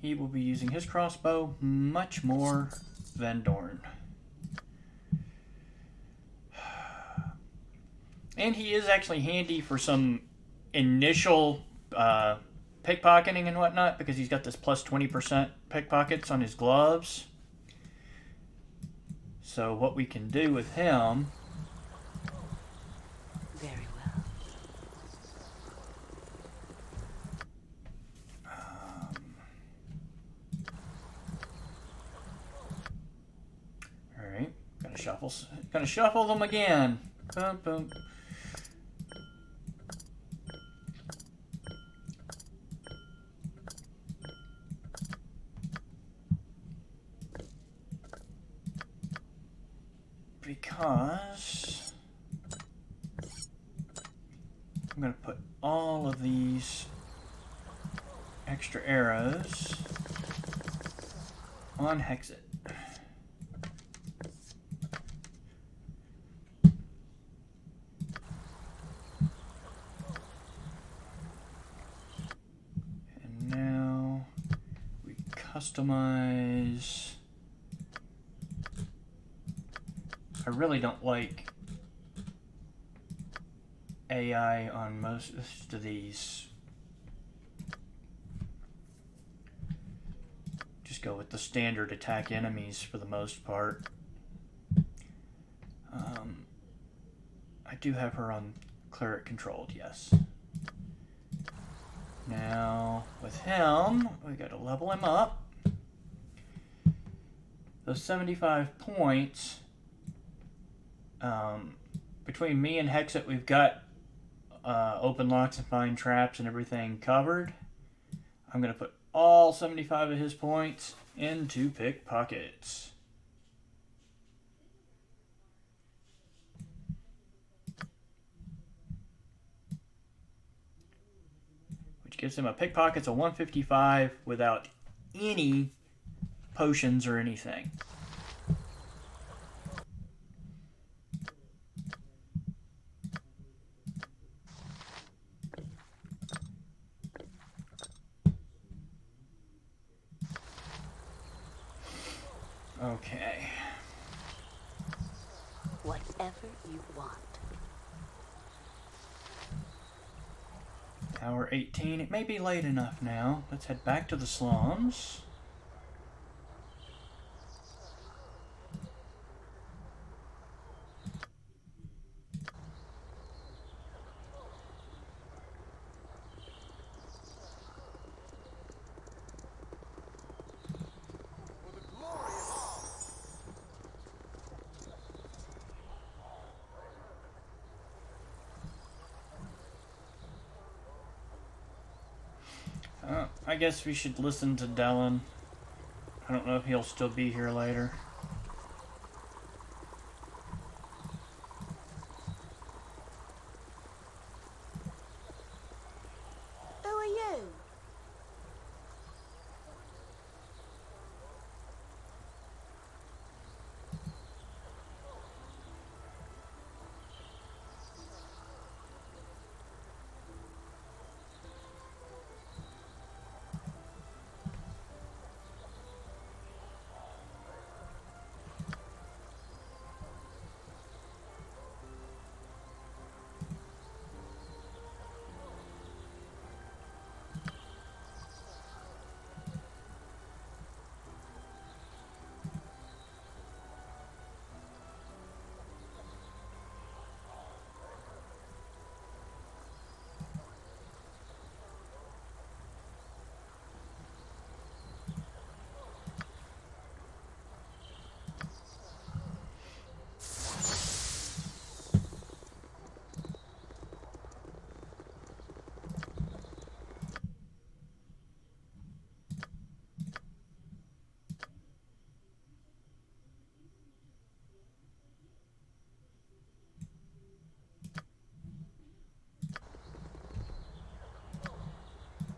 He will be using his crossbow much more than Dorn. And he is actually handy for some initial pickpocketing and whatnot, because he's got this plus 20% pickpockets on his gloves. So what we can do with him... Very well. Alright, gonna shuffle them again. Boom, boom. because I'm going to put all of these extra arrows on Hexit. And now we customize. I really don't like AI on most of these. Just go with the standard attack enemies for the most part. I do have her on cleric controlled, yes. Now with him, we got to level him up. Those 75 points. Between me and Hexit, we've got open locks and find traps and everything covered. I'm going to put all 75 of his points into pickpockets. Which gives him a pickpockets of 155 without any potions or anything. Okay. Whatever you want. Hour 18. It may be late enough now. Let's head back to the slums. I guess we should listen to Dylan. I don't know if he'll still be here later. Who are you?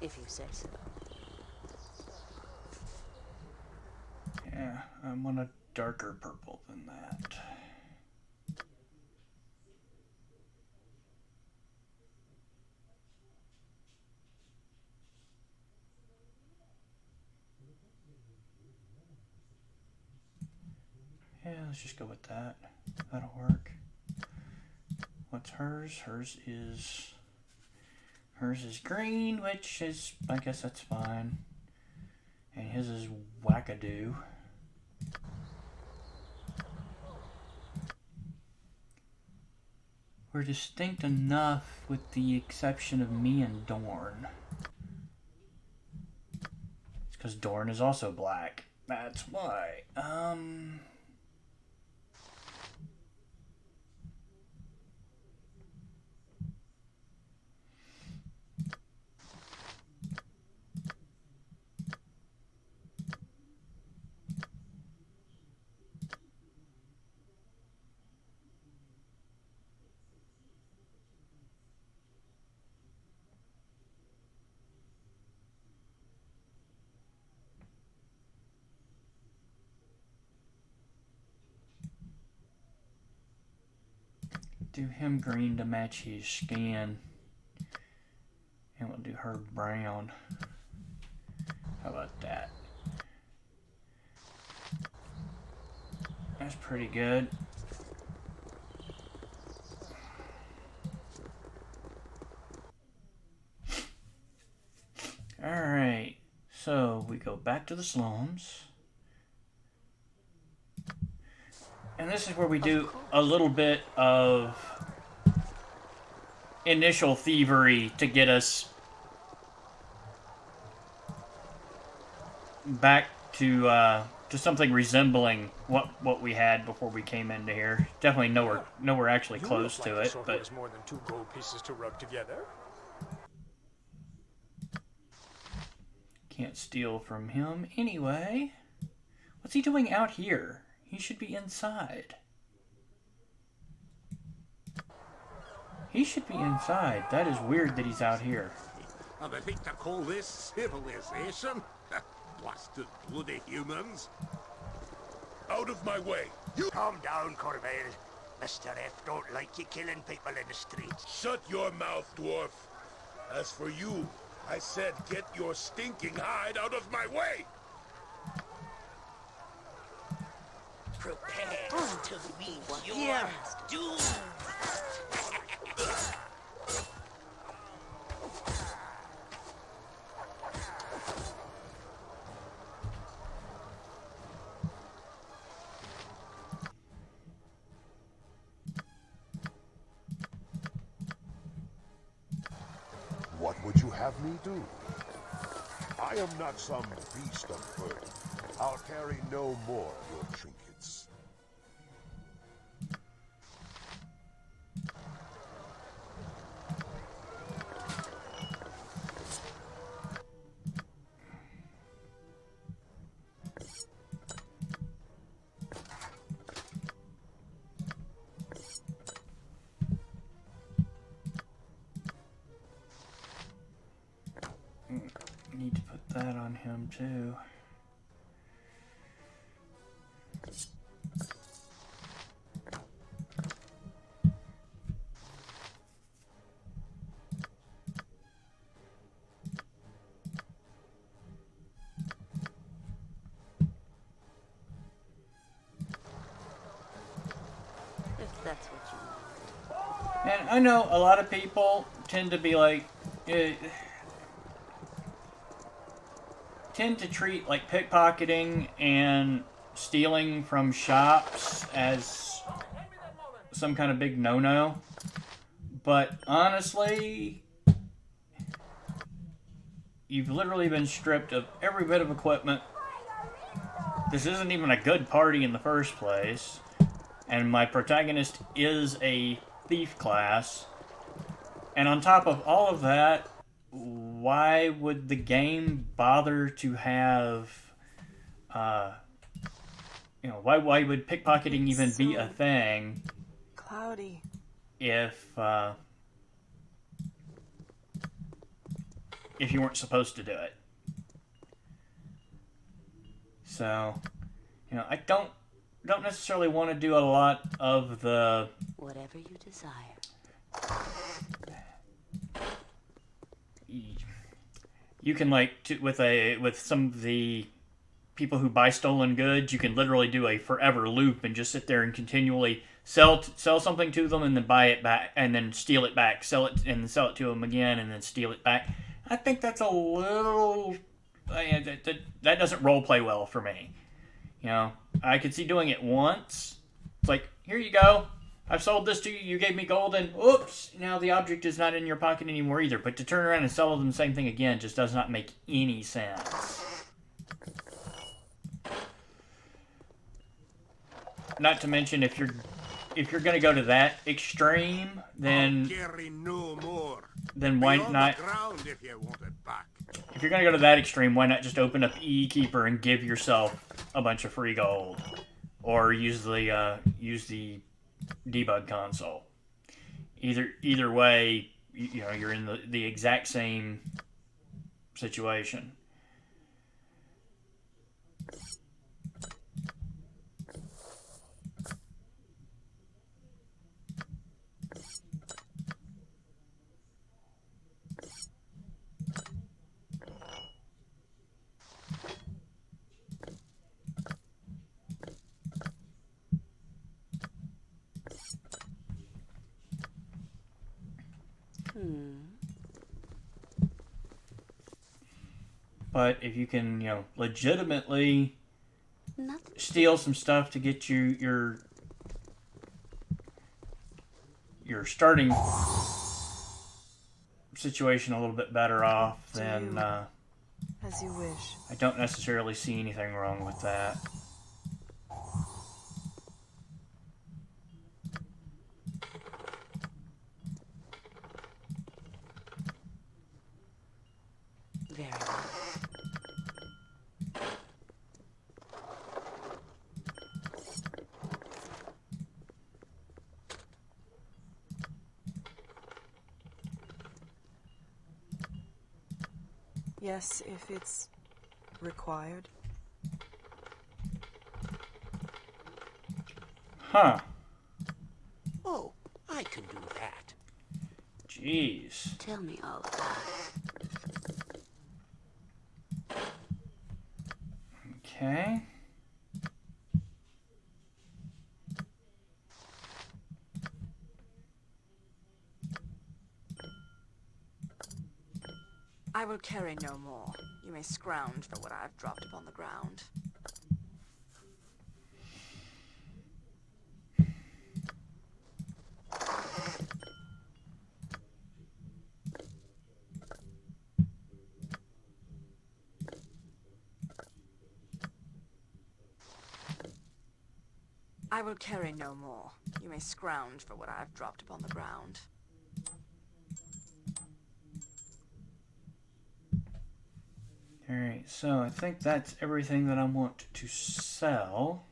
If you say so. Yeah, I want a darker purple than that. Yeah, let's just go with that. That'll work. What's hers? Hers is green, which is, I guess that's fine. And his is wackadoo. We're distinct enough with the exception of me and Dorn. It's because Dorn is also black. That's why. Do him green to match his skin. And we'll do her brown. How about that? That's pretty good. Alright, so we go back to the slums. And this is where we do a little bit of initial thievery to get us back to something resembling what we had before we came into here. Definitely nowhere actually close to it, but there's more than 2 gold pieces to rub together. Can't steal from him anyway. What's he doing out here? He should be inside. He should be inside. That is weird that he's out here. And I think to call this civilization? Blasted bloody humans. Out of my way. You calm down, Corvale. Mr. F don't like you killing people in the streets. Shut your mouth, dwarf. As for you, I said get your stinking hide out of my way. Prepare to meet your here. doom. What would you have me do? I am not some beast of burden. I'll carry no more of your trinkets. Need to put that on him too. If that's what you want. And I know a lot of people tend to be like, tend to treat like pickpocketing and stealing from shops as some kind of big no-no. But honestly, you've literally been stripped of every bit of equipment. This isn't even a good party in the first place. And my protagonist is a thief class. And on top of all of that, why would the game bother to have, why would pickpocketing even be a thing? Cloudy. If you weren't supposed to do it. So, I don't necessarily want to do a lot of the... Whatever you desire. You can with some of the people who buy stolen goods, you can literally do a forever loop and just sit there and continually sell something to them and then buy it back and then steal it back, sell it and sell it to them again and then steal it back. I think that's a little that doesn't role play well for me. I could see doing it once. It's like, here you go. I've sold this to you. You gave me gold, and oops, now the object is not in your pocket anymore either. But to turn around and sell them the same thing again just does not make any sense. Not to mention, if you're going to go to that extreme, then Carry no more. Then why Beyond not? The ground if you want it back. If you're going to go to that extreme, why not just open up E-Keeper and give yourself a bunch of free gold, or use the debug console. Either way, you're in the exact same situation. But if you can, you know, legitimately Nothing. steal some stuff to get you your starting situation a little bit better off, then As you wish. I don't necessarily see anything wrong with that. Very well. Yes, if it's required. Huh. Oh, I can do that. Jeez. Tell me all about it. Okay. I will carry no more. You may scrounge for what I have dropped upon the ground. I will carry no more. You may scrounge for what I have dropped upon the ground. Alright, so I think that's everything that I want to sell.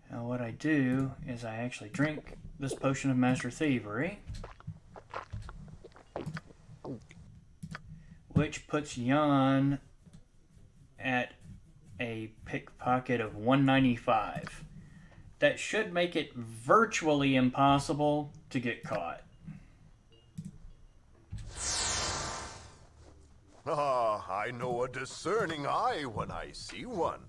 Now what I do is I actually drink this potion of Master Thievery, which puts Jan at a pickpocket of 195. That should make it virtually impossible to get caught. Ah, I know a discerning eye when I see one.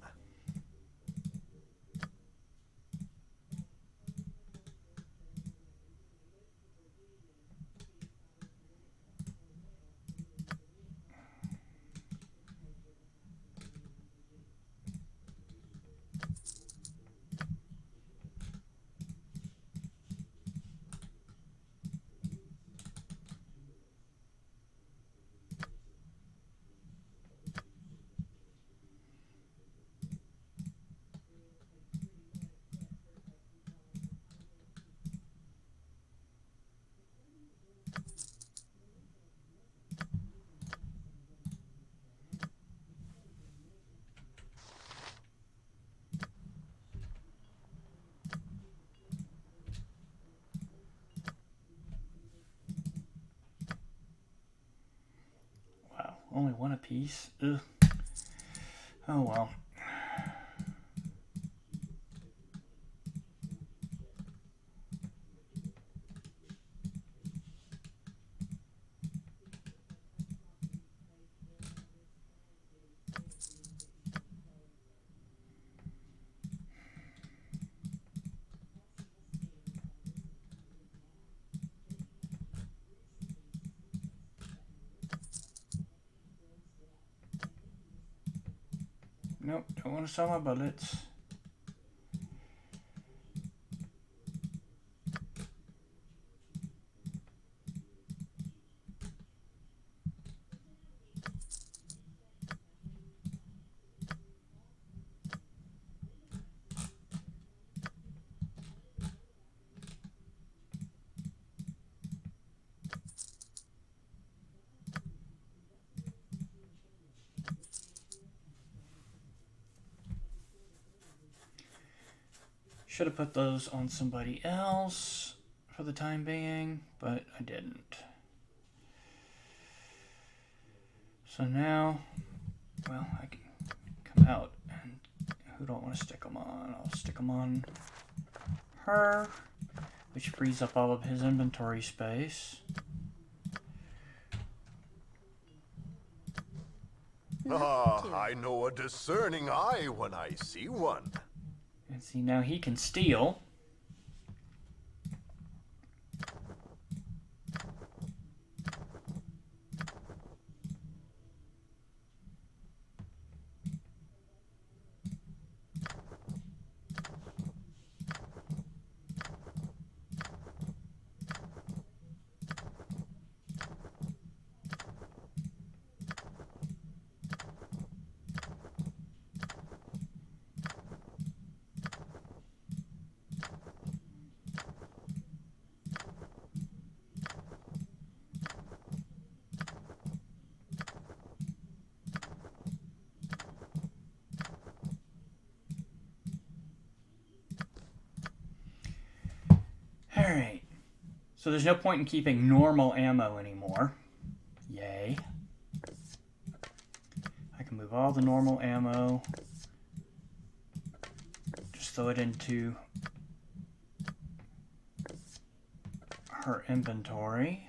Wow, only one apiece? Ugh. Oh well. Nope, don't want to sell my bullets. Should have put those on somebody else for the time being, but I didn't. So now, well, I can come out, and who do I want to stick them on? I'll stick them on her, which frees up all of his inventory space. Ah, I know a discerning eye when I see one. And see, now he can steal. Alright. So there's no point in keeping normal ammo anymore. Yay. I can move all the normal ammo. Just throw it into her inventory.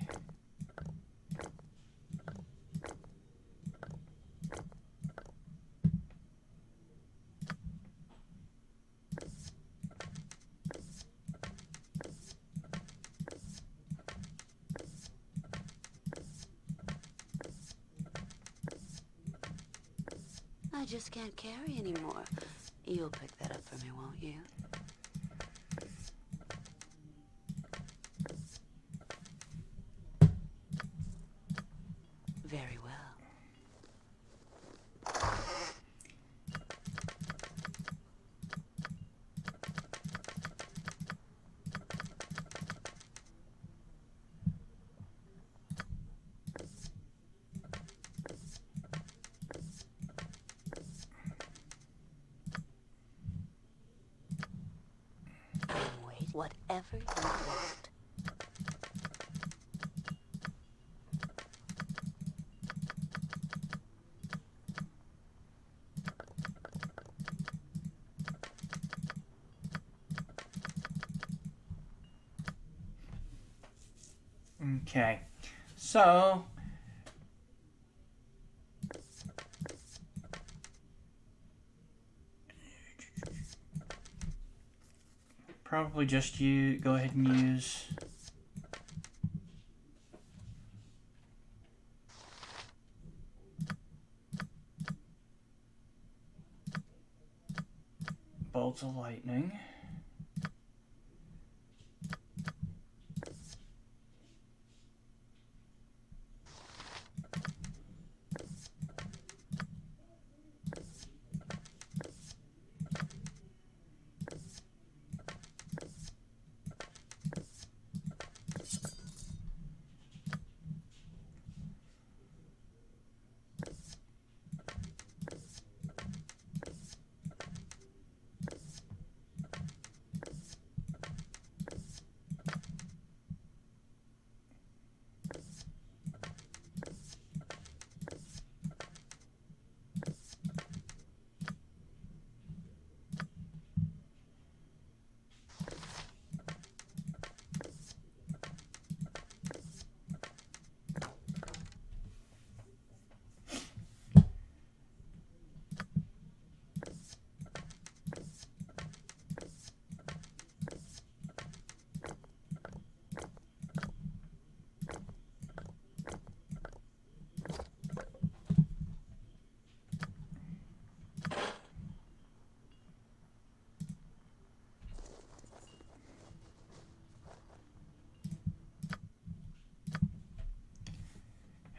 I just can't carry anymore. You'll pick that up for me, won't you? Very well. Whatever you want. Okay, so probably just go ahead and use bolts of lightning.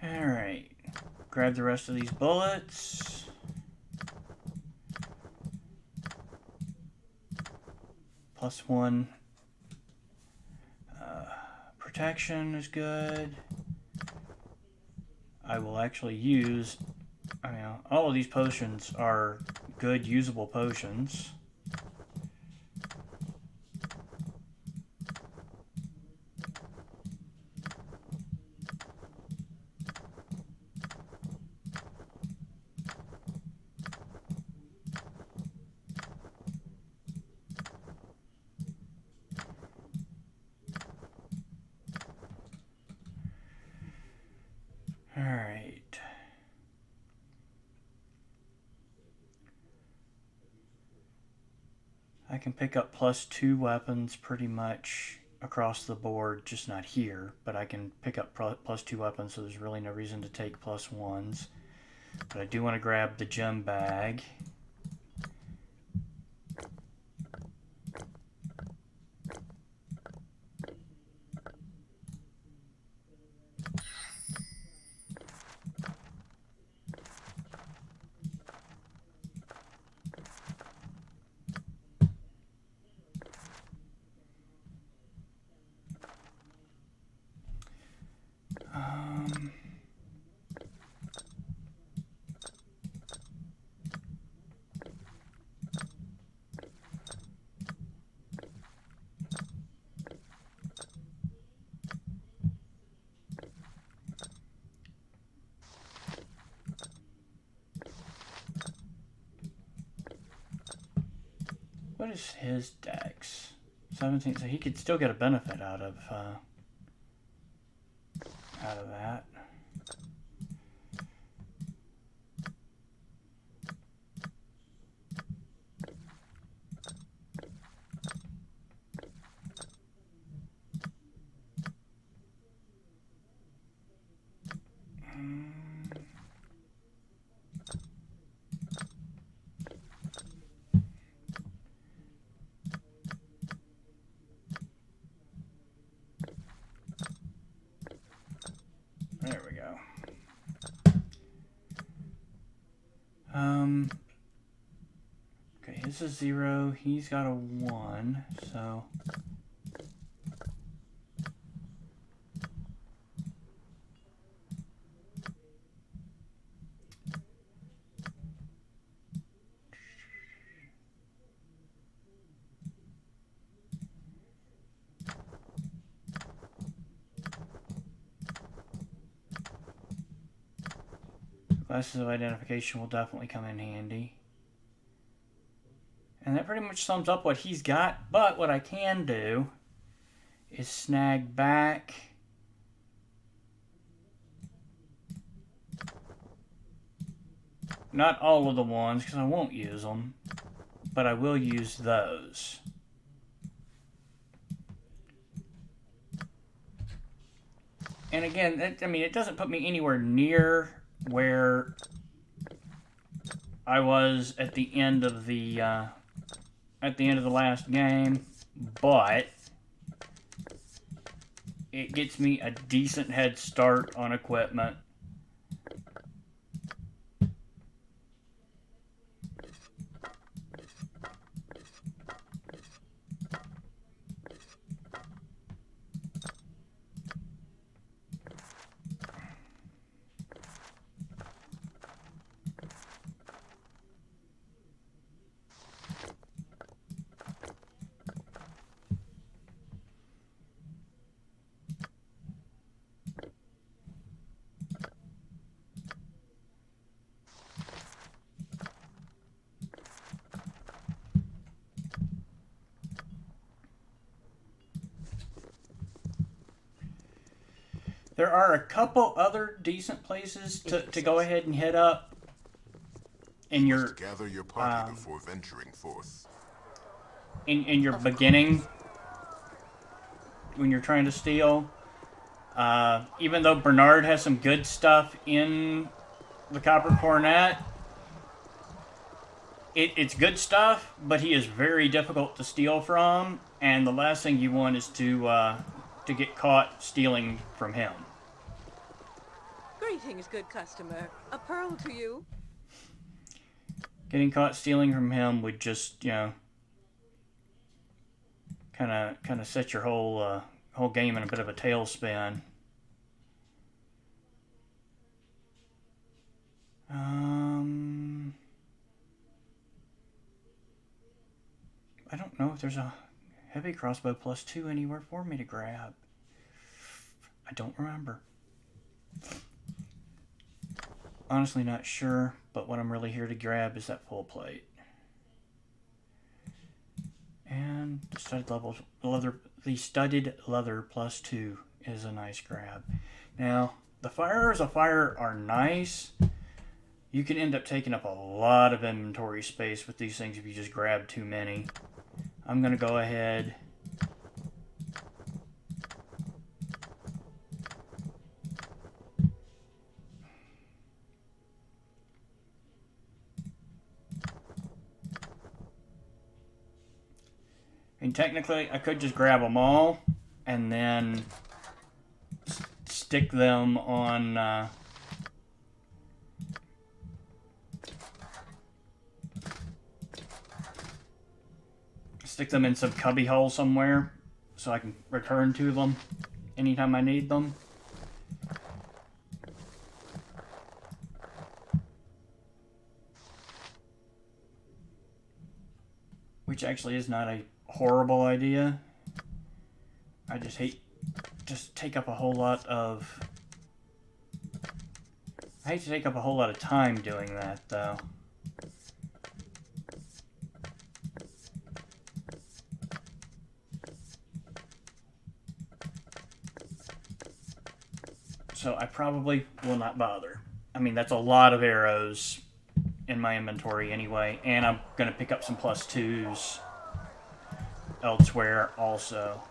Alright, grab the rest of these bullets. +1 protection is good. I will actually use, all of these potions are good usable potions. Alright. I can pick up +2 weapons pretty much across the board, just not here, but I can pick up +2 weapons, so there's really no reason to take +1s. But I do want to grab the gem bag. What is his dex? 17, so he could still get a benefit out of that. There we go. Okay, his is 0. He's got a 1, so... Glasses of identification will definitely come in handy. And that pretty much sums up what he's got, but what I can do is snag back not all of the ones, because I won't use them, but I will use those. And again, I mean, it doesn't put me anywhere near where I was at the end of the last game, but it gets me a decent head start on equipment. There are a couple other decent places to go ahead and hit up in your gather your party before venturing forth. In your beginning, when you're trying to steal. Even though Bernard has some good stuff in the Copper Cornet, it's good stuff, but he is very difficult to steal from, and the last thing you want is to get caught stealing from him. Greetings, good customer. A pearl to you. Getting caught stealing from him would just, you know, kind of set your whole game in a bit of a tailspin. I don't know if there's a heavy crossbow +2 anywhere for me to grab. I don't remember. Honestly not sure, but what I'm really here to grab is that full plate. And the studded leather +2 is a nice grab. Now, the fires of fire are nice. You can end up taking up a lot of inventory space with these things if you just grab too many. I'm gonna go ahead and technically I could just grab them all and then stick them on stick them in some cubby hole somewhere so I can return to them anytime I need them. Which actually is not a horrible idea. I just hate to take up a whole lot of time doing that though. So I probably will not bother. I mean, that's a lot of arrows in my inventory anyway, and I'm going to pick up some +2s elsewhere also.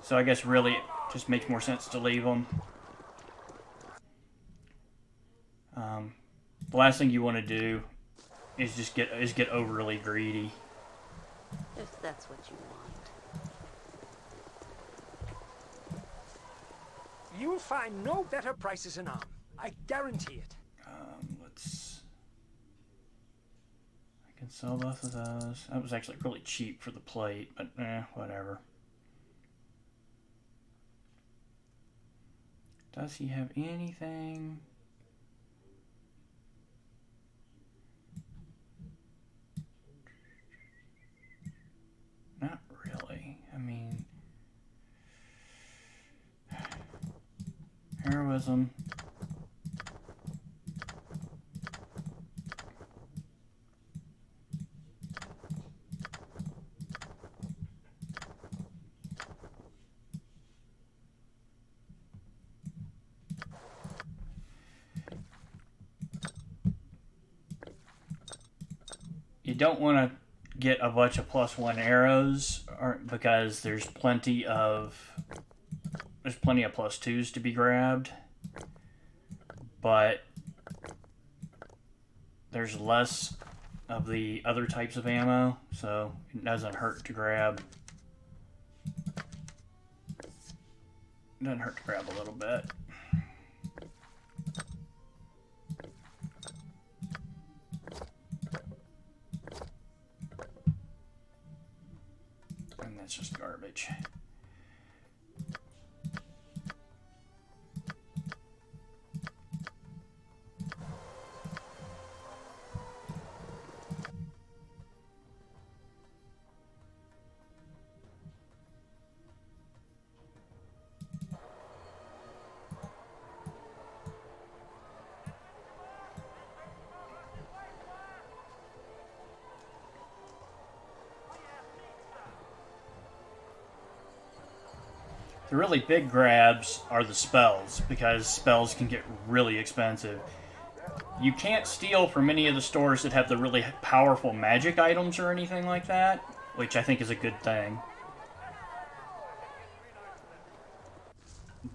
So I guess really it just makes more sense to leave them. The last thing you want to do is just get overly greedy. If that's what you want. You'll find no better prices in Arm. I guarantee it. I can sell both of those. That was actually really cheap for the plate, but whatever. Does he have anything? Not really. I mean, heroism. You don't want to get a bunch of +1 arrows because there's plenty of +2s to be grabbed, but there's less of the other types of ammo, so it doesn't hurt to grab. It doesn't hurt to grab a little bit. That's just garbage. The really big grabs are the spells, because spells can get really expensive. You can't steal from any of the stores that have the really powerful magic items or anything like that, which I think is a good thing.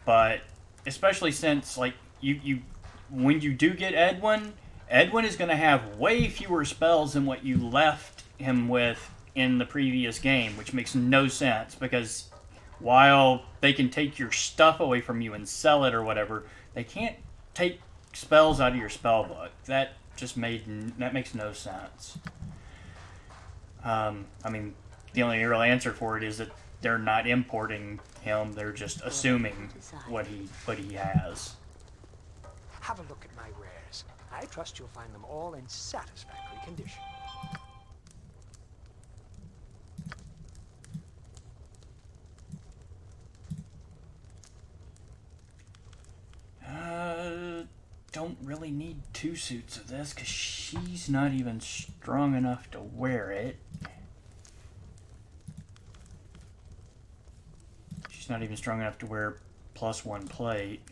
But especially since, like, when you do get Edwin is going to have way fewer spells than what you left him with in the previous game, which makes no sense, because while they can take your stuff away from you and sell it or whatever, they can't take spells out of your spell book. That makes no sense. I mean, the only real answer for it is that they're not importing him; they're just assuming what he has. Have a look at my wares. I trust you'll find them all in satisfactory condition. Don't really need 2 suits of this because she's not even strong enough to wear it. She's not even strong enough to wear +1 plate.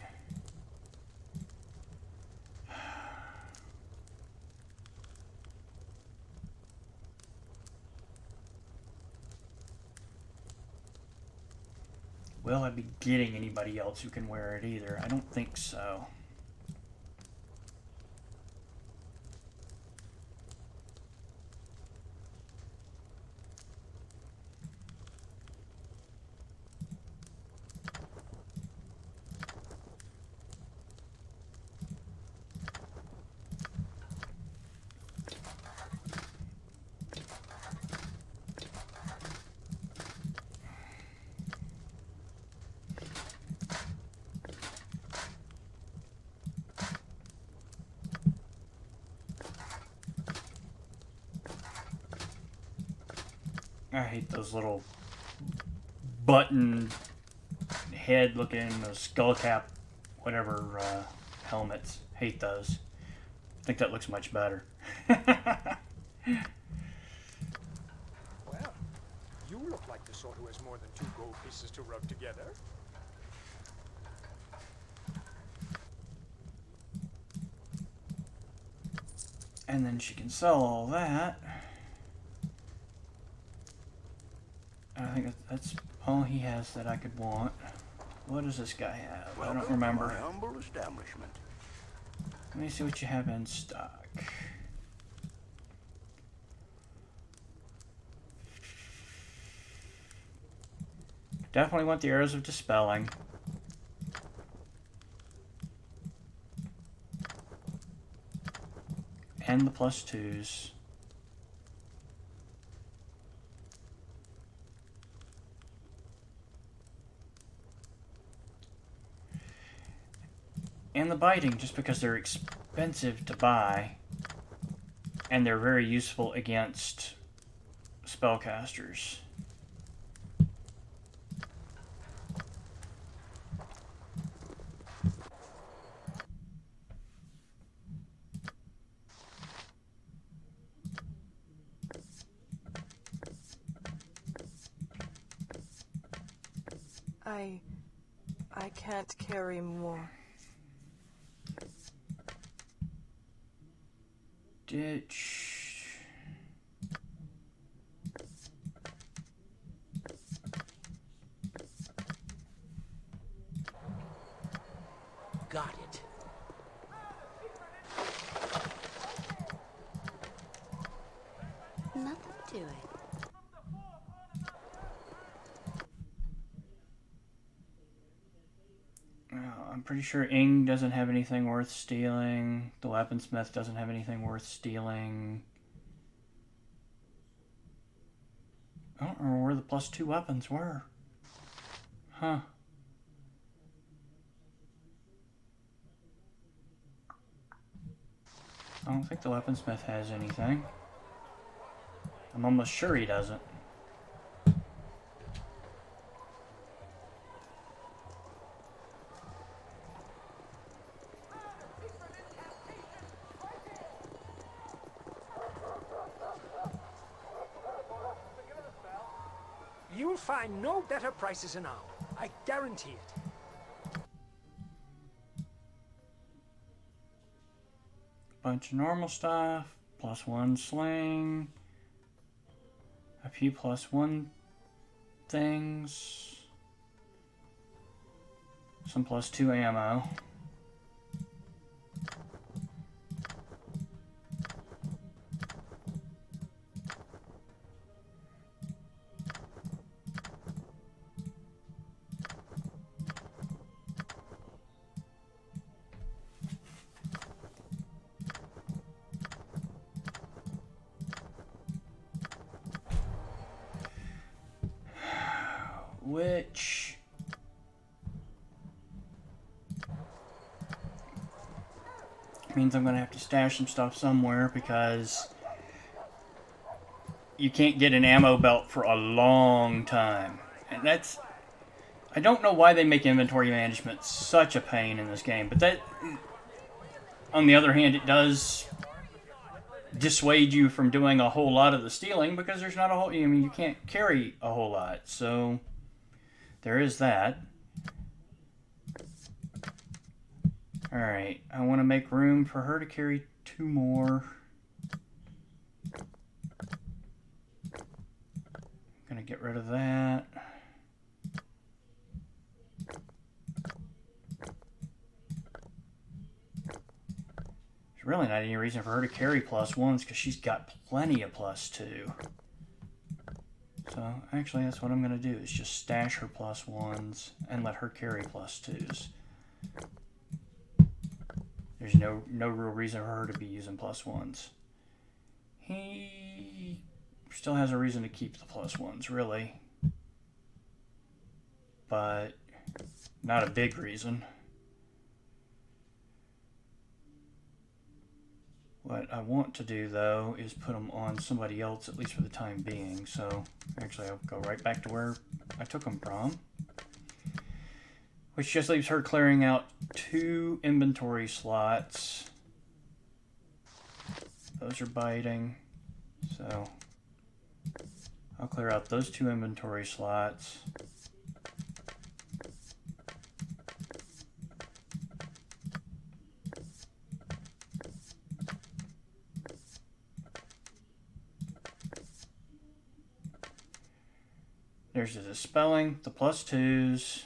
will I be getting anybody else who can wear it either? I don't think so. I hate those little button head looking, those skull cap, whatever helmets. Hate those. I think that looks much better. Well, you look like the sort who has more than 2 gold pieces to rub together. And then she can sell all that. I think that's all he has that I could want. What does this guy have? I don't remember. To my humble establishment. Let me see what you have in stock. Definitely want the arrows of dispelling. And the +2s. And the biting, just because they're expensive to buy. And they're very useful against spellcasters. I can't carry more. Ditch. Got it. Nothing to it. I'm pretty sure Ing doesn't have anything worth stealing. The weaponsmith doesn't have anything worth stealing. I don't remember where the +2 weapons were. Huh. I don't think the weaponsmith has anything. I'm almost sure he doesn't. You'll find no better prices now. I guarantee it. Bunch of normal stuff. +1 sling. A few +1 things. Some +2 ammo. Which means I'm gonna have to stash some stuff somewhere because you can't get an ammo belt for a long time. And that's, I don't know why they make inventory management such a pain in this game, but that, on the other hand, it does dissuade you from doing a whole lot of the stealing because there's not a whole, I mean, you can't carry a whole lot, so there is that. Alright, I want to make room for her to carry 2 more. I'm gonna get rid of that. really not any reason for her to carry +1s because she's got plenty of +2. So actually that's what I'm going to do, is just stash her +1s and let her carry +2s. There's no real reason for her to be using +1s. He still has a reason to keep the +1s, really. But not a big reason. What I want to do, though, is put them on somebody else, at least for the time being. So, actually, I'll go right back to where I took them from. Which just leaves her clearing out 2 inventory slots. Those are biting. So, I'll clear out those 2 inventory slots. There's the dispelling, the +2s,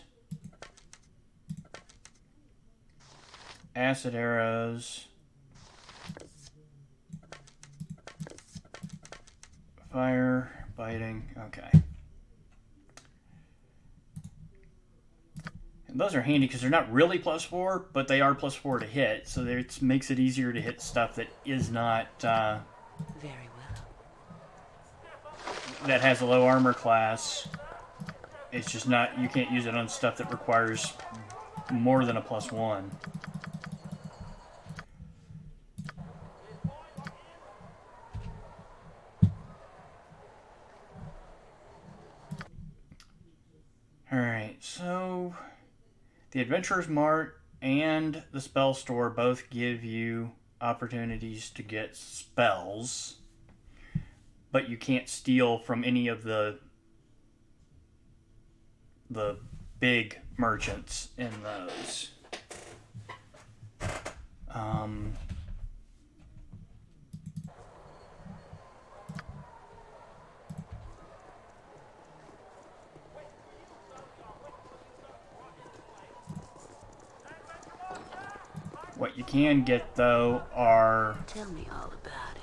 acid arrows, fire, biting, okay. And those are handy because they're not really +4, but they are +4 to hit, so it makes it easier to hit stuff that is not, Very well. that has a low armor class. It's just not, you can't use it on stuff that requires more than a +1. Alright, so the Adventurer's Mart and the Spell Store both give you opportunities to get spells, but you can't steal from any of the big merchants in those. What you can get, though, are... Tell me all about it.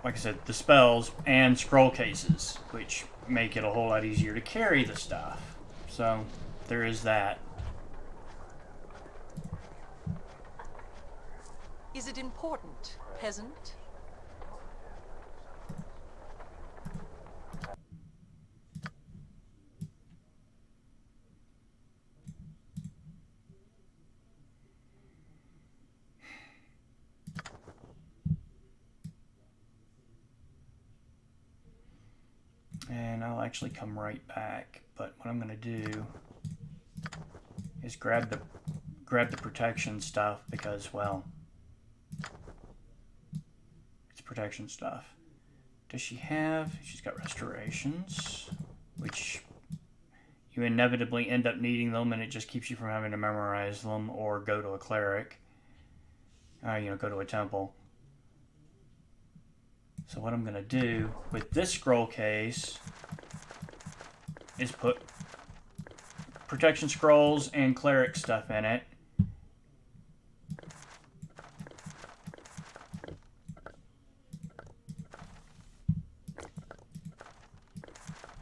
Like I said, the spells and scroll cases, which make it a whole lot easier to carry the stuff. So, there is that. Is it important, peasant? And I'll actually come right back, but what I'm going to do is grab the protection stuff because, well, it's protection stuff. Does she have... She's got restorations, which you inevitably end up needing them, and it just keeps you from having to memorize them or go to a cleric. Go to a temple. So what I'm going to do with this scroll case is put protection scrolls and cleric stuff in it.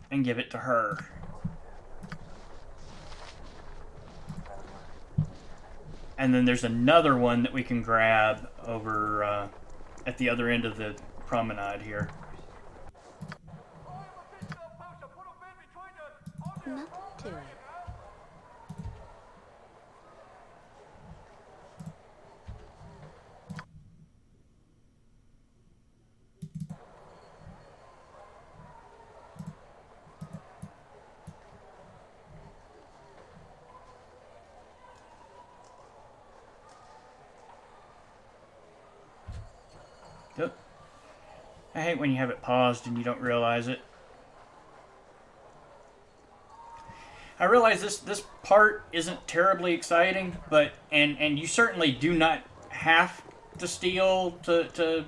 And give it to her. And then there's another one that we can grab over at the other end of the promenade here. Nothing to it. Yep. I hate when you have it paused and you don't realize it. I realize this part isn't terribly exciting, but and you certainly do not have to steal to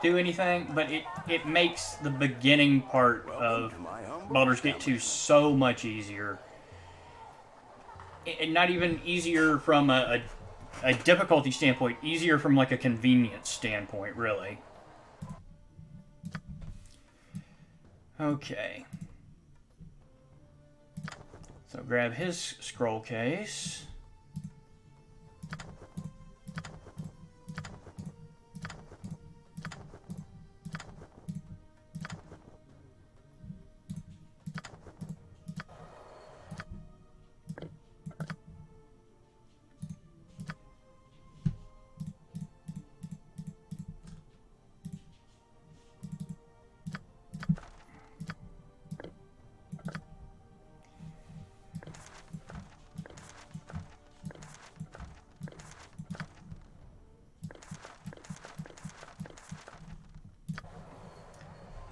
do anything, but it makes the beginning part of Baldur's Gate 2 so much easier. And not even easier from a difficulty standpoint, easier from like a convenience standpoint, really. Okay. So grab his scroll case.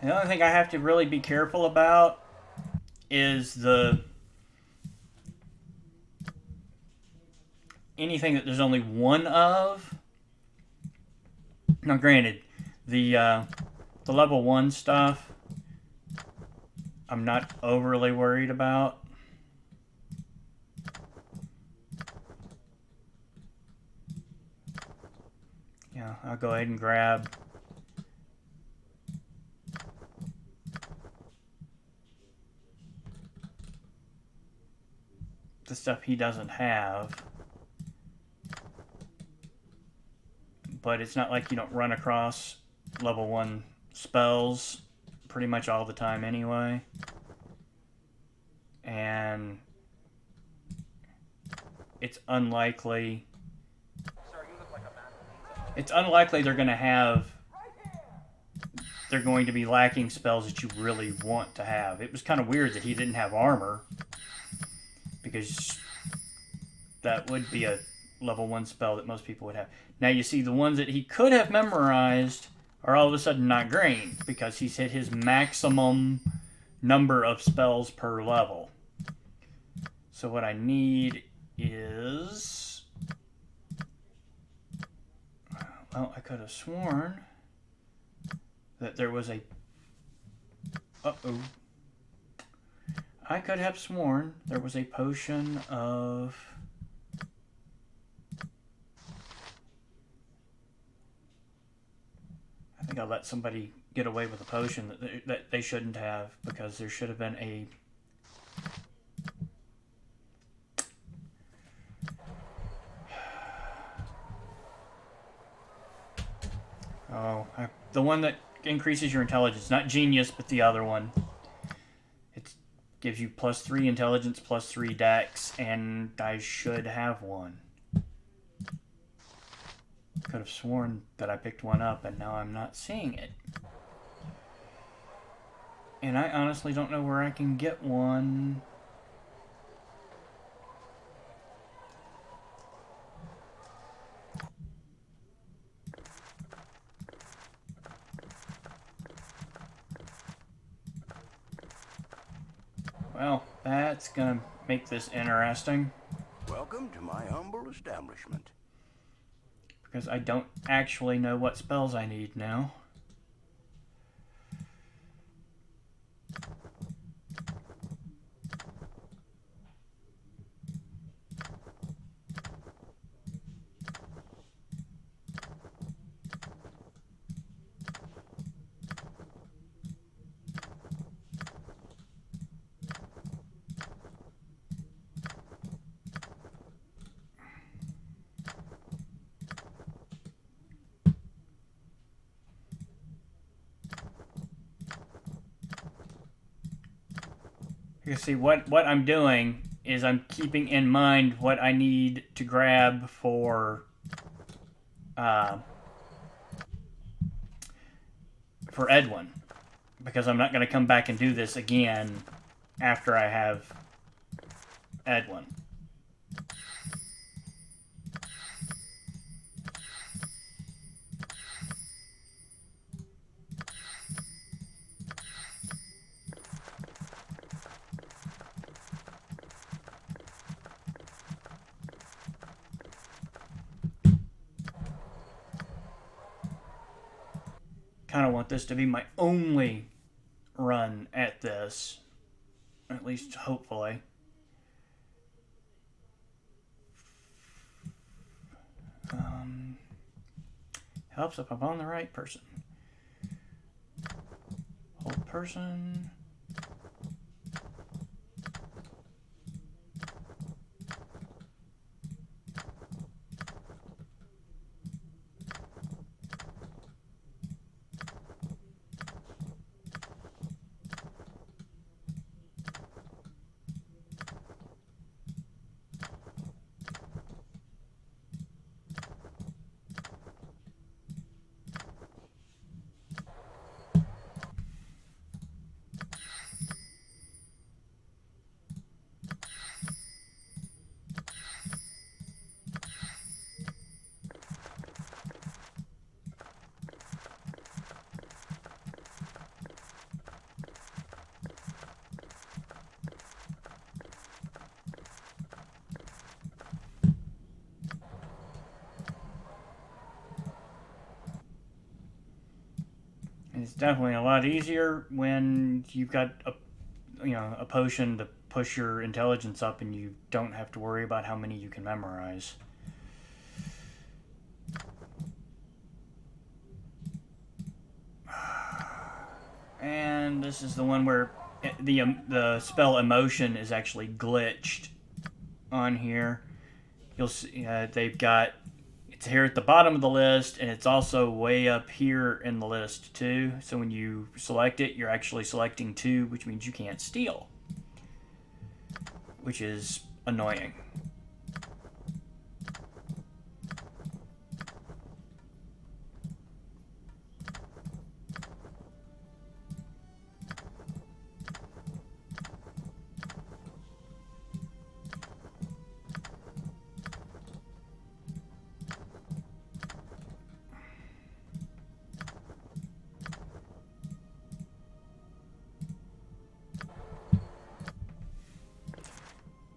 The only thing I have to really be careful about is anything that there's only one of. Now, granted, the level 1 stuff I'm not overly worried about. Yeah, I'll go ahead and grab the stuff he doesn't have. But it's not like you don't run across level 1 spells pretty much all the time anyway. And it's unlikely they're going to be lacking spells that you really want to have. It was kind of weird that he didn't have armor, because that would be a level 1 spell that most people would have. Now you see the ones that he could have memorized are all of a sudden not green, because he's hit his maximum number of spells per level. So what I need is... Well, I could have sworn that there was a... Uh-oh. I could have sworn there was a potion of... I think I let somebody get away with a potion that they shouldn't have, because there should have been a... Oh, the one that increases your intelligence. Not genius, but the other one. It gives you +3 intelligence, +3 dex, and I should have one. Could have sworn that I picked one up, and now I'm not seeing it. And I honestly don't know where I can get one. Well, that's gonna make this interesting. Welcome to my humble establishment. Because I don't actually know what spells I need now. You see, what I'm doing is I'm keeping in mind what I need to grab for Edwin, because I'm not going to come back and do this again after I have Edwin. kind of want this to be my only run at this. At least, hopefully. Helps if I'm on the right person. Hold person. It's definitely a lot easier when you've got a potion to push your intelligence up and you don't have to worry about how many you can memorize. And this is the one where the spell emotion is actually glitched on here. You'll see they've got it's here at the bottom of the list, and it's also way up here in the list too. So when you select it, you're actually selecting 2, which means you can't steal, which is annoying.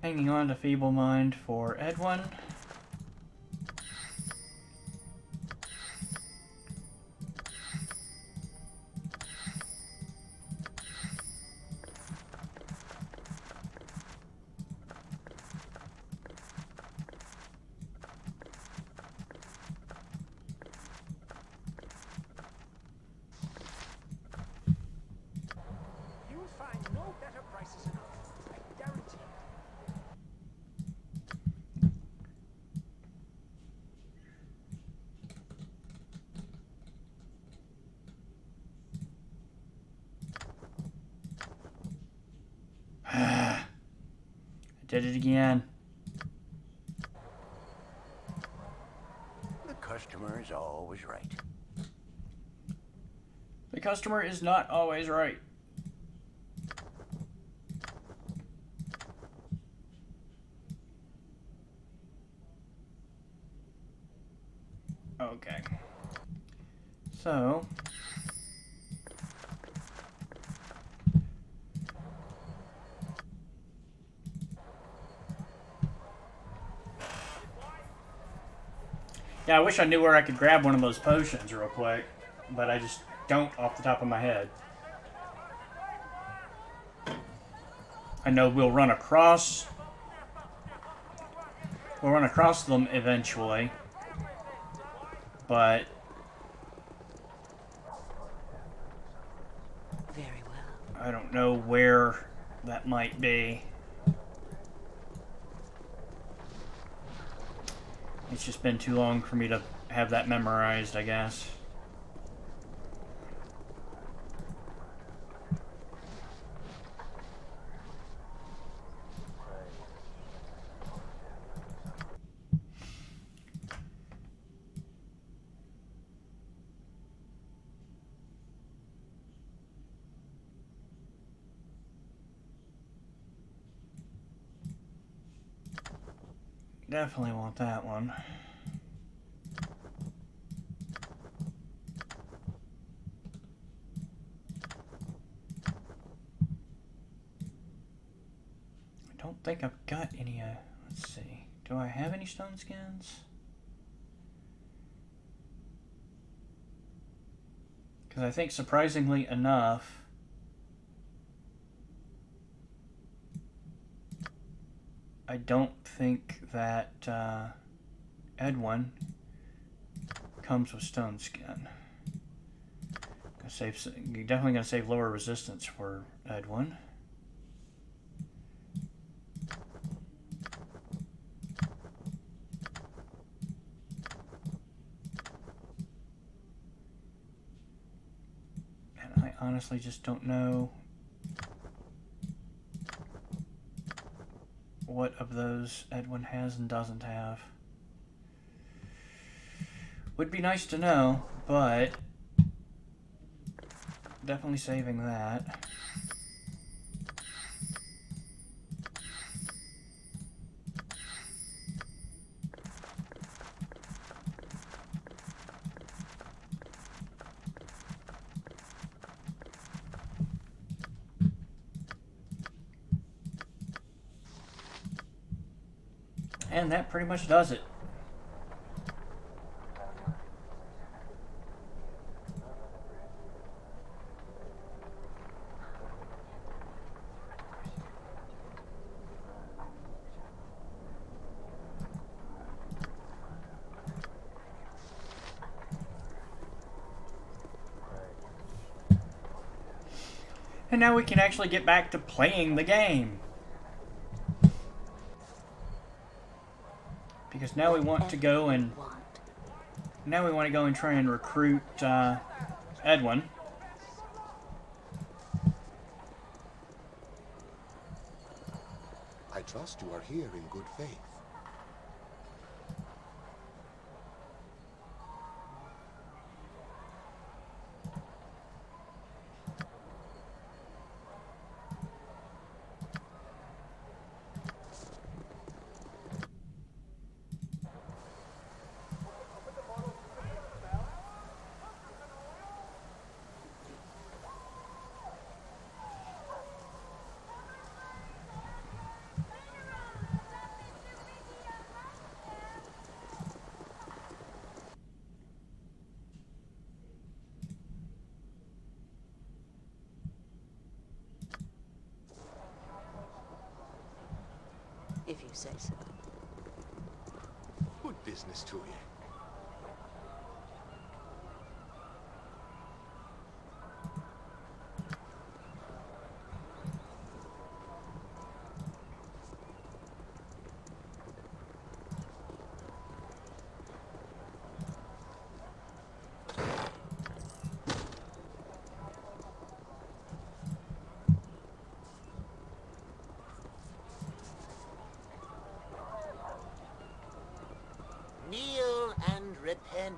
Hanging on to Feeble Mind for Edwin. You'll find no better prices enough. I guarantee it. I did it again. The customer is always right. The customer is not always right. Okay. So... yeah, I wish I knew where I could grab one of those potions real quick, but I just don't off the top of my head. I know we'll run across them eventually, but very well. I don't know where that might be. It's just been too long for me to have that memorized, I guess. Definitely want that one. I don't think I've got any, let's see. Do I have any stone skins? Because I think, surprisingly enough, I don't think that Edwin comes with stone skin. You're definitely going to save lower resistance for Edwin. And I honestly just don't know what of those Edwin has and doesn't have. Would be nice to know, but definitely saving that. And that pretty much does it. And now we can actually get back to playing the game. Because now we want to go and try and recruit Edwin. I trust you are here in good faith. If you say so. Good business to you. Kneel and repent.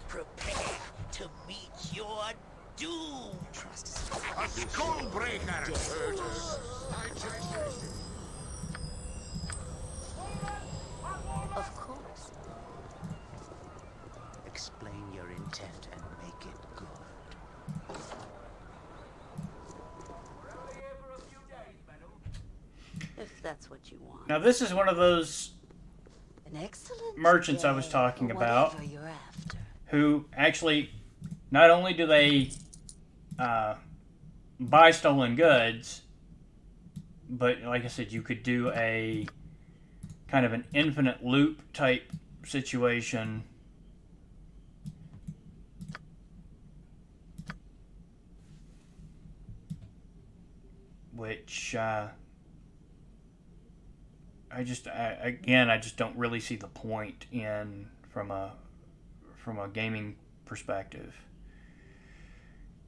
Prepare to meet your doom. A skull breaker! Of course. Explain your intent and make it good. If that's what you want. Now this is one of those An excellent merchants I was day talking for about, whatever you're after. who actually, not only do they buy stolen goods, but like I said, you could do a kind of an infinite loop type situation. Which, I just don't really see the point in from a gaming perspective.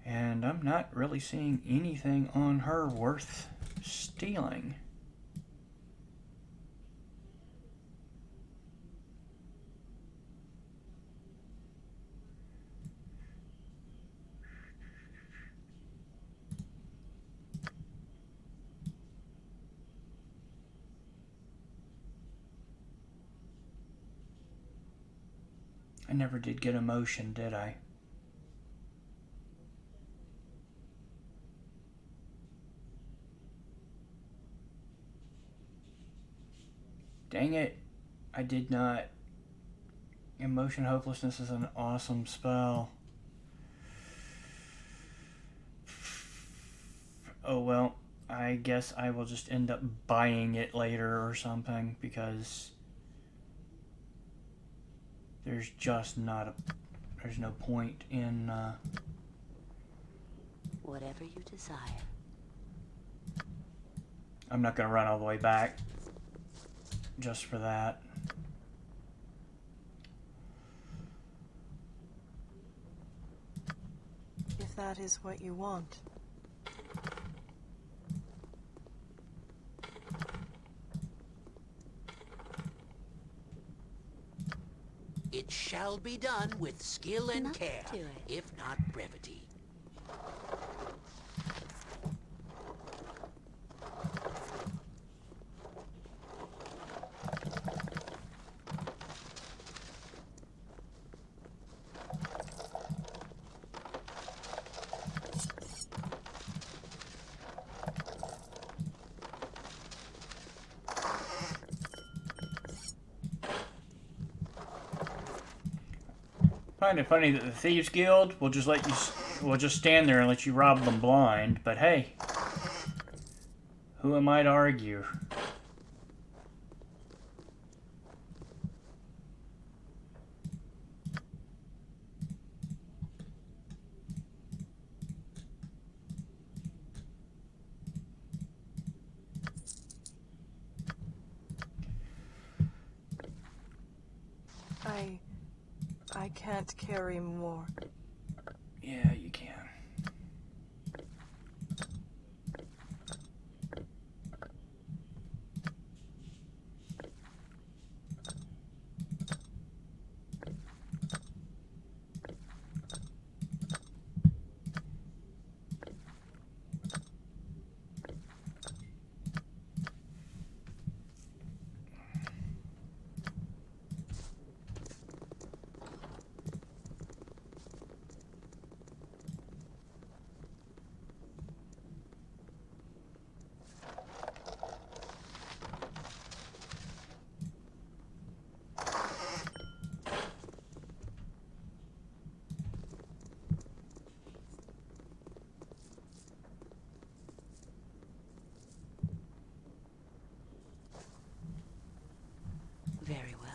And I'm not really seeing anything on her worth stealing. I never did get emotion, did I? Dang it. I did not. Emotion Hopelessness is an awesome spell. Oh well, I guess I will just end up buying it later or something, because there's just not a... There's no point in... Whatever you desire. I'm not going to run all the way back just for that. If that is what you want. It shall be done with skill and Not care, do it. if not brevity. I find it funny that the Thieves Guild will just stand there and let you rob them blind, but hey, who am I to argue? I can't carry more. Yeah, you can. Very well.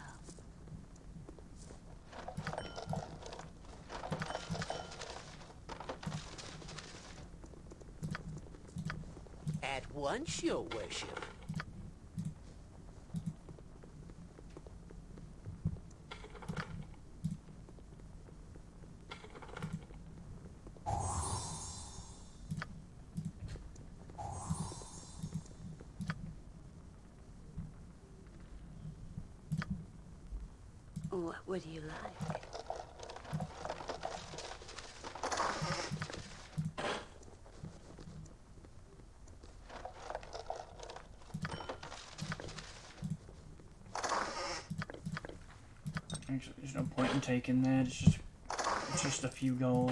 At once, your worship. What would you like? Actually, there's no point in taking that. It's just a few gold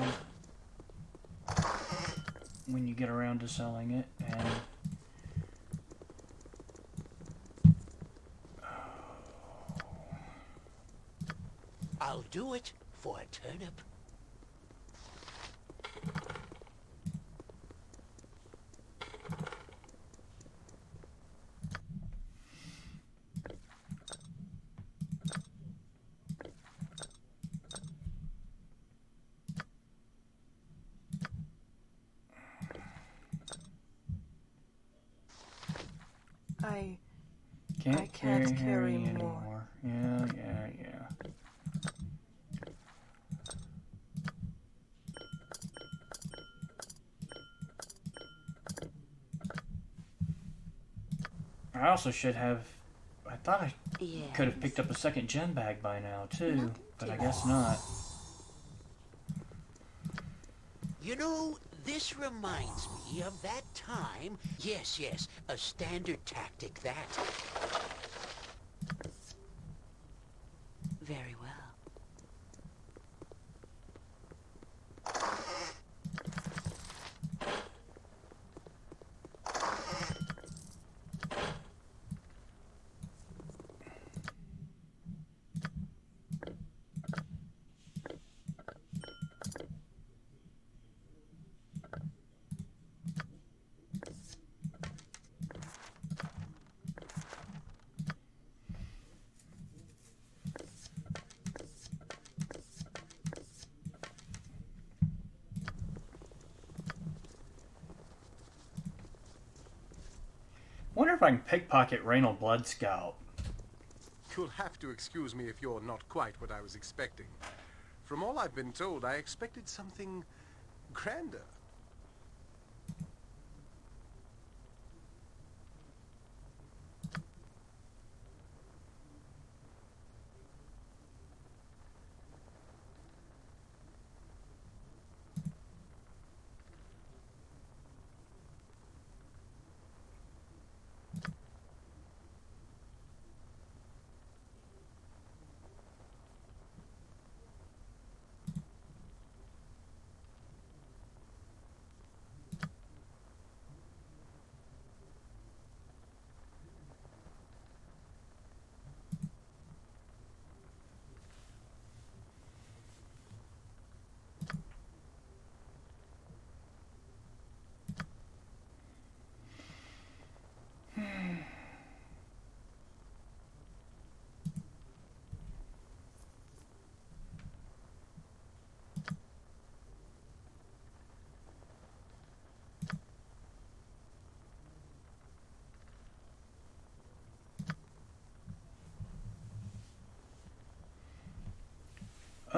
when you get around to selling it, and I'll do it for a turnip. I can't carry more. anymore. Yeah. I also should have... I thought I could have picked up a second gem bag by now, too. But I guess not. You know, this reminds me of that time. Yes, a standard tactic, that. Very well. wonder if I can pickpocket renal blood scout. You'll have to excuse me if you're not quite what I was expecting. From all I've been told, I expected something grander.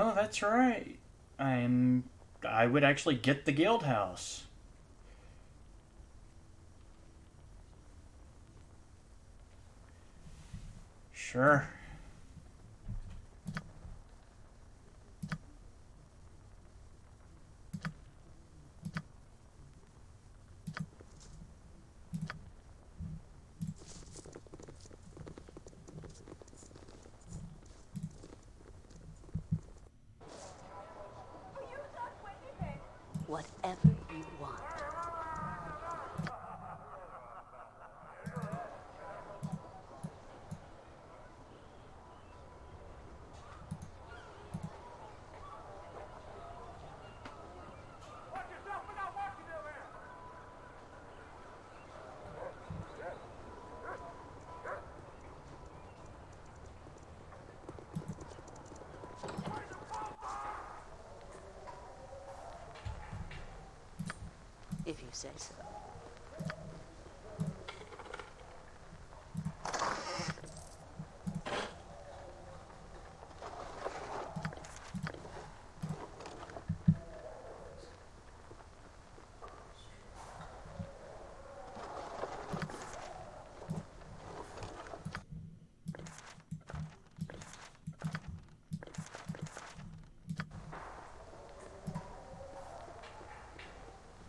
Oh, that's right. I would actually get the guild house. Sure. Whatever you want. If you say so.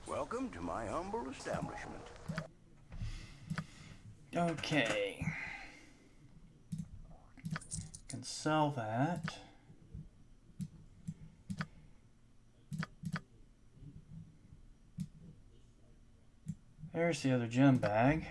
Welcome to my humble establishment. Okay. Can sell that. There's the other gem bag.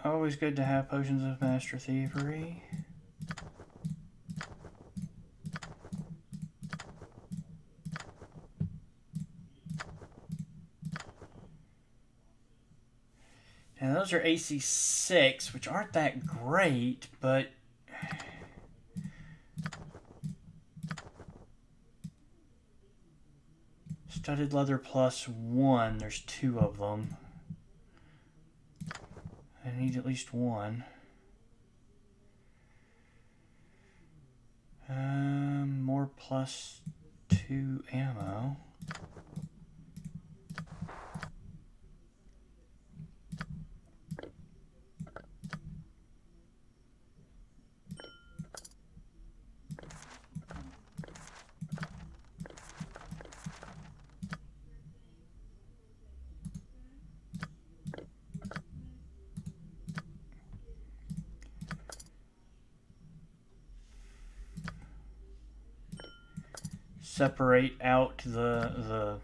Always good to have potions of master thievery. And those are AC 6, which aren't that great, but studded leather +1, there's 2 of them. I need at least one. More +2 ammo. Separate out the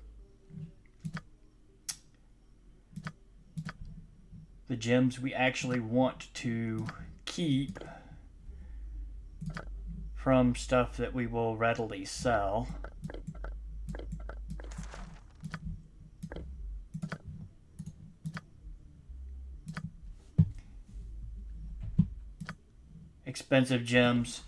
gems we actually want to keep from stuff that we will readily sell. expensive gems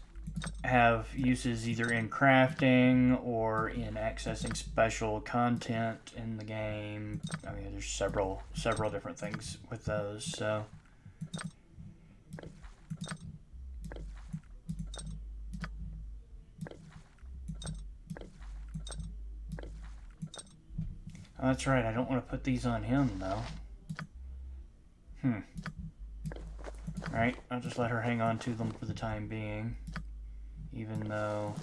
have uses either in crafting or in accessing special content in the game. I mean, there's several different things with those, so. Oh, that's right, I don't want to put these on him, though. Alright, I'll just let her hang on to them for the time being. Even though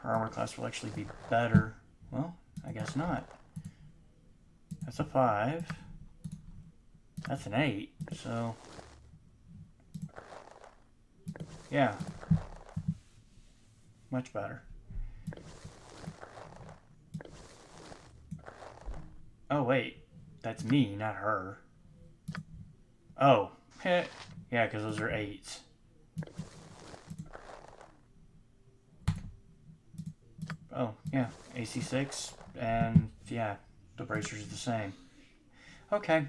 her armor class will actually be better. Well, I guess not. That's a 5. That's an 8, so... yeah. Much better. Oh, wait. That's me, not her. Oh. Yeah, because those are 8s. Oh, yeah. AC 6, and yeah, the bracers are the same. Okay.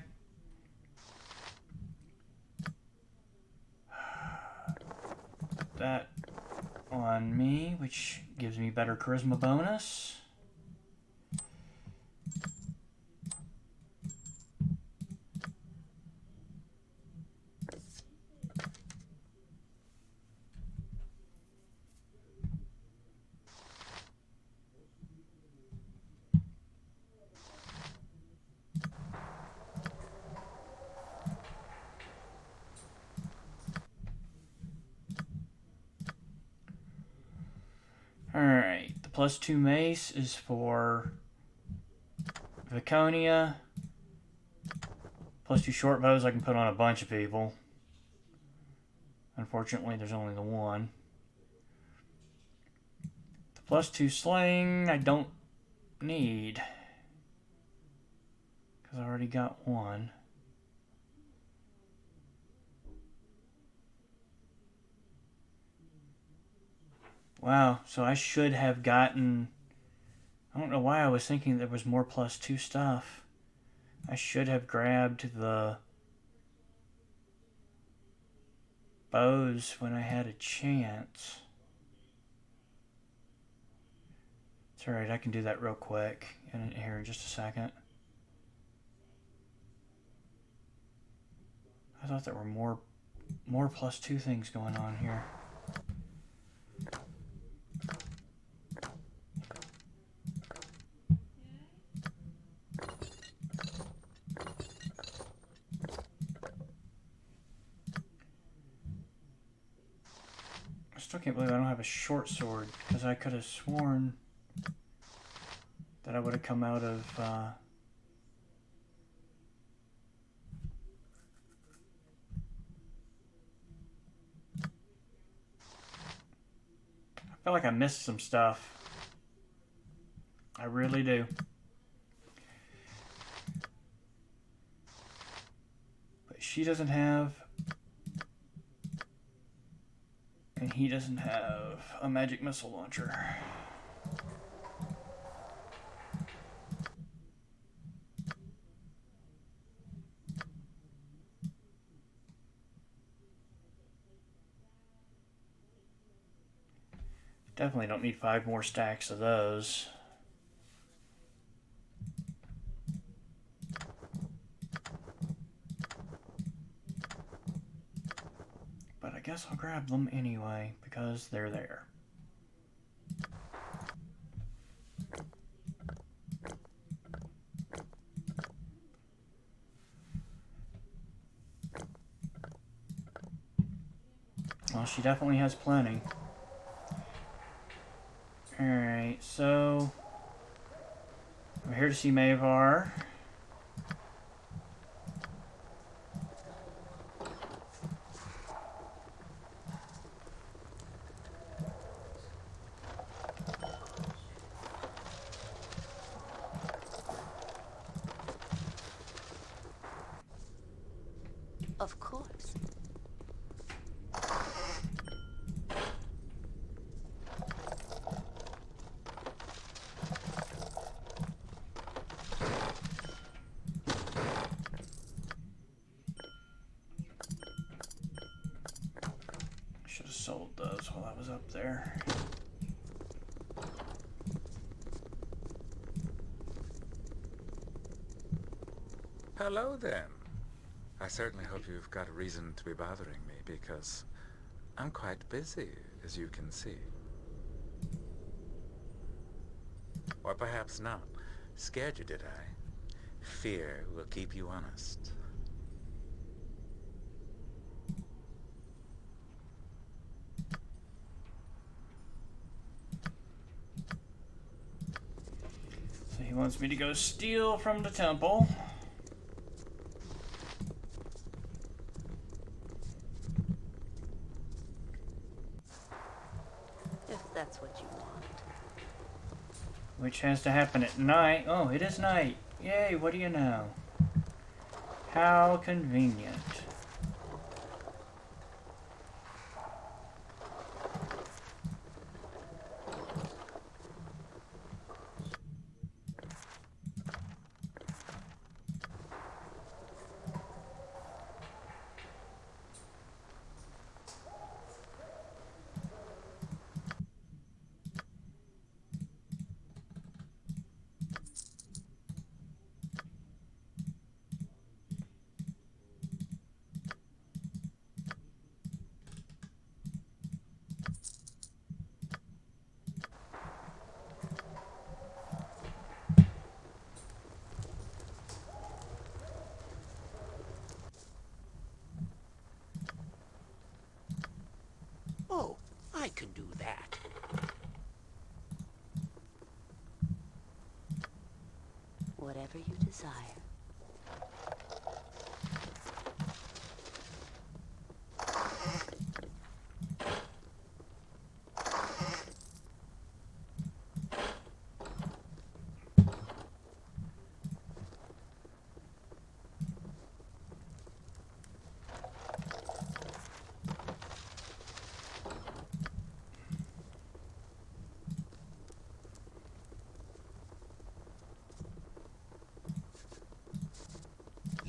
That on me, which gives me better charisma bonus. Alright, the +2 mace is for Viconia. +2 short bows I can put on a bunch of people. Unfortunately, there's only the one. The +2 sling I don't need, because I already got one. Wow, so I should have gotten... I don't know why I was thinking there was more +2 stuff. I should have grabbed the bows when I had a chance. It's alright, I can do that real quick here in just a second. I thought there were more +2 things going on here. I still can't believe I don't have a short sword, because I could have sworn that I would have come out of I feel like I missed some stuff. I really do. But she doesn't have, and he doesn't have a magic missile launcher. Definitely don't need 5 more stacks of those. But I guess I'll grab them anyway, because they're there. Well, she definitely has plenty. Alright, so I'm here to see Mavar. Of course. Should have sold those while I was up there. Hello then. I certainly hope you've got a reason to be bothering me, because I'm quite busy, as you can see. Or perhaps not. Scared you, did I? Fear will keep you honest. So he wants me to go steal from the temple. If that's what you want. Which has to happen at night. Oh, it is night. Yay, what do you know? How convenient. Oh, I can do that. Whatever you desire.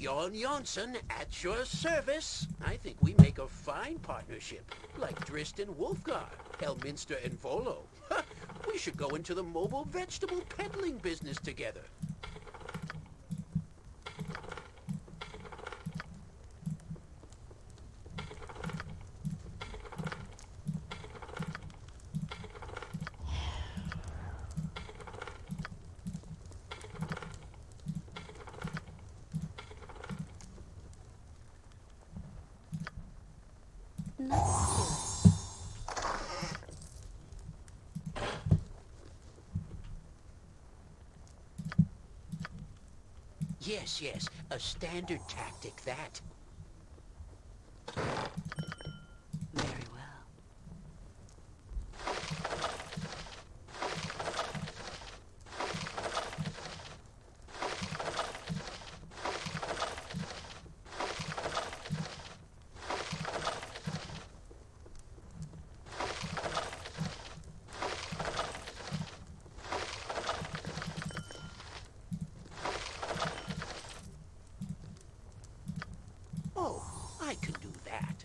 Jon Jonsson at your service. I think we make a fine partnership, like Dristan Wolfgar, Elminster and Volo. We should go into the mobile vegetable peddling business together. Yes, yes, a standard tactic, that. Very well. Oh, I can do that.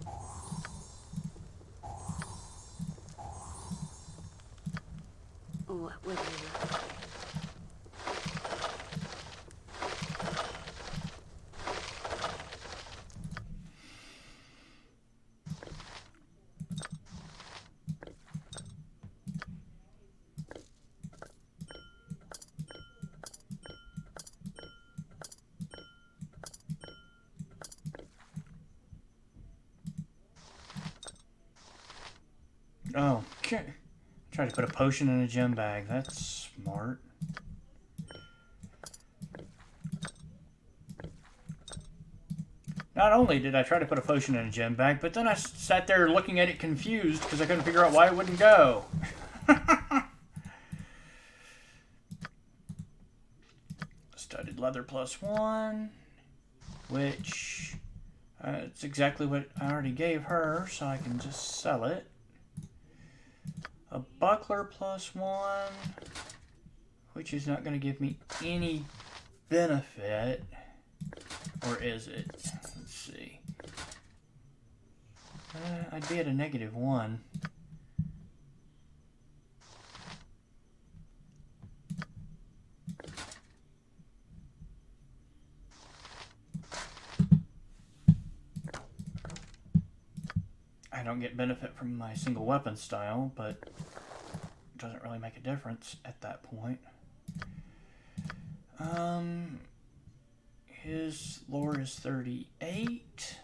What would you like? Oh, okay. Try to put a potion in a gem bag. That's smart. Not only did I try to put a potion in a gem bag, but then I sat there looking at it confused because I couldn't figure out why it wouldn't go. Studded leather +1, which it's exactly what I already gave her, so I can just sell it. A buckler +1, which is not going to give me any benefit. Or is it? Let's see. I'd be at a -1. I don't get benefit from my single weapon style, but it doesn't really make a difference at that point. His lore is 38.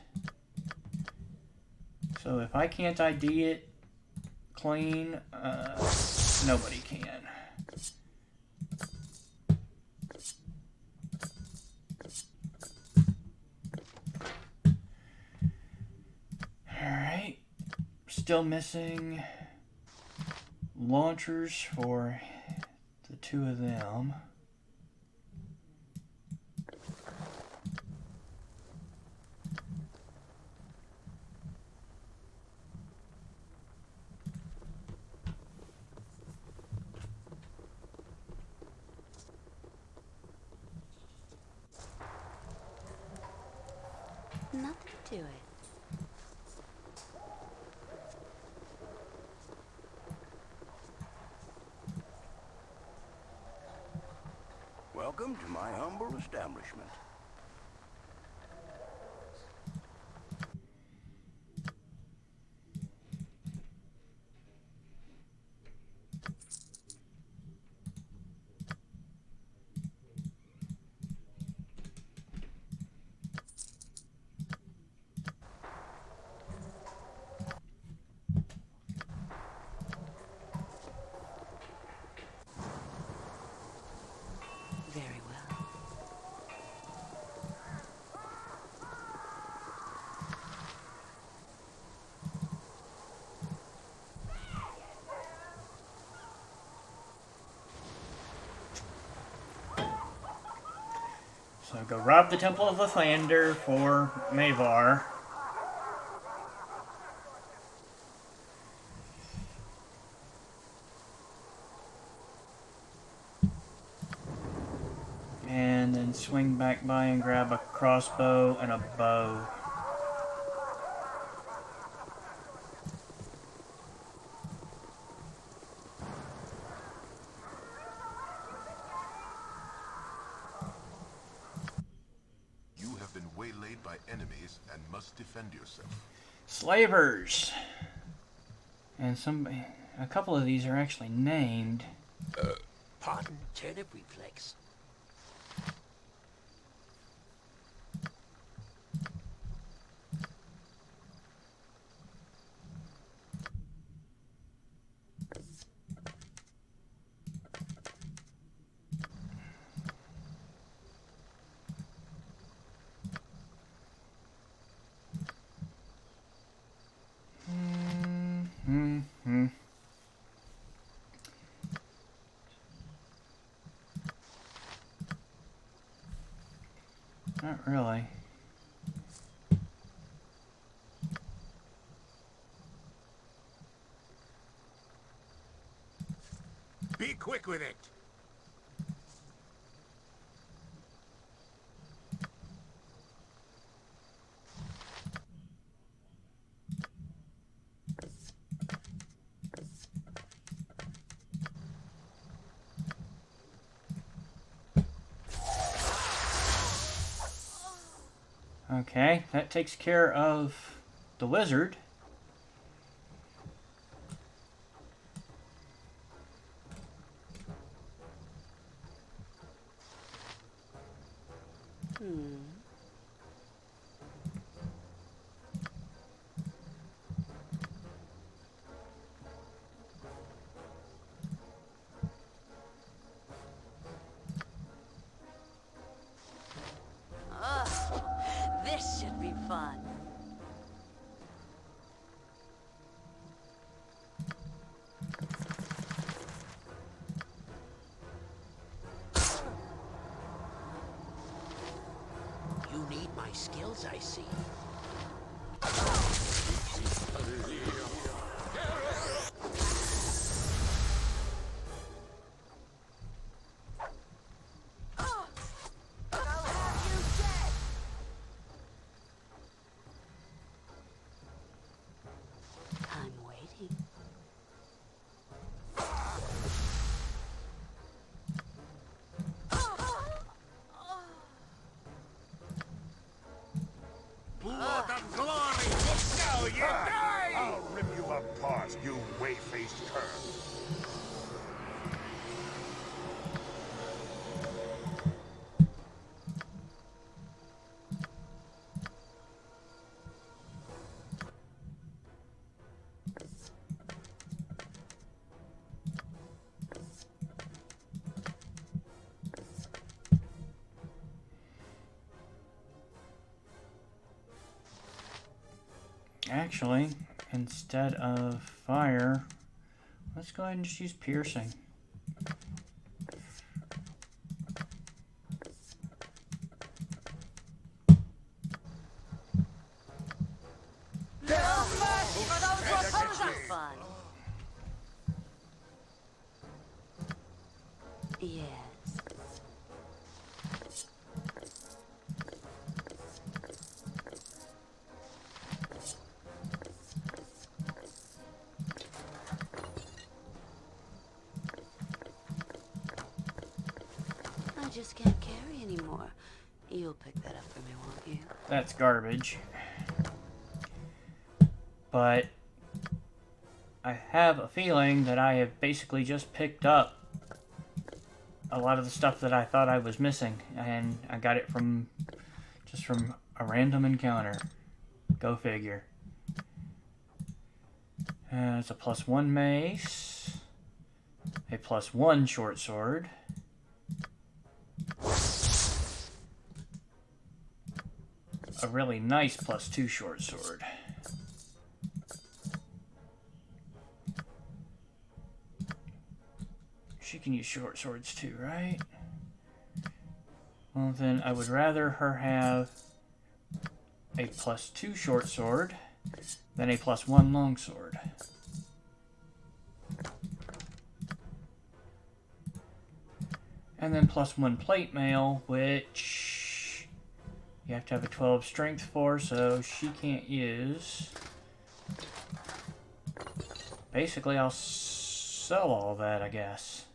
So if I can't ID it clean, nobody can. Alright. Still missing launchers for the two of them. Nothing to it. Welcome to my humble establishment. Very well. So go rob the Temple of Lathander for Mavar. And then swing back by and grab a crossbow and a bow. You have been waylaid by enemies and must defend yourself. Slavers. And a couple of these are actually named. Pardon, turnip reflex. Not really. Be quick with it. Okay, that takes care of the wizard. Ugh, this should be fun. You need my skills, I see. I'll rip you apart, you whey-faced cur. Actually, instead of fire, let's go ahead and just use piercing. Fun. Yes. I just can't carry anymore. You'll pick that up for me, won't you? That's garbage. But I have a feeling that I have basically just picked up a lot of the stuff that I thought I was missing, and I got it from a random encounter. Go figure. It's a +1 mace, a +1 short sword, a really nice +2 short sword. She can use short swords too, right? Well, then I would rather her have a +2 short sword than a +1 long sword. And then +1 plate mail, which you have to have a 12 strength for, so she can't use. Basically, I'll sell all that, I guess.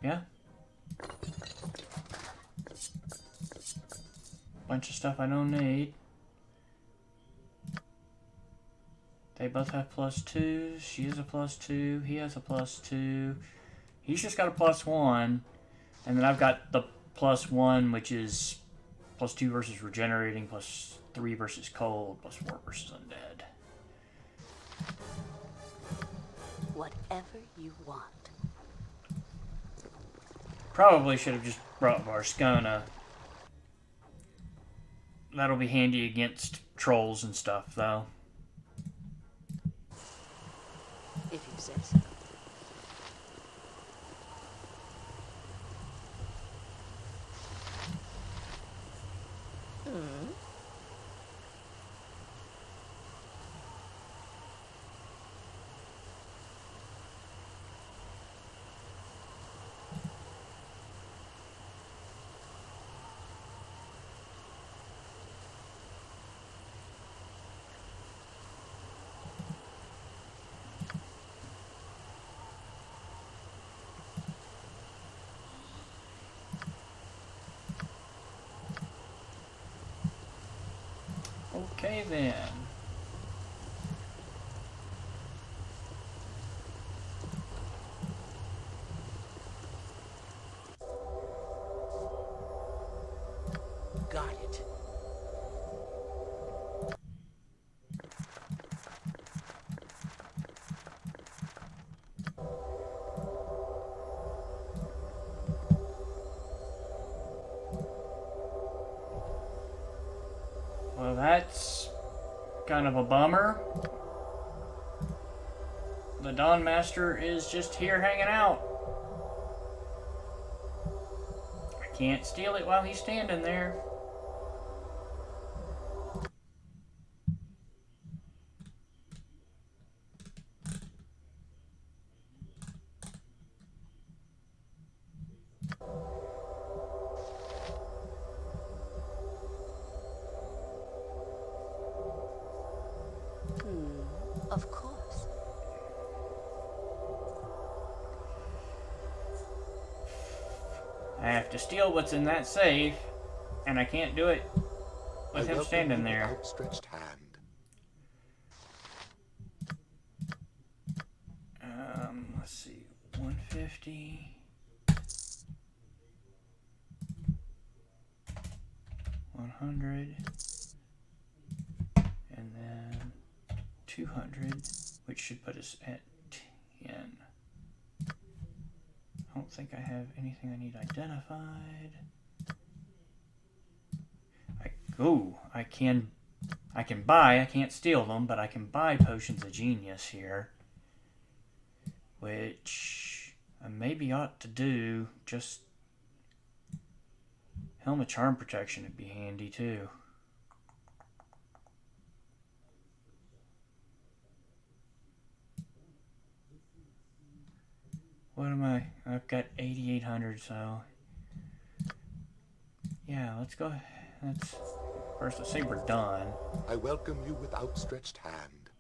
Yeah. Bunch of stuff I don't need. They both have +2s. She has a +2. He has a +2. He's just got a +1. And then I've got the +1, which is +2 versus regenerating, +3 versus cold, +4 versus undead. Whatever you want. Probably should have just brought Varskona. That'll be handy against trolls and stuff, though. If you say so. Okay, then. Got it. Well, that's kind of a bummer. The Dawn Master is just here hanging out. I can't steal it while he's standing there. I have to steal what's in that safe, and I can't do it with him standing there. Outstretched hand. Let's see, 150. 100. And then 200, which should put us at 10. I don't think I have anything I need identified. I can buy, I can't steal them, but I can buy potions of genius here. Which I maybe ought to do. Just Helm of Charm Protection would be handy too. What am I? I've got 8,800, so yeah, let's go. Let's say we're done. I welcome you with outstretched hand.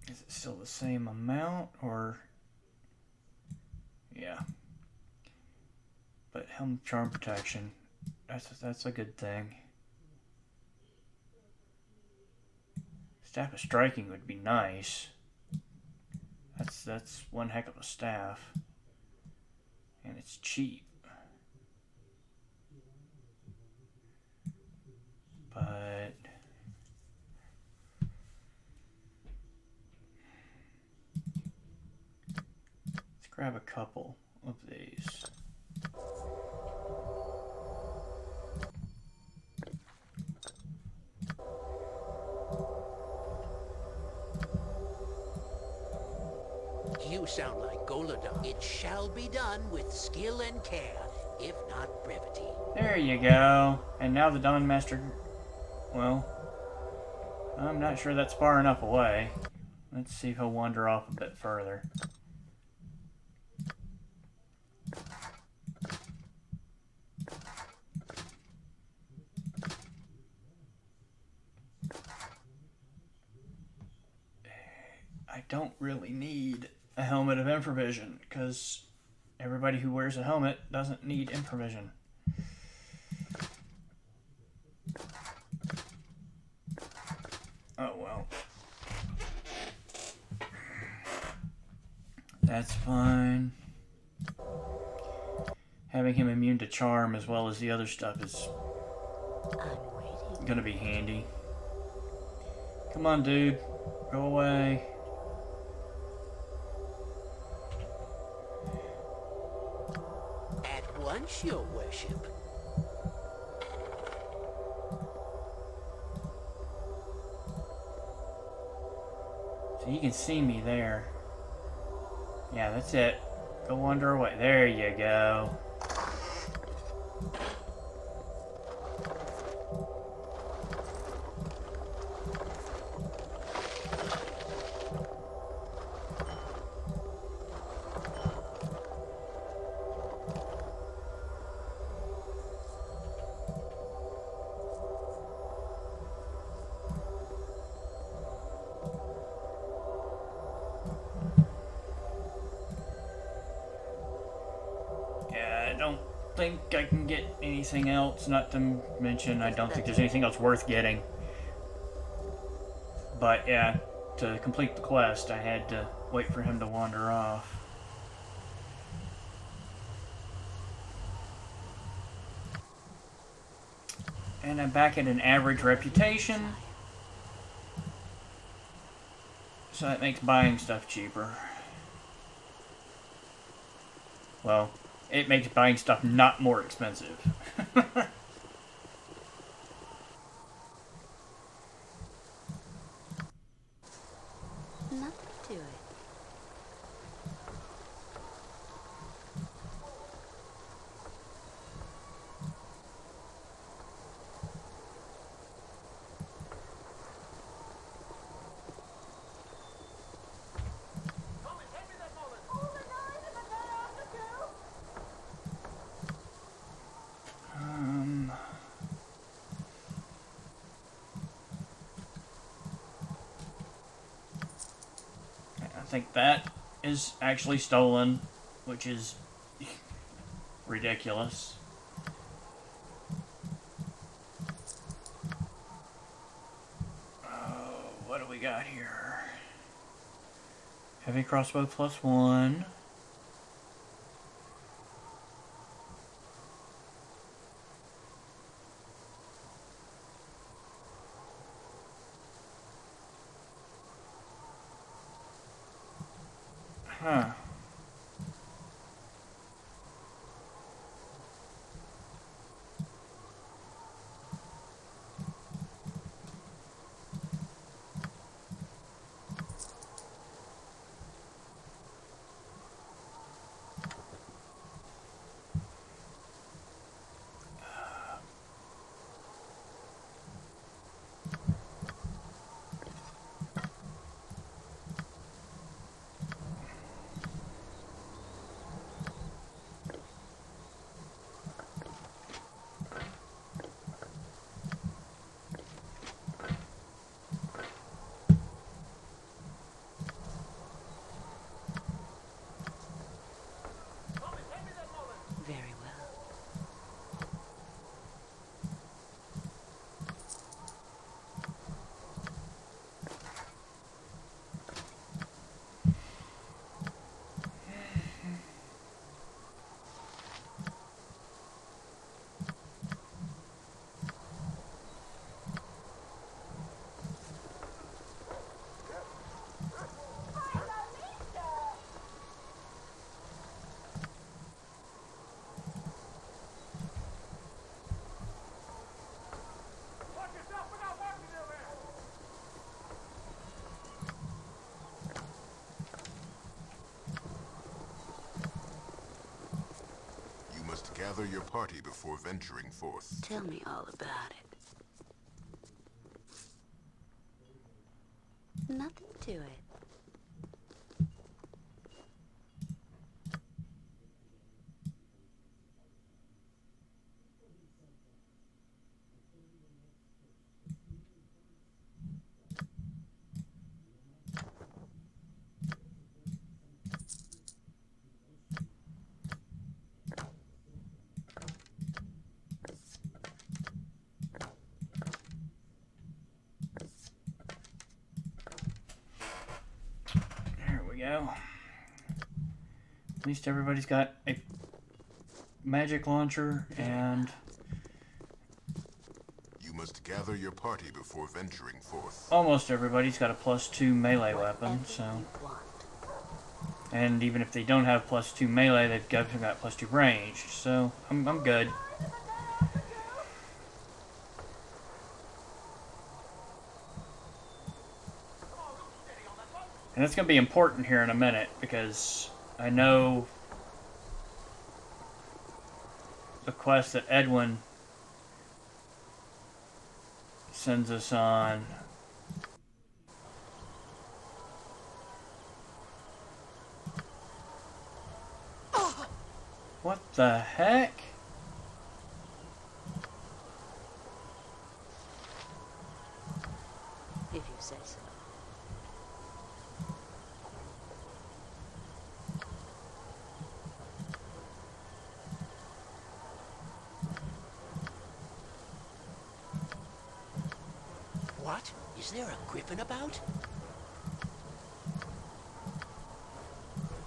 Is it still the same amount, or yeah? But Helm of Charm Protection, that's a good thing. Staff of Striking would be nice. That's one heck of a staff, and it's cheap. But let's grab a couple of these. You sound like Golodon. It shall be done with skill and care, if not brevity. There you go. And now the Dawn Master, well, I'm not sure that's far enough away. Let's see if he'll wander off a bit further. I don't really need a helmet of infravision, because everybody who wears a helmet doesn't need infravision. Oh well. That's fine. Having him immune to charm as well as the other stuff is gonna be handy. Come on, dude. Go away. At once, your worship. So you can see me there. Yeah, that's it. Go wander away. There you go. Think I can get anything else, not to mention I don't think there's anything else worth getting. But yeah, to complete the quest I had to wait for him to wander off. And I'm back at an average reputation, so that makes buying stuff cheaper. Well, it makes buying stuff not more expensive. Nothing to it. I think that is actually stolen which is ridiculous. What do we got here? Heavy crossbow +1. Huh. Very well. You must gather your party before venturing forth. Tell me all about it. Nothing to it. There we go. At least everybody's got a magic launcher and... You must gather your party before venturing forth. almost everybody's got a +2 melee weapon, so... And even if they don't have +2 melee, they've got +2 range, so I'm good. And that's going to be important here in a minute, because I know the quest that Edwin sends us on. What the heck? If you say so. What? Is there a griffin about?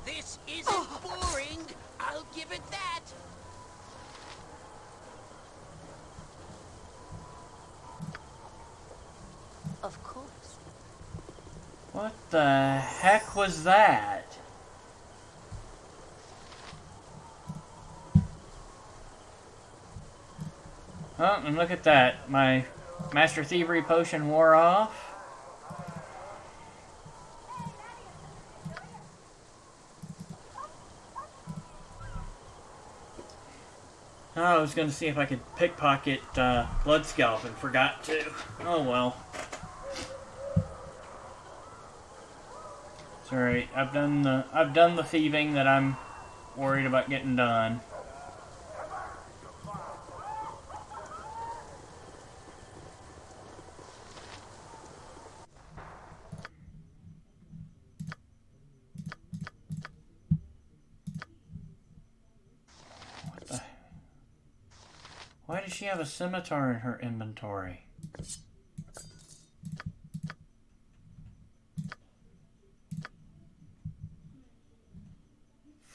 This isn't boring! I'll give it that! Of course. What the heck was that? Oh, and look at that. My Master Thievery potion wore off. I was going to see if I could pickpocket Blood Scalp and forgot to. Oh well. It's alright. I've done the thieving that I'm worried about getting done. Why does she have a scimitar in her inventory?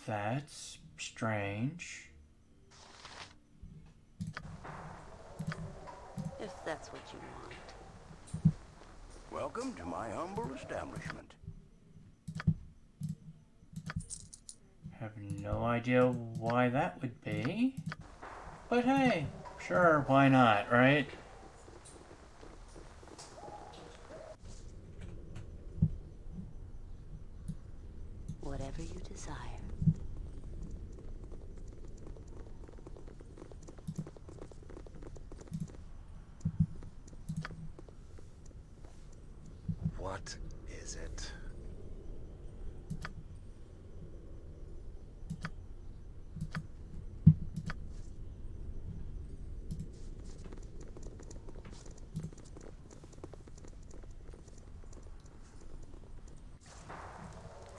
That's strange. If that's what you want. Welcome to my humble establishment. Have no idea why that would be. But hey, sure, why not, right? Whatever you desire. What is it?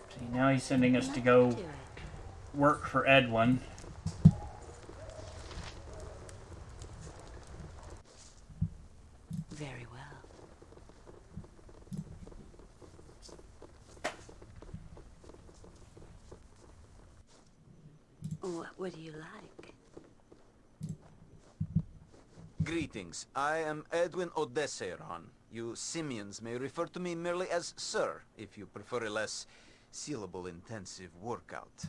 See, now he's sending us to go work for Edwin. Very well. What would you like? Greetings. I am Edwin Odesseron. You simians may refer to me merely as Sir, if you prefer a less syllable-intensive workout.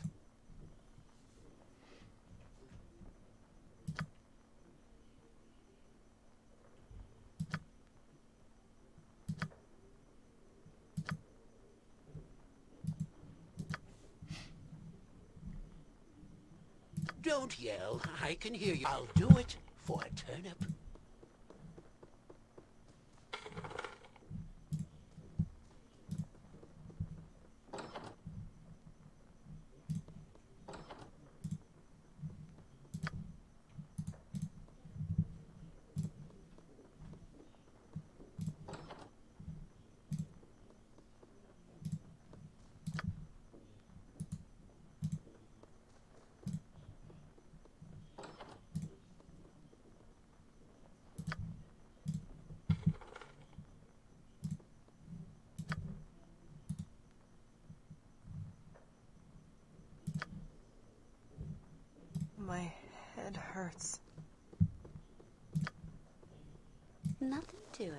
Don't yell. I can hear you. I'll do it for a turnip. My head hurts. Nothing to it.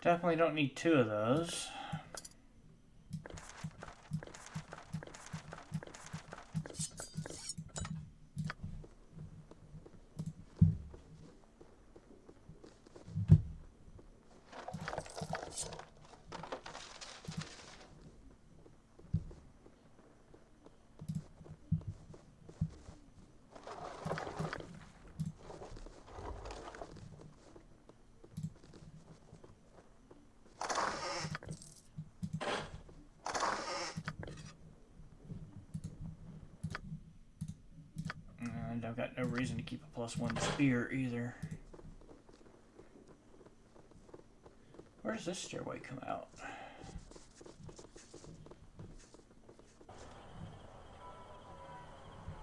Definitely don't need two of those. And I've got no reason to keep a +1 spear either. Where does this stairway come out?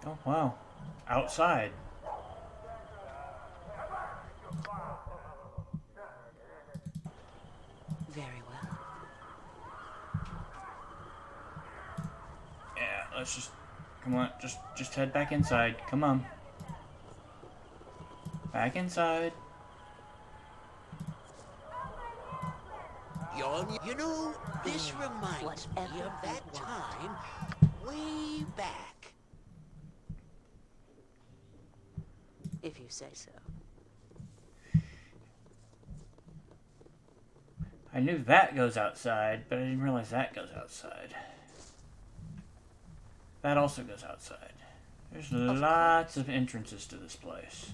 Oh, wow. Outside. Very well. Yeah, let's just... Come on, just head back inside. Come on. Back inside. You know, this reminds me of that time way back. If you say so. I knew that goes outside, but I didn't realize that goes outside. That also goes outside. There's lots of entrances to this place.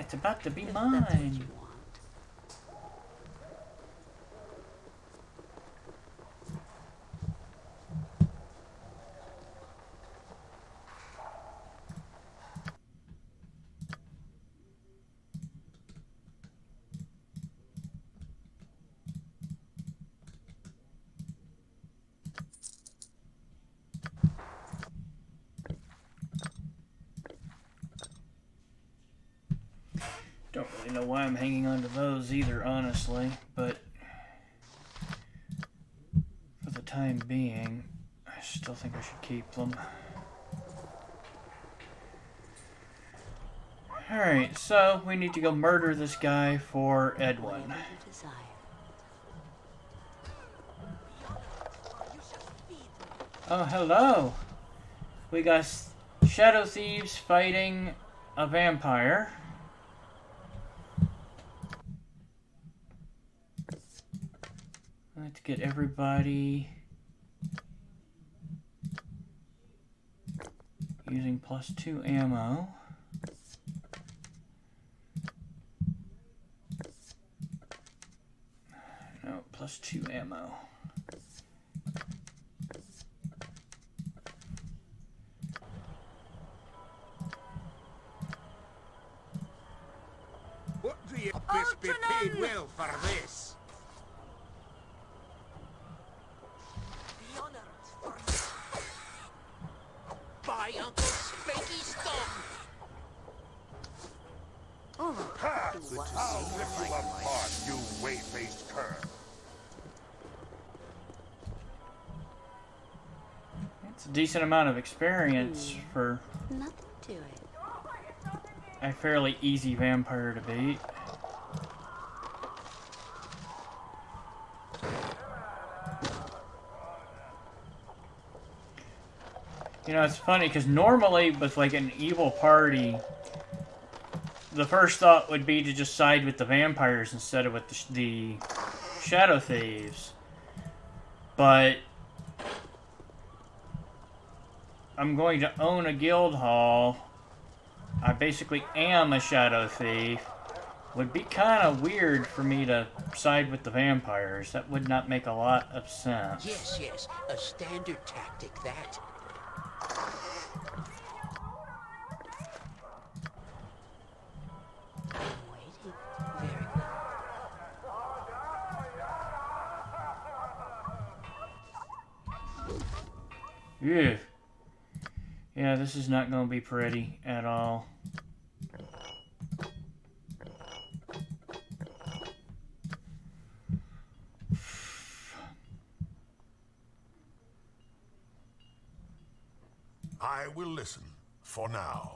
It's about to be If that's what mine. you want. Don't really know why I'm hanging on to those either, honestly, but for the time being, I still think I should keep them. Alright, so we need to go murder this guy for Edwin. Whatever you desire. Oh, hello! We got shadow thieves fighting a vampire. Let's get everybody using +2 ammo. No, +2 ammo. What do you best be paid well for this? By Uncle Spanky's thumb! Ha! I'll rip you apart, you whey-faced cur. It's a decent amount of experience for Nothing to it. a fairly easy vampire to beat. You know, it's funny because normally with like an evil party, the first thought would be to just side with the vampires instead of with the shadow thieves. But I'm going to own a Guildhall. I basically am a shadow thief. Would be kind of weird for me to side with the vampires. That would not make a lot of sense. Yes, a standard tactic, that. I'm waiting. Very well. Yeah. Yeah, this is not going to be pretty at all. I will listen, for now.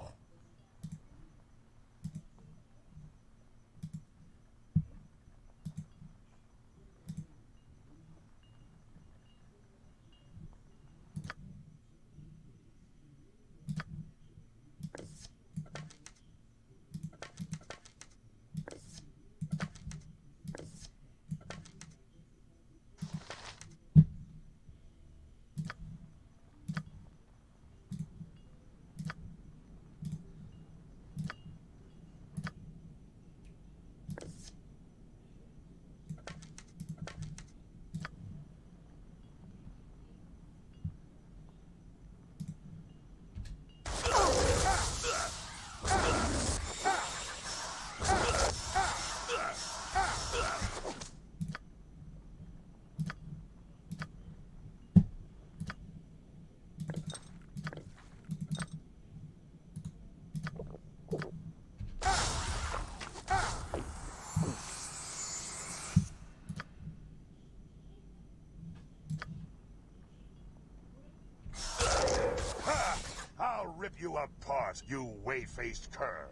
I'll rip you apart, you whey-faced cur.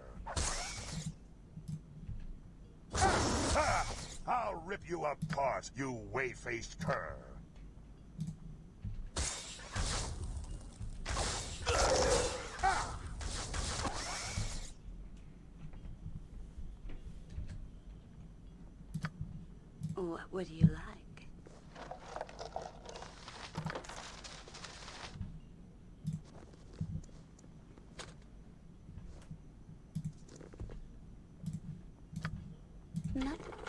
Ha! I'll rip you apart, you whey-faced cur. What do you like?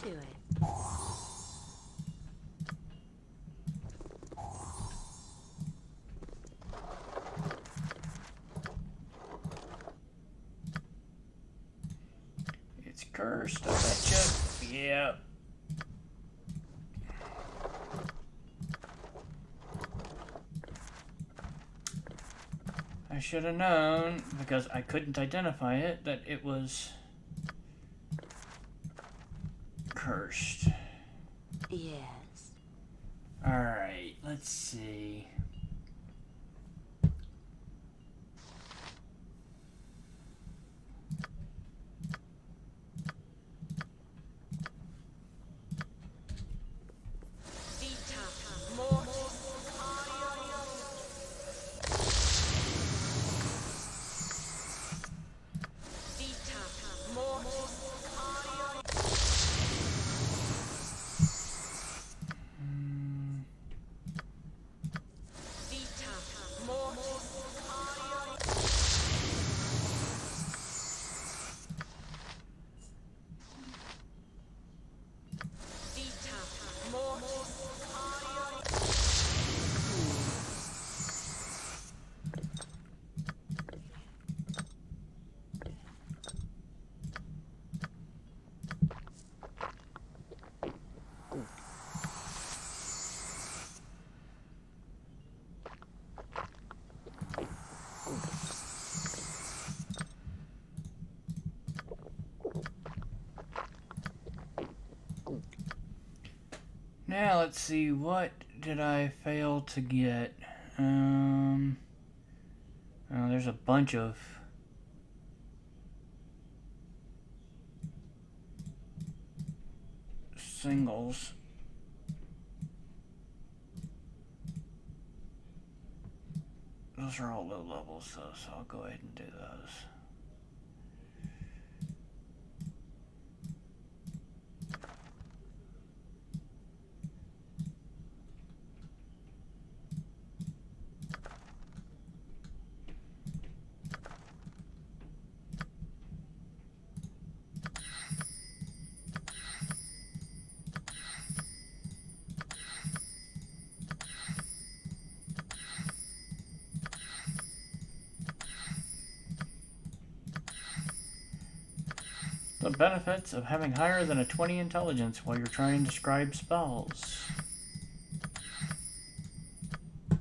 to it. It's cursed, I betcha. Yeah. I should have known, because I couldn't identify it, that it was cursed. Yes. Alright, let's see. Now let's see, what did I fail to get? Oh, there's a bunch of singles. Those are all low levels though, so I'll go ahead and do those. The benefits of having higher than a 20 intelligence while you're trying to describe spells. I'm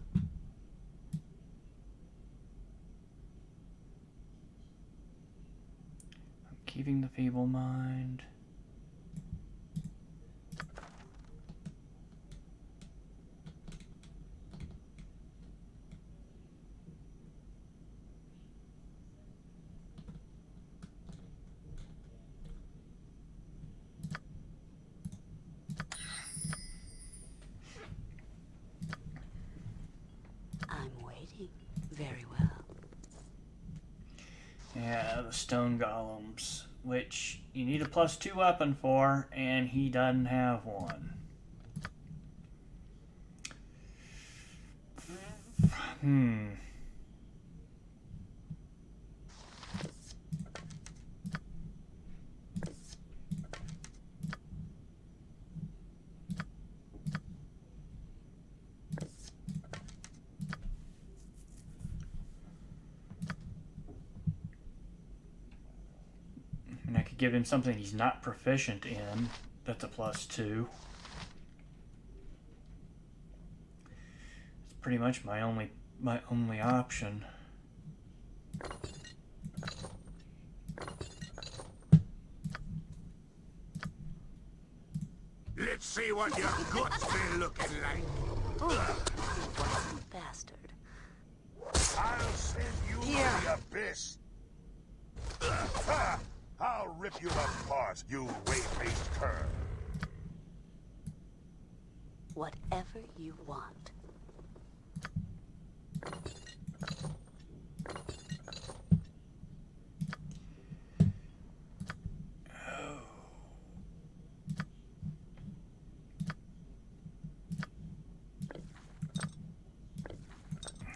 keeping the feeble mind. Very well. Yeah, the stone golems, which you need a +2 weapon for, and he doesn't have one. And I could give him something he's not proficient in. That's a +2. It's pretty much my only option. Let's see what your guts been looking like. What a bastard. I'll send you to the abyss. I'll rip you apart, you whey-faced cur. Whatever you want.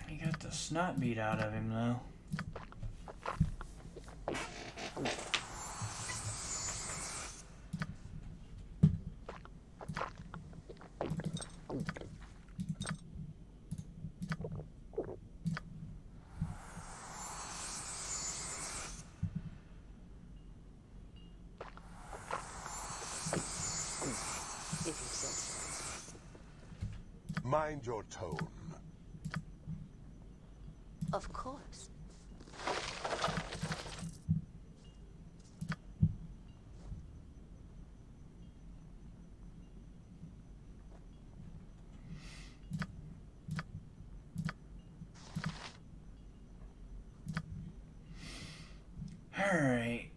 He got the snot beat out of him, though. Mind your tone. Of course. Alright.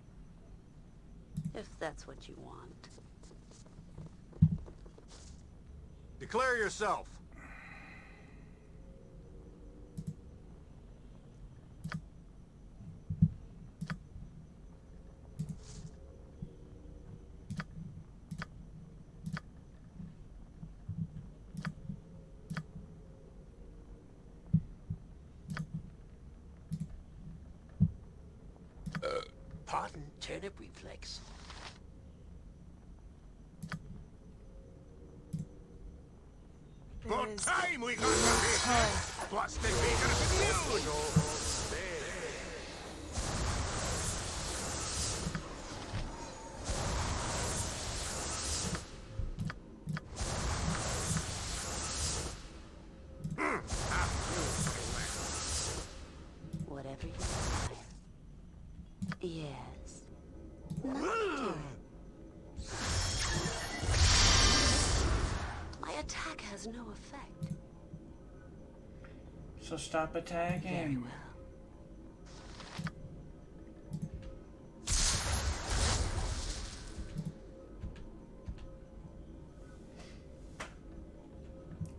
If that's what you want. Declare yourself. Pardon, turnip reflex. Good time we got the business. Plus the bigger the Whatever you desire. Yes. Nothing. My attack has no effect. So stop attacking. Very well.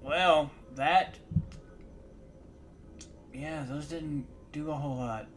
Well, that... Yeah, those didn't do a whole lot.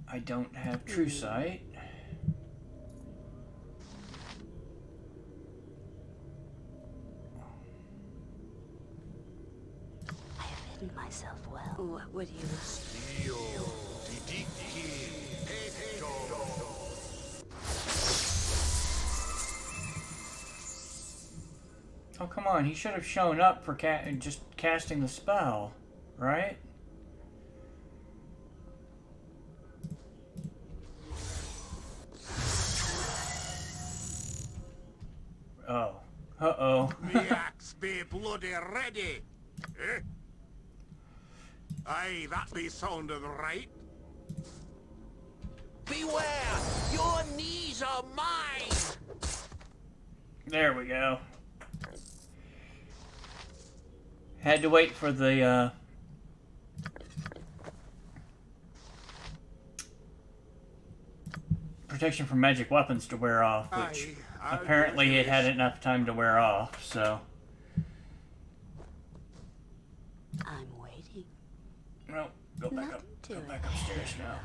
I don't have true sight. I have hidden myself well. What would you... Oh, come on. He should have shown up for just casting the spell, right? Oh. Uh-oh. The axe be bloody ready. Eh? Aye, that be sounding right. Beware! Your knees are mine! There we go. Had to wait for the, protection from magic weapons to wear off, which apparently it had enough time to wear off, so... I'm waiting. Well, go back up. Go back upstairs now.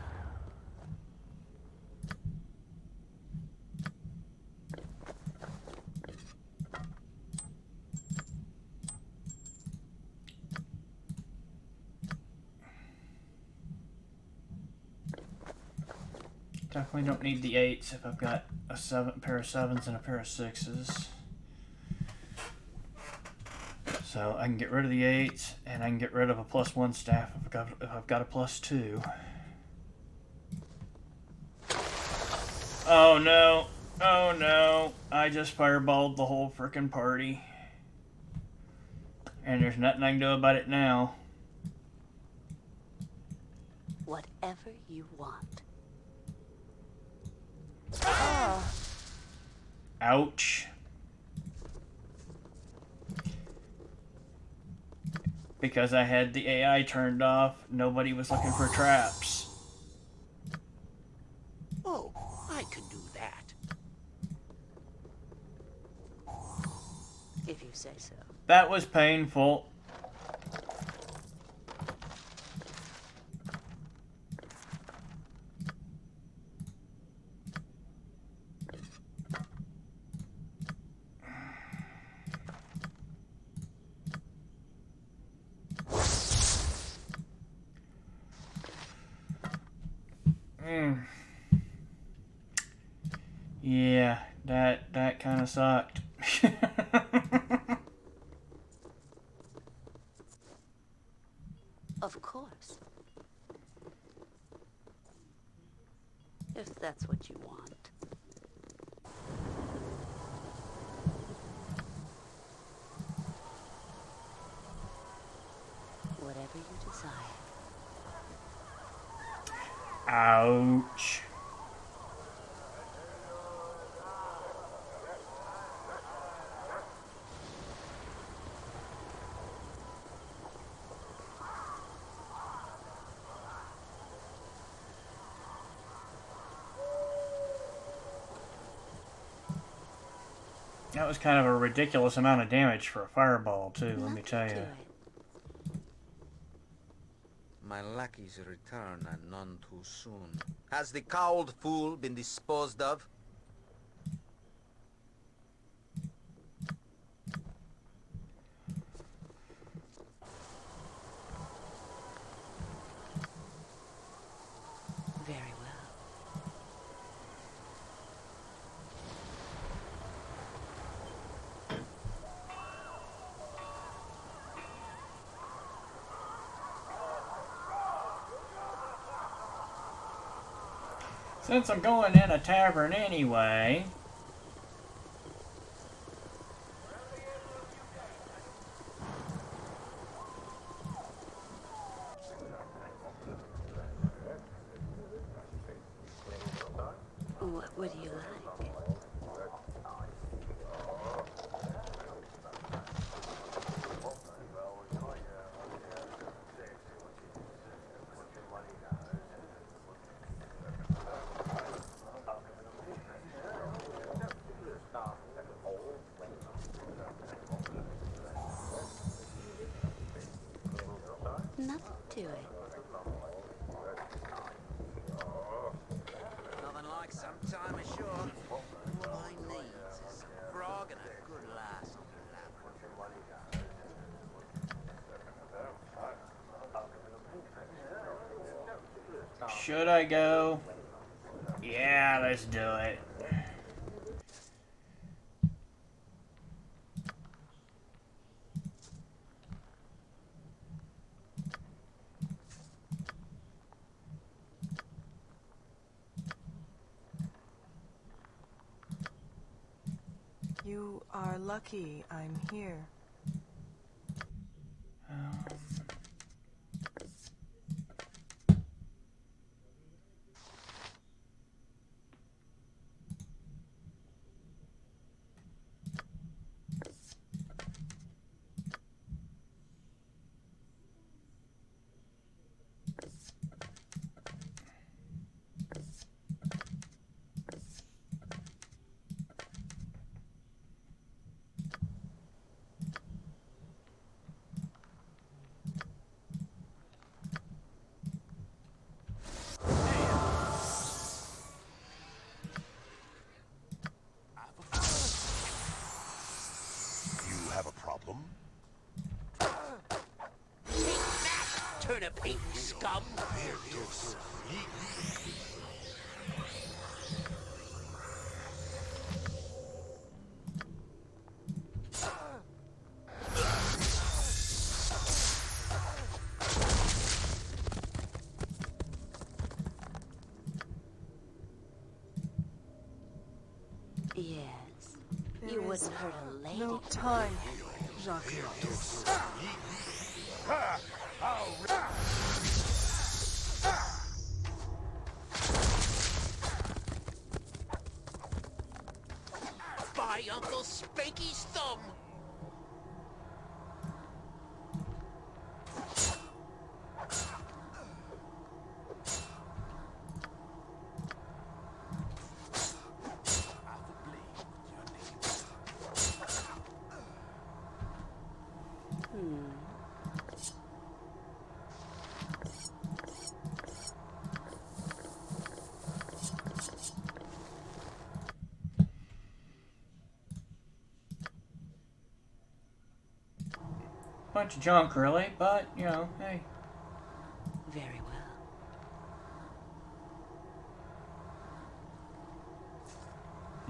Definitely don't need the 8s if I've got a pair of 7s and a pair of 6s. So I can get rid of the 8s, and I can get rid of a +1 staff if I've got a +2. Oh no! Oh no! I just fireballed the whole frickin' party. And there's nothing I can do about it now. Whatever you want. Oh. Ouch. Because I had the AI turned off, nobody was looking for traps. Oh, I can do that. If you say so. That was painful. Yeah, that kind of sucked. Of course. If that's what you want. Whatever you desire. Ouch. That was kind of a ridiculous amount of damage for a fireball, too, let me tell you. My lackeys return, and none too soon. Has the cowled fool been disposed of? Very well. Since I'm going in a tavern anyway... What do you like? Nothing to it. Nothing like some time ashore. What I need is some grog and a good lass on the lap. Should I go? Yeah, let's do it. You are lucky I'm here. Turnip-eating scum! Yes. You wouldn't hurt a lady. No time, Jacques. By Uncle Spanky's thumb! Bunch of junk, really, but, you know, hey. Very well.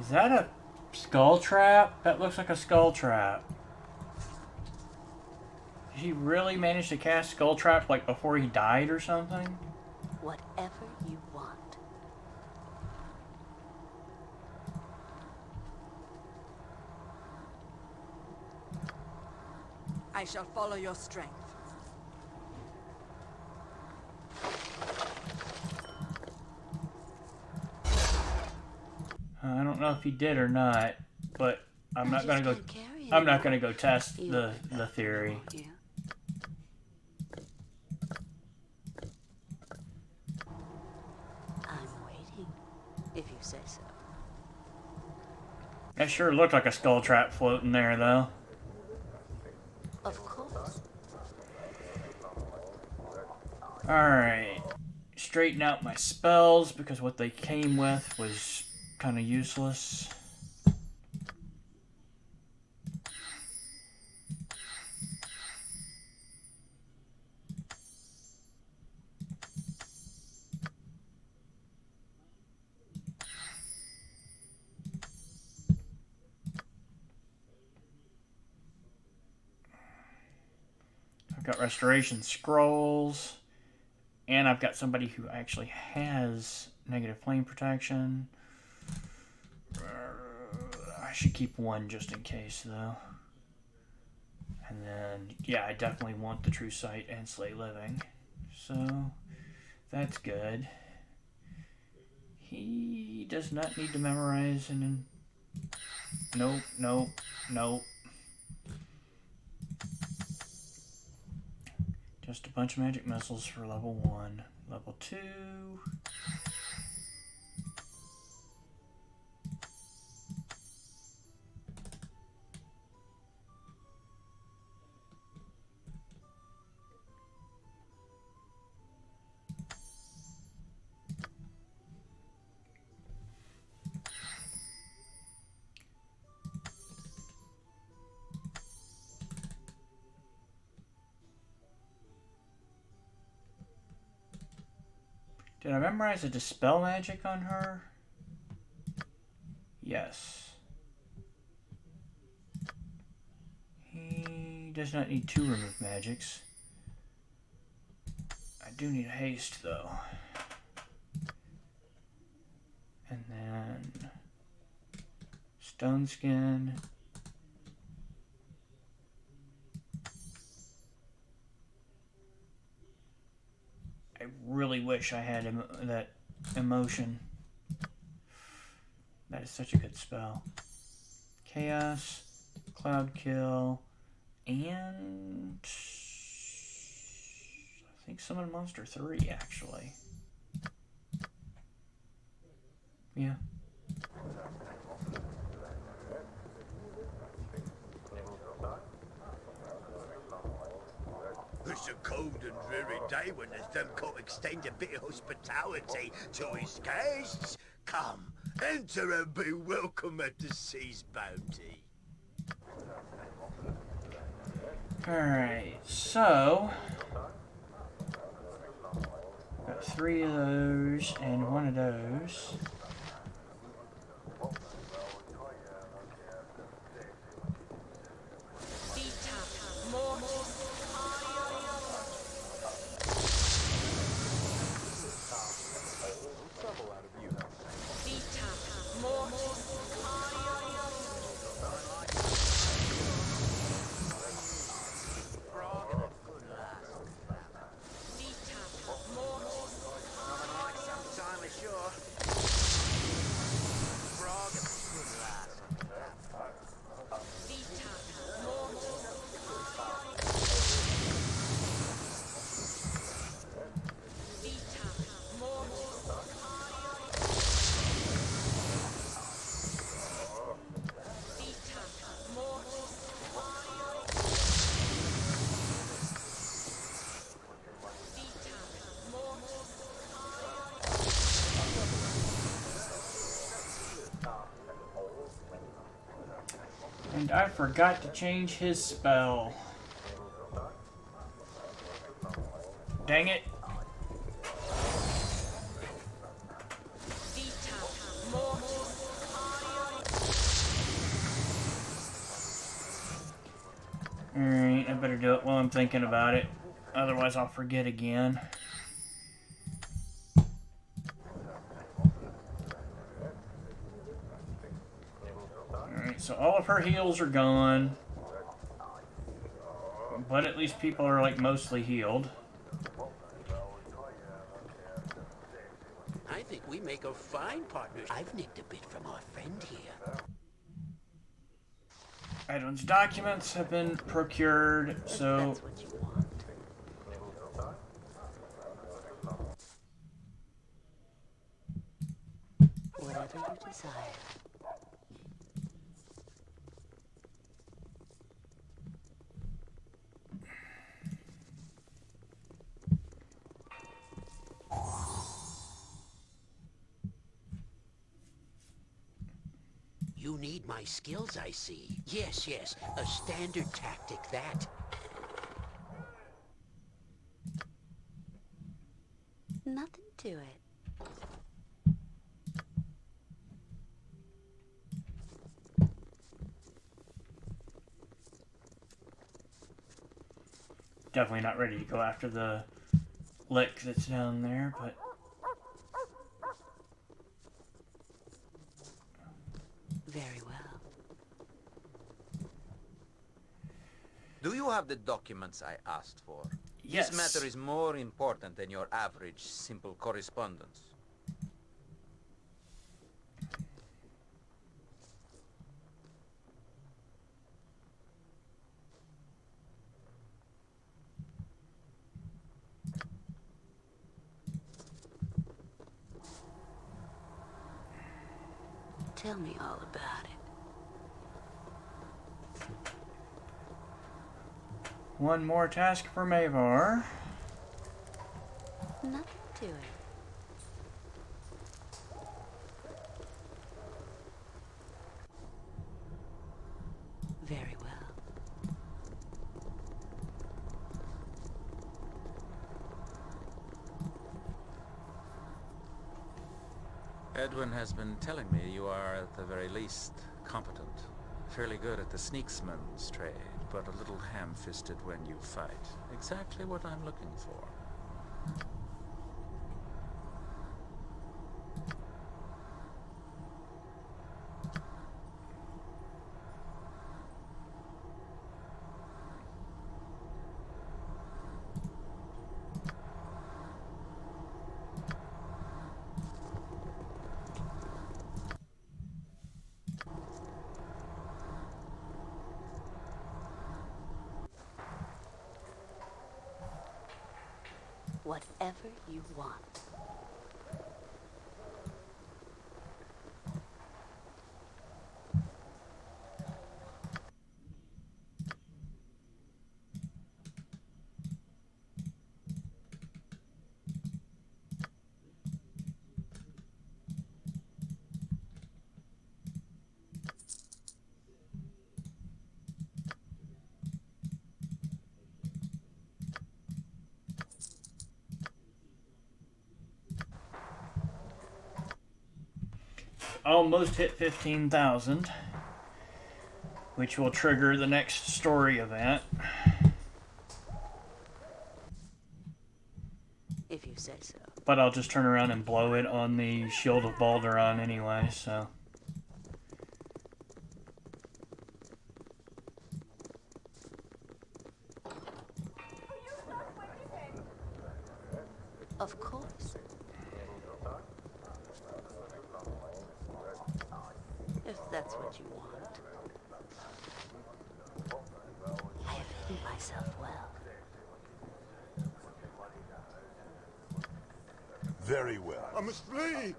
Is that a skull trap? That looks like a skull trap. Did he really manage to cast skull trap like before he died or something? Whatever you want. I shall follow your strength. I don't know if he did or not, but I'm not gonna go. I'm not gonna go test the theory. I'm waiting, if you say so. That sure looked like a skull trap floating there, though. Of course. Alright. Straighten out my spells, because what they came with was kind of useless. I've got restoration scrolls, and I've got somebody who actually has negative flame protection. I should keep one just in case, though. And then, yeah, I definitely want the True Sight and Slay Living. So, that's good. He does not need to memorize and... Nope, nope, nope. Just a bunch of magic missiles for level 1. Level 2... Did I memorize a Dispel Magic on her? Yes. He does not need 2 remove magics. I do need a haste, though. And then... Stone Skin... I really wish I had that emotion. That is such a good spell. Chaos, Cloud Kill, and I think Summon Monster 3 actually. Yeah. It's a cold and dreary day when the Thumb Court extend a bit of hospitality to his guests. Come, enter and be welcome at the sea's bounty. Alright, so... got 3 of those and 1 of those. And I forgot to change his spell. Dang it. Alright, I better do it while I'm thinking about it. Otherwise I'll forget again. Alright, so all of her heals are gone. But at least people are, like, mostly healed. I think we make a fine partnership. I've nicked a bit from our friend here. Edwin's documents have been procured, so... That's what you want. Whatever you desire. You need my skills, I see. Yes, yes, a standard tactic, that. Nothing to it. Definitely not ready to go after the lick that's down there, but... Very well. Do you have the documents I asked for? Yes. This matter is more important than your average simple correspondence. Tell me all about it. One more task for Mavar. Nothing to it. Very well. Edwin has been telling me you are, at the very least, competent. Fairly good at the sneaksman's trade, but a little ham-fisted when you fight. Exactly what I'm looking for. Whatever you want. Almost hit 15,000, which will trigger the next story event. If you say so. But I'll just turn around and blow it on the Shield of Baldur anyway, so... Of course. If that's what you want. I have hidden myself well. Very well. I must flee!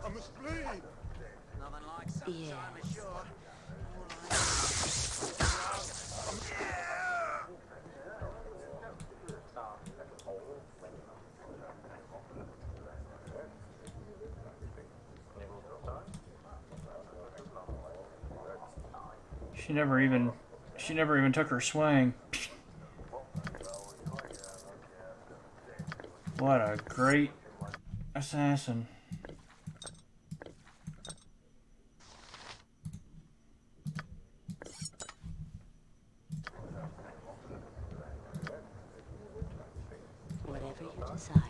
I must flee! Nothing like sunshine, Yes. sure. She never even took her swing. What a great assassin. Whatever you desire.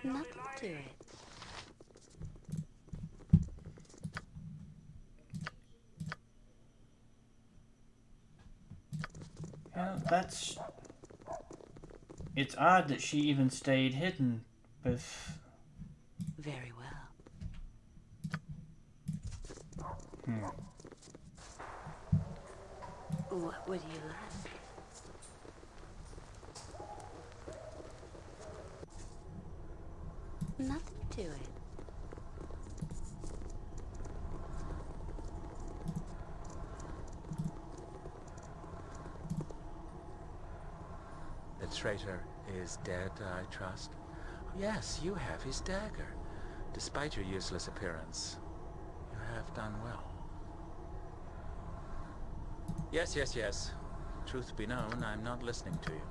Nothing to it. Yeah, that's... It's odd that she even stayed hidden with... Very well. What would you like? Nothing to it. The traitor is dead, I trust. Yes, you have his dagger. Despite your useless appearance, you have done well. Yes, yes, yes. Truth be known, I'm not listening to you.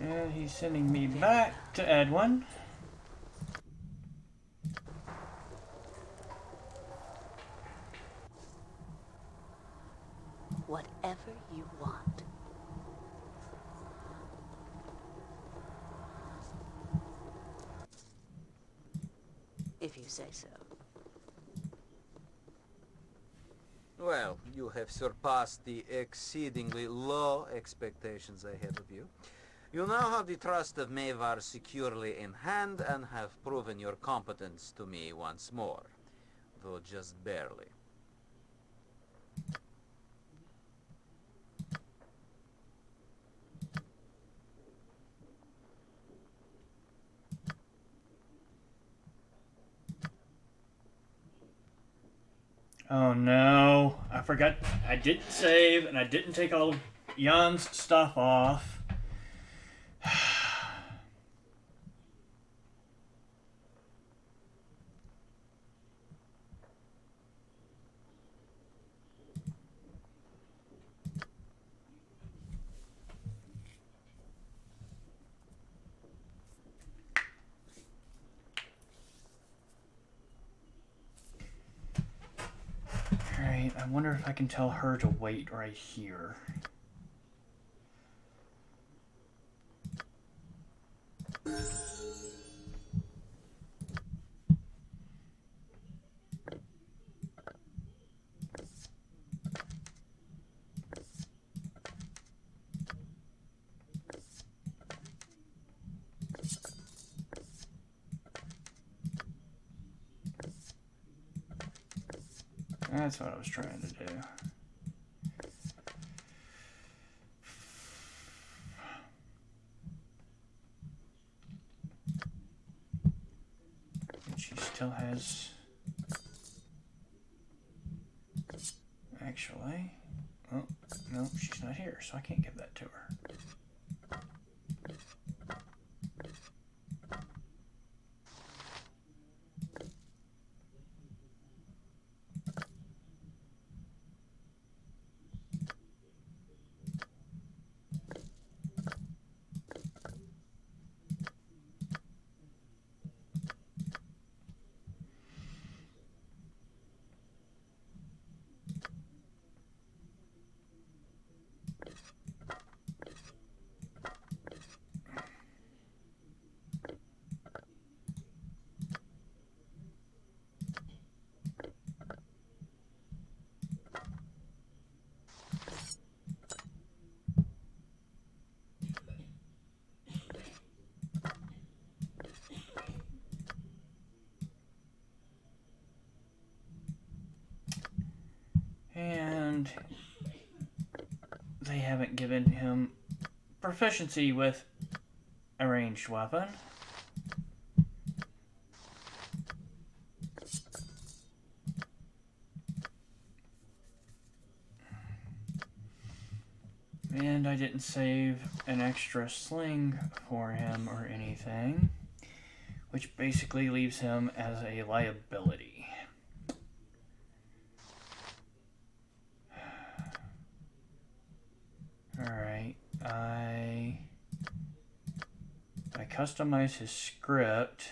And he's sending me back to Edwin. Whatever you want. If you say so. Well, you have surpassed the exceedingly low expectations I had of you. You now have the trust of Mavar securely in hand and have proven your competence to me once more, though just barely. Oh no, I forgot, I didn't save and I didn't take all of Jan's stuff off. Alright, I wonder if I can tell her to wait right here. That's what I was trying to do. And she still has... Actually... Oh, no, she's not here, so I can't give that to her. And they haven't given him proficiency with a ranged weapon. And I didn't save an extra sling for him or anything, which basically leaves him as a liability. Alright, I customize his script.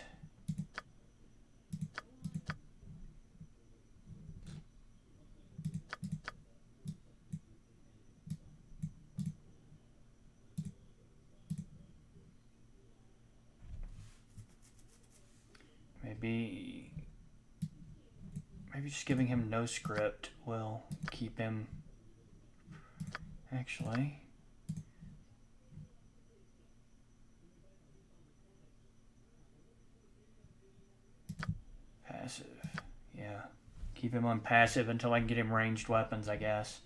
Maybe just giving him no script will keep him. Actually, passive. Yeah, keep him on passive until I can get him ranged weapons, I guess.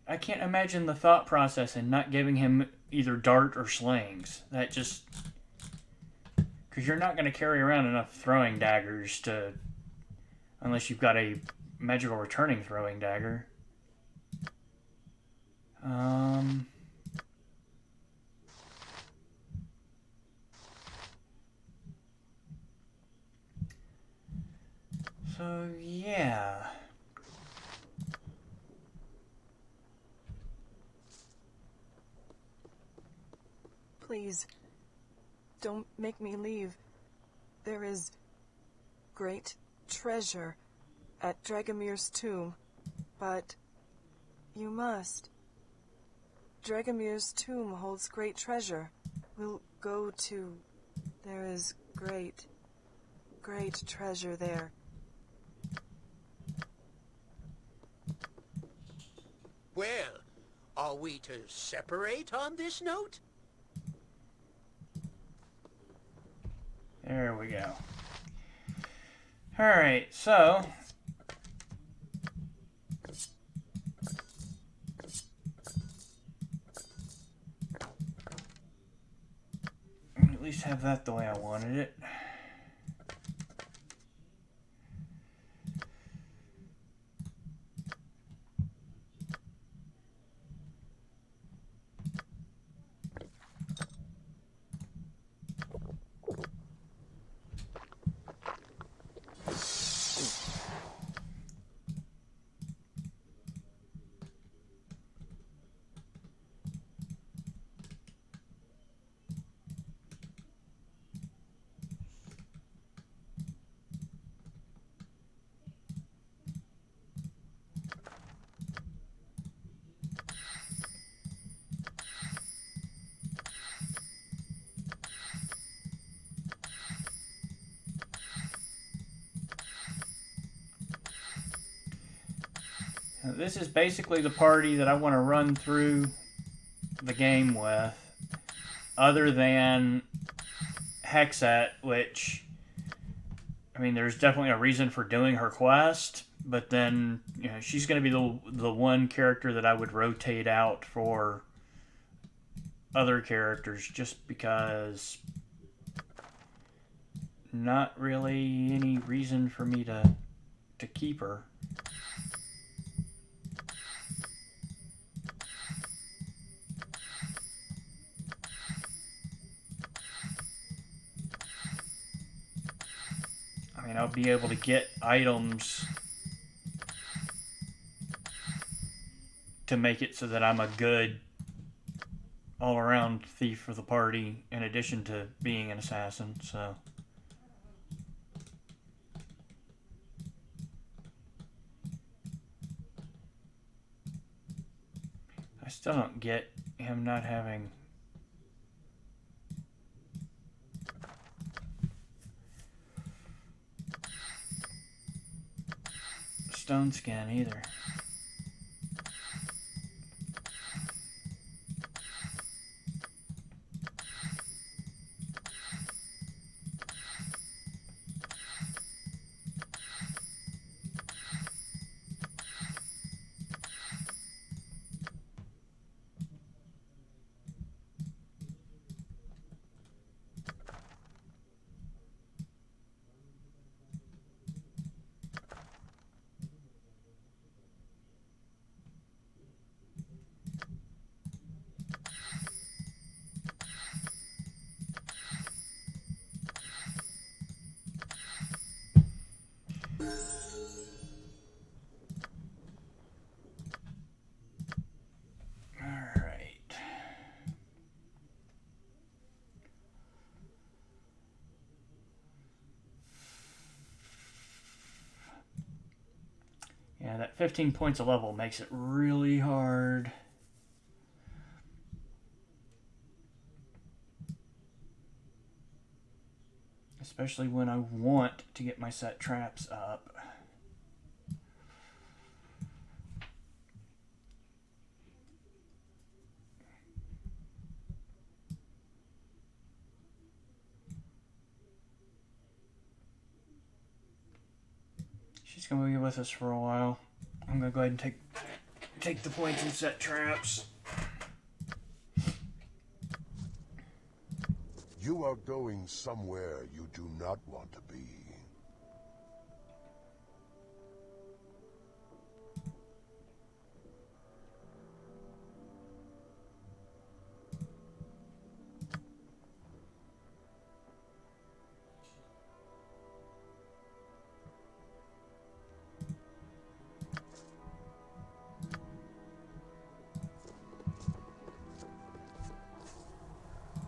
I can't imagine the thought process in not giving him either dart or slings. That just... Because you're not going to carry around enough throwing daggers to... Unless you've got a magical returning throwing dagger. So, yeah... Please, don't make me leave. There is great treasure at Dragomir's tomb, but you must. Dragomir's tomb holds great treasure. We'll go to... There is great treasure there. Well, are we to separate on this note? There we go. Alright, so... At least have that the way I wanted it. This is basically the party that I want to run through the game with, other than Hexat, which, I mean, there's definitely a reason for doing her quest, but then, you know, she's going to be the one character that I would rotate out for other characters, just because not really any reason for me to keep her. I mean, I'll be able to get items to make it so that I'm a good all-around thief for the party, in addition to being an assassin, so... I still don't get him not having... stone skin either. 15 points a level makes it really hard. Especially when I want to get my set traps up. She's going to be with us for a while. I'm going to go ahead and take the points and set traps. You are going somewhere you do not want to be.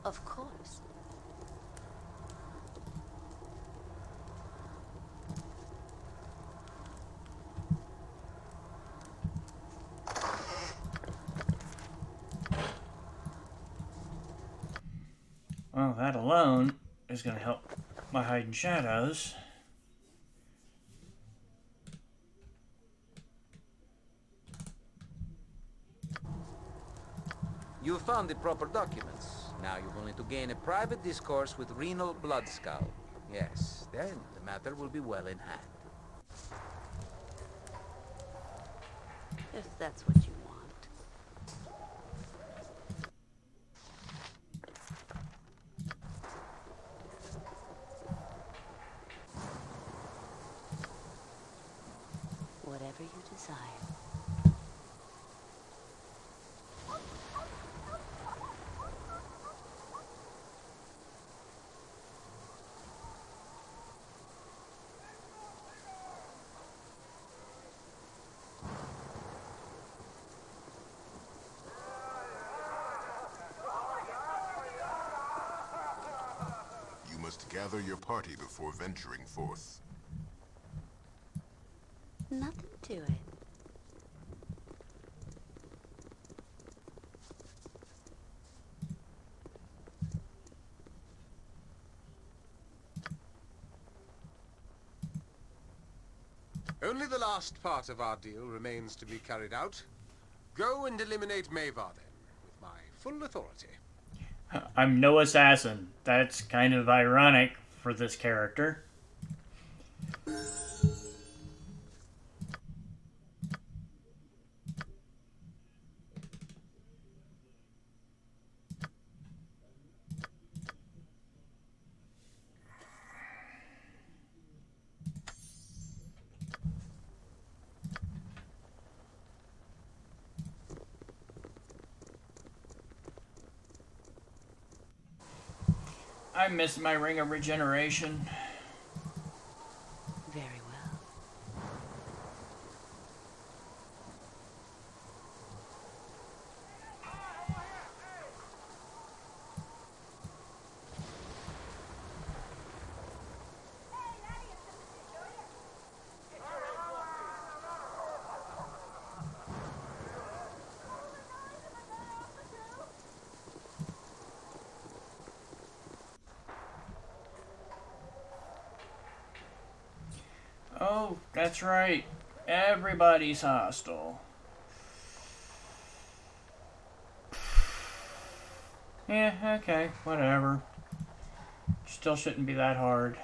Of course. Well, that alone is going to help my hiding shadows. You found the proper documents. Now you will need to gain a private discourse with Renal Bloodskull. Yes, then the matter will be well in hand. If that's what you want. Whatever you desire. You must gather your party before venturing forth. Nothing to it. Only the last part of our deal remains to be carried out. Go and eliminate Mavar, then, with my full authority. I'm no assassin. That's kind of ironic for this character. I miss my ring of regeneration. Very well. Oh, that's right. Everybody's hostile. Yeah, okay, whatever. Still shouldn't be that hard.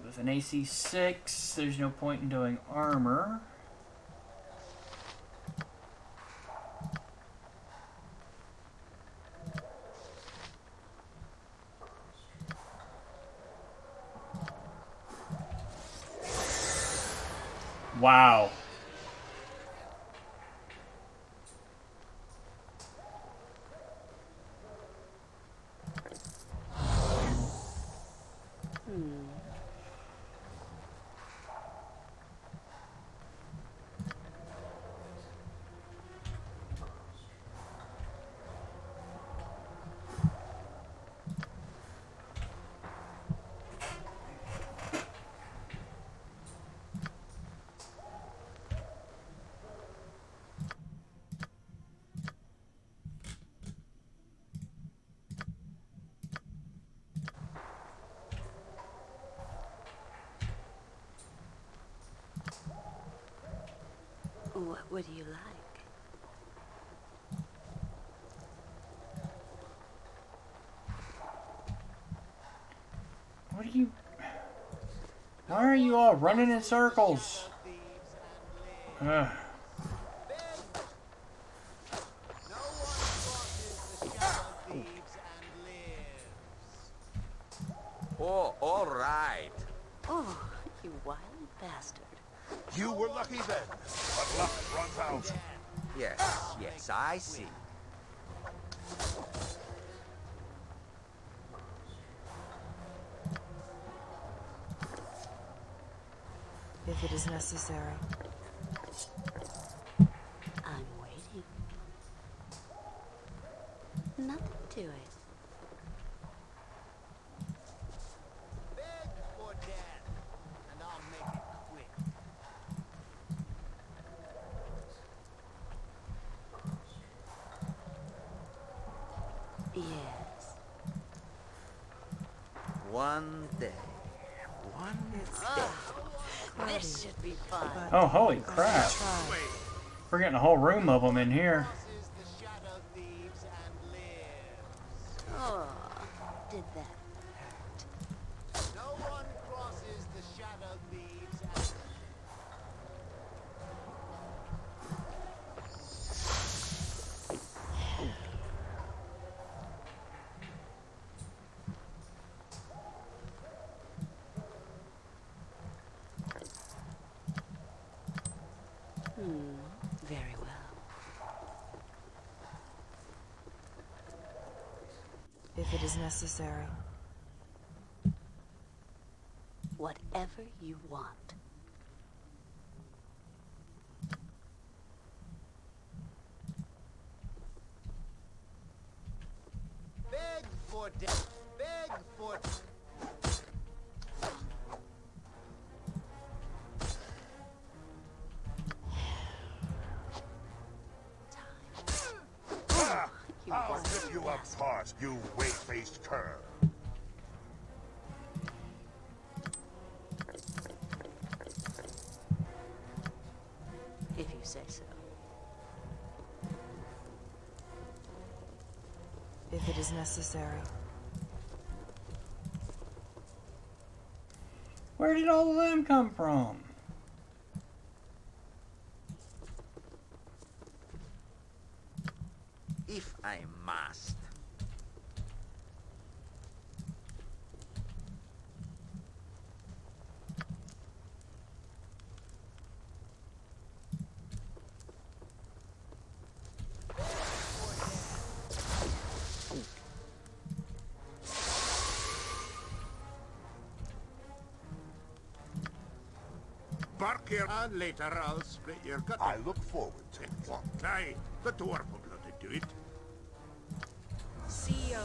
With an AC 6, there's no point in doing armor. Wow. What would you like? What are you... Why are you all running in circles? Ugh. Oh, all right. Oh, you wild bastard. You were lucky then, but luck runs out. Yes, yes, I see. If it is necessary. I'm waiting. Nothing to it. Beg for death, and I'll make it quick. Yes. One day. One day. This should be fun. Oh, holy crap. We're getting a whole room of them in here. Oh, did that hurt? No one crosses the shadow thieves and... Very well. If it is necessary. Whatever you want. Beg for death. Beg for... I'll rip you apart, you whey-faced cur. If you say so. If it is necessary. Where did all of them come from? If I must. Bark here, and later I'll split your gut. I look forward to it. Aye, the dwarf will bloody do it. CEO,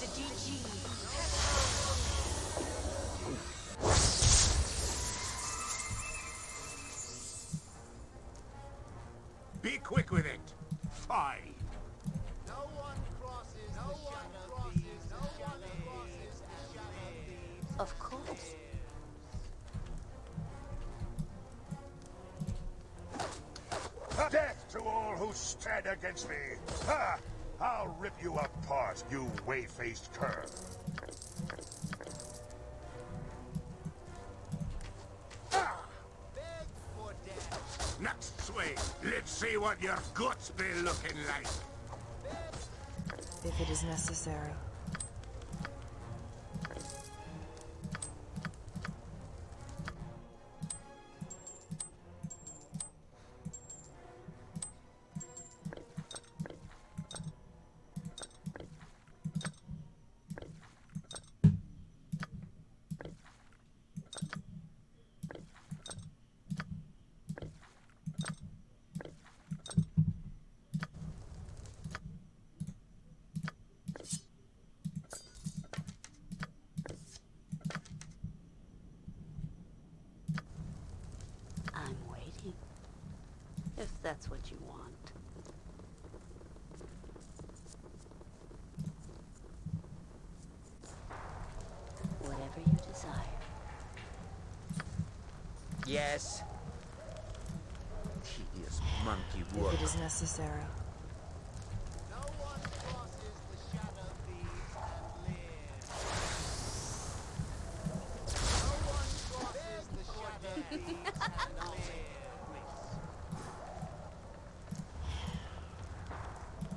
the DG. Be quick with it. Fine. No one crosses the shadow thieves. No one crosses the shadow thieves. Of course. Death to all who stand against me! Ha! I'll rip you apart, you whey-faced cur. Beg for death. Next swing. Let's see what your guts be looking like. If it is necessary. that's what you want. Whatever you desire. Yes. Tedious monkey work. If it is necessary.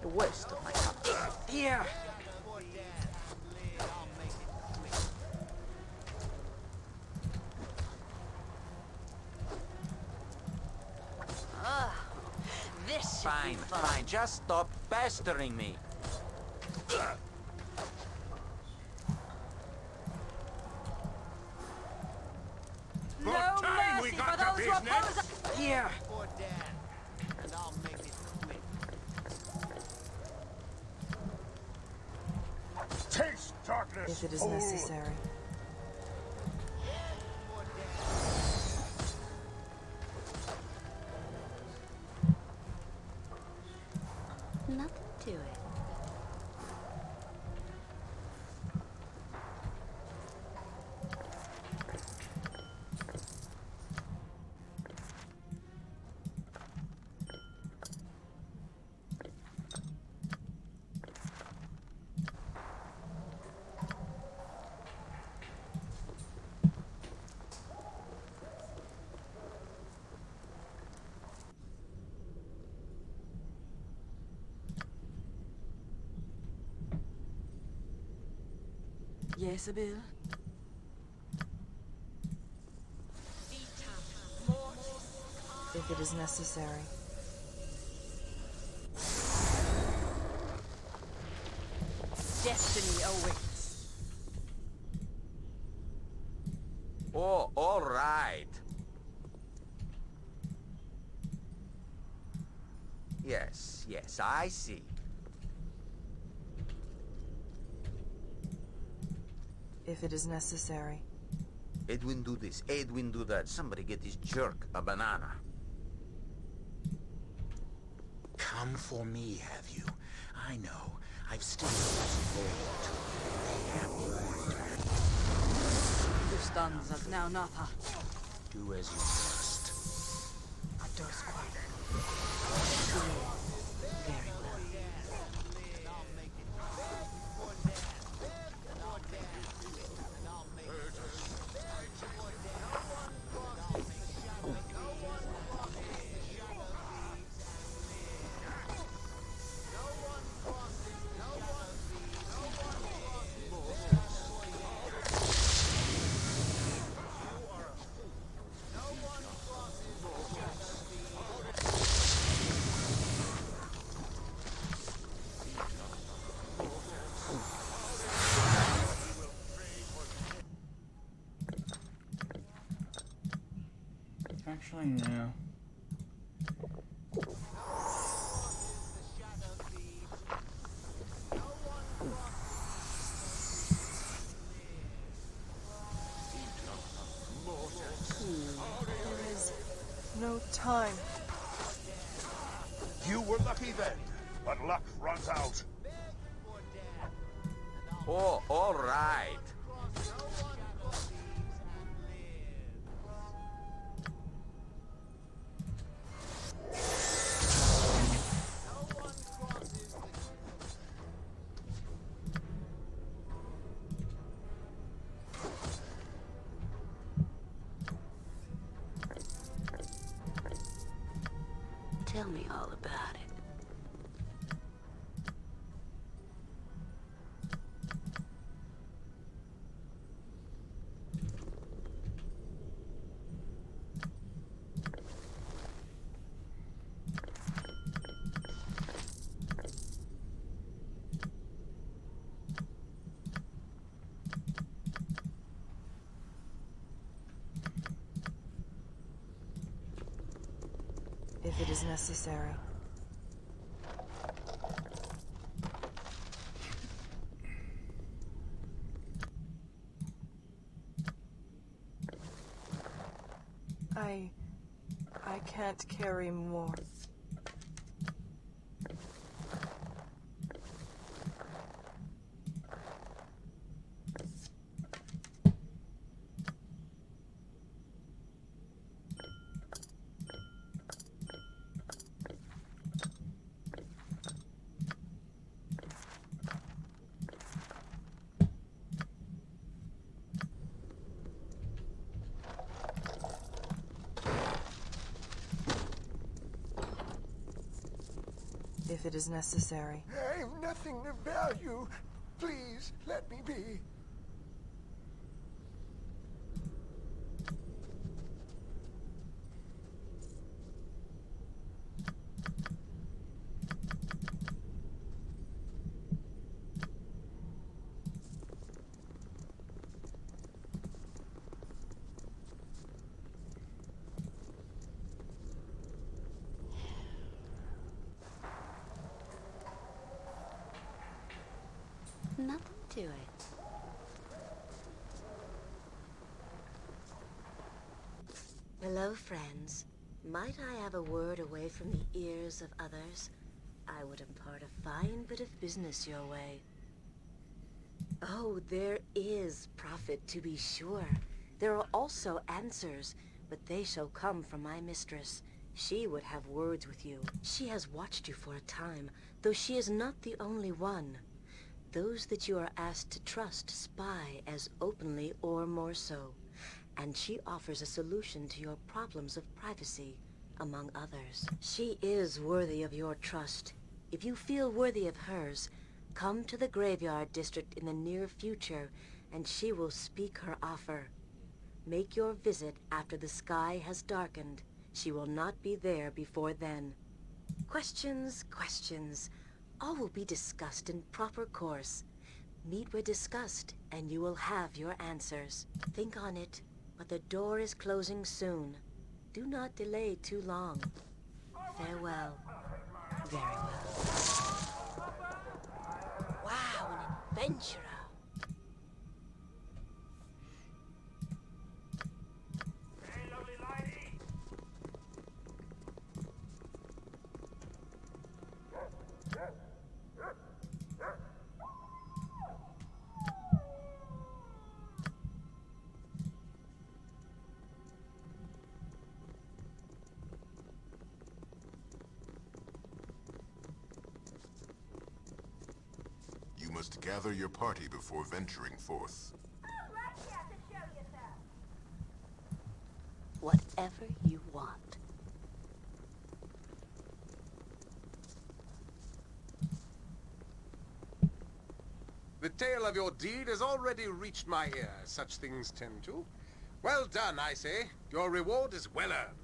The waste of my captor. Here. This should Fine, be fun. fine. Just stop pestering me. No time we mercy got for to those who business. oppose. Here. And I'll make it quick. Taste darkness, If it is fool. necessary. Nothing to it. Yes, Abil? If it is necessary. Destiny awaits. Oh, all right. Yes, yes, I see. If it is necessary. Edwin do this, Edwin do that. Somebody get this jerk a banana. Come for me, have you? I know. I've still Du stanzas now, Natha. do as you must. A dos quater. Very well. Actually, no. There is no time. You were lucky then, but luck runs out. Oh, all right. Tell me all about it. If it is necessary. I can't carry more. if it is necessary. I have nothing of value. Please, let me be. Nothing to it. Hello, friends. Might I have a word away from the ears of others? I would impart a fine bit of business your way. Oh, there is profit, to be sure. There are also answers, but they shall come from my mistress. She would have words with you. She has watched you for a time, though she is not the only one. Those that you are asked to trust spy as openly or more so, and she offers a solution to your problems of privacy, among others. She is worthy of your trust. If you feel worthy of hers, come to the graveyard district in the near future, and she will speak her offer. Make your visit after the sky has darkened. She will not be there before then. Questions, questions. All will be discussed in proper course. Meet where discussed, and you will have your answers. Think on it, but the door is closing soon. Do not delay too long. Farewell. Very well. Wow, an adventurer. You must gather your party before venturing forth. Whatever you want. The tale of your deed has already reached my ears. Such things tend to. Well done, I say. Your reward is well earned.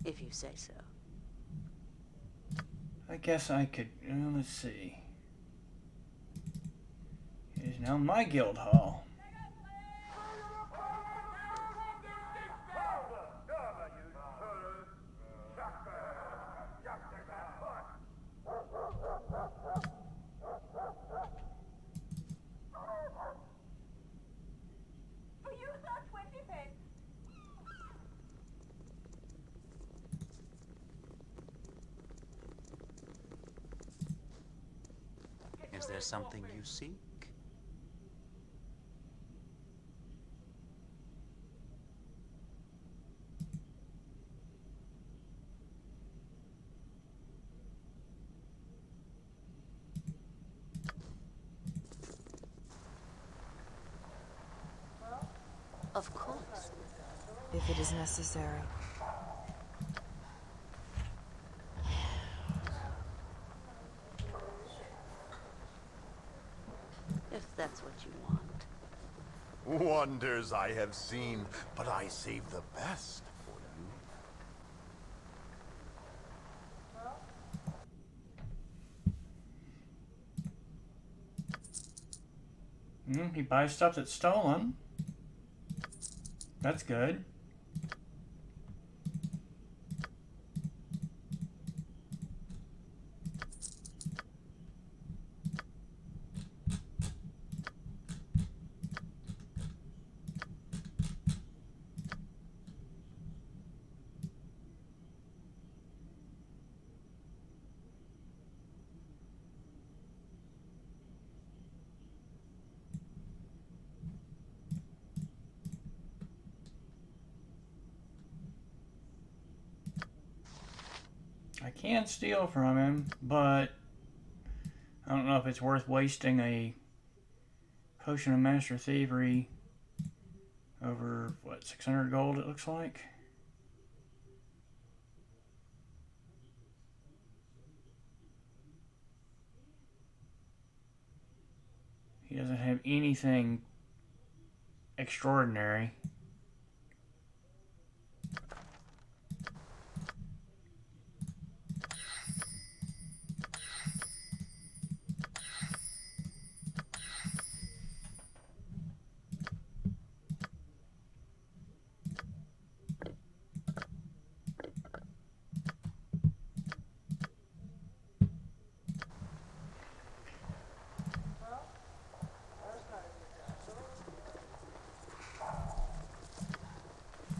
If you say so. I guess I could, let's see. It is now my Guildhall. Is there something you seek? if it is necessary. If that's what you want. Wonders I have seen, but I save the best for you. He buys stuff that's stolen. That's good. I can steal from him, but I don't know if it's worth wasting a potion of master thievery over, what, 600 gold it looks like? He doesn't have anything extraordinary.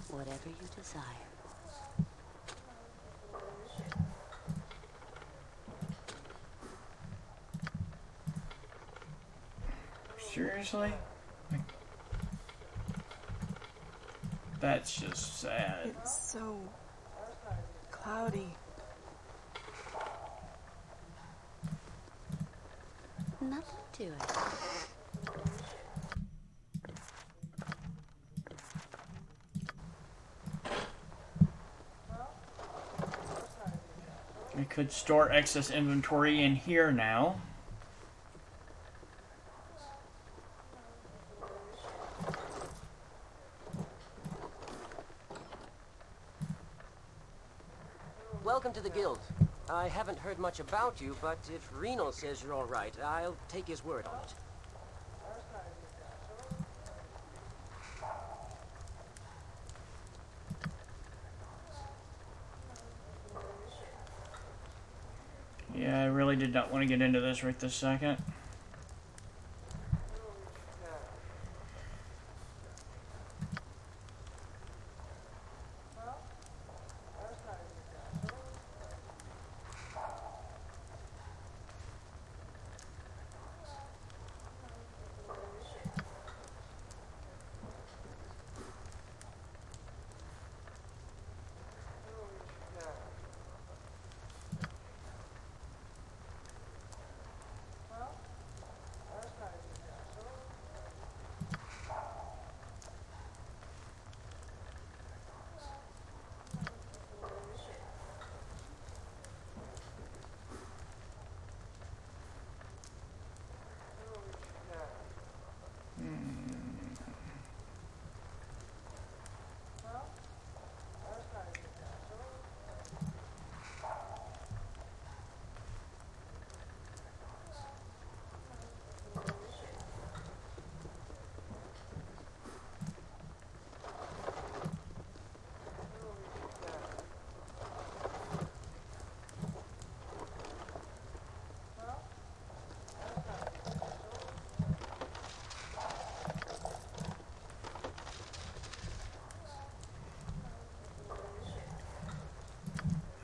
Whatever you desire. Seriously? That's just sad. It's so cloudy. Nothing to it. I could store excess inventory in here now. Welcome to the guild. I haven't heard much about you, but if Renal says you're all right, I'll take his word on it. Yeah, I really did not want to get into this right this second.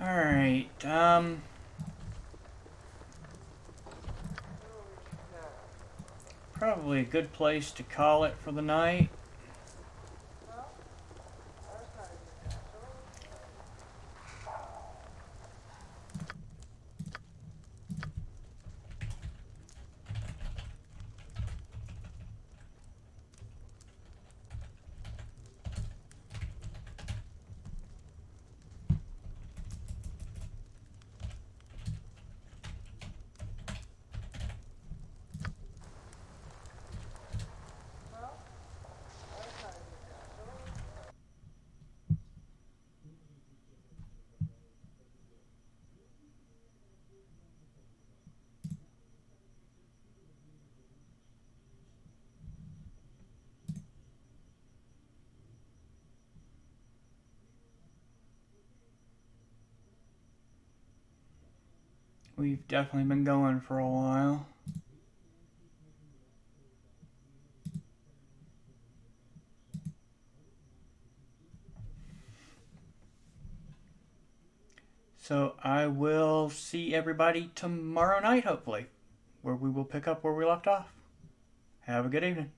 Alright, probably a good place to call it for the night. We've definitely been going for a while. So I will see everybody tomorrow night, hopefully, where we will pick up where we left off. Have a good evening.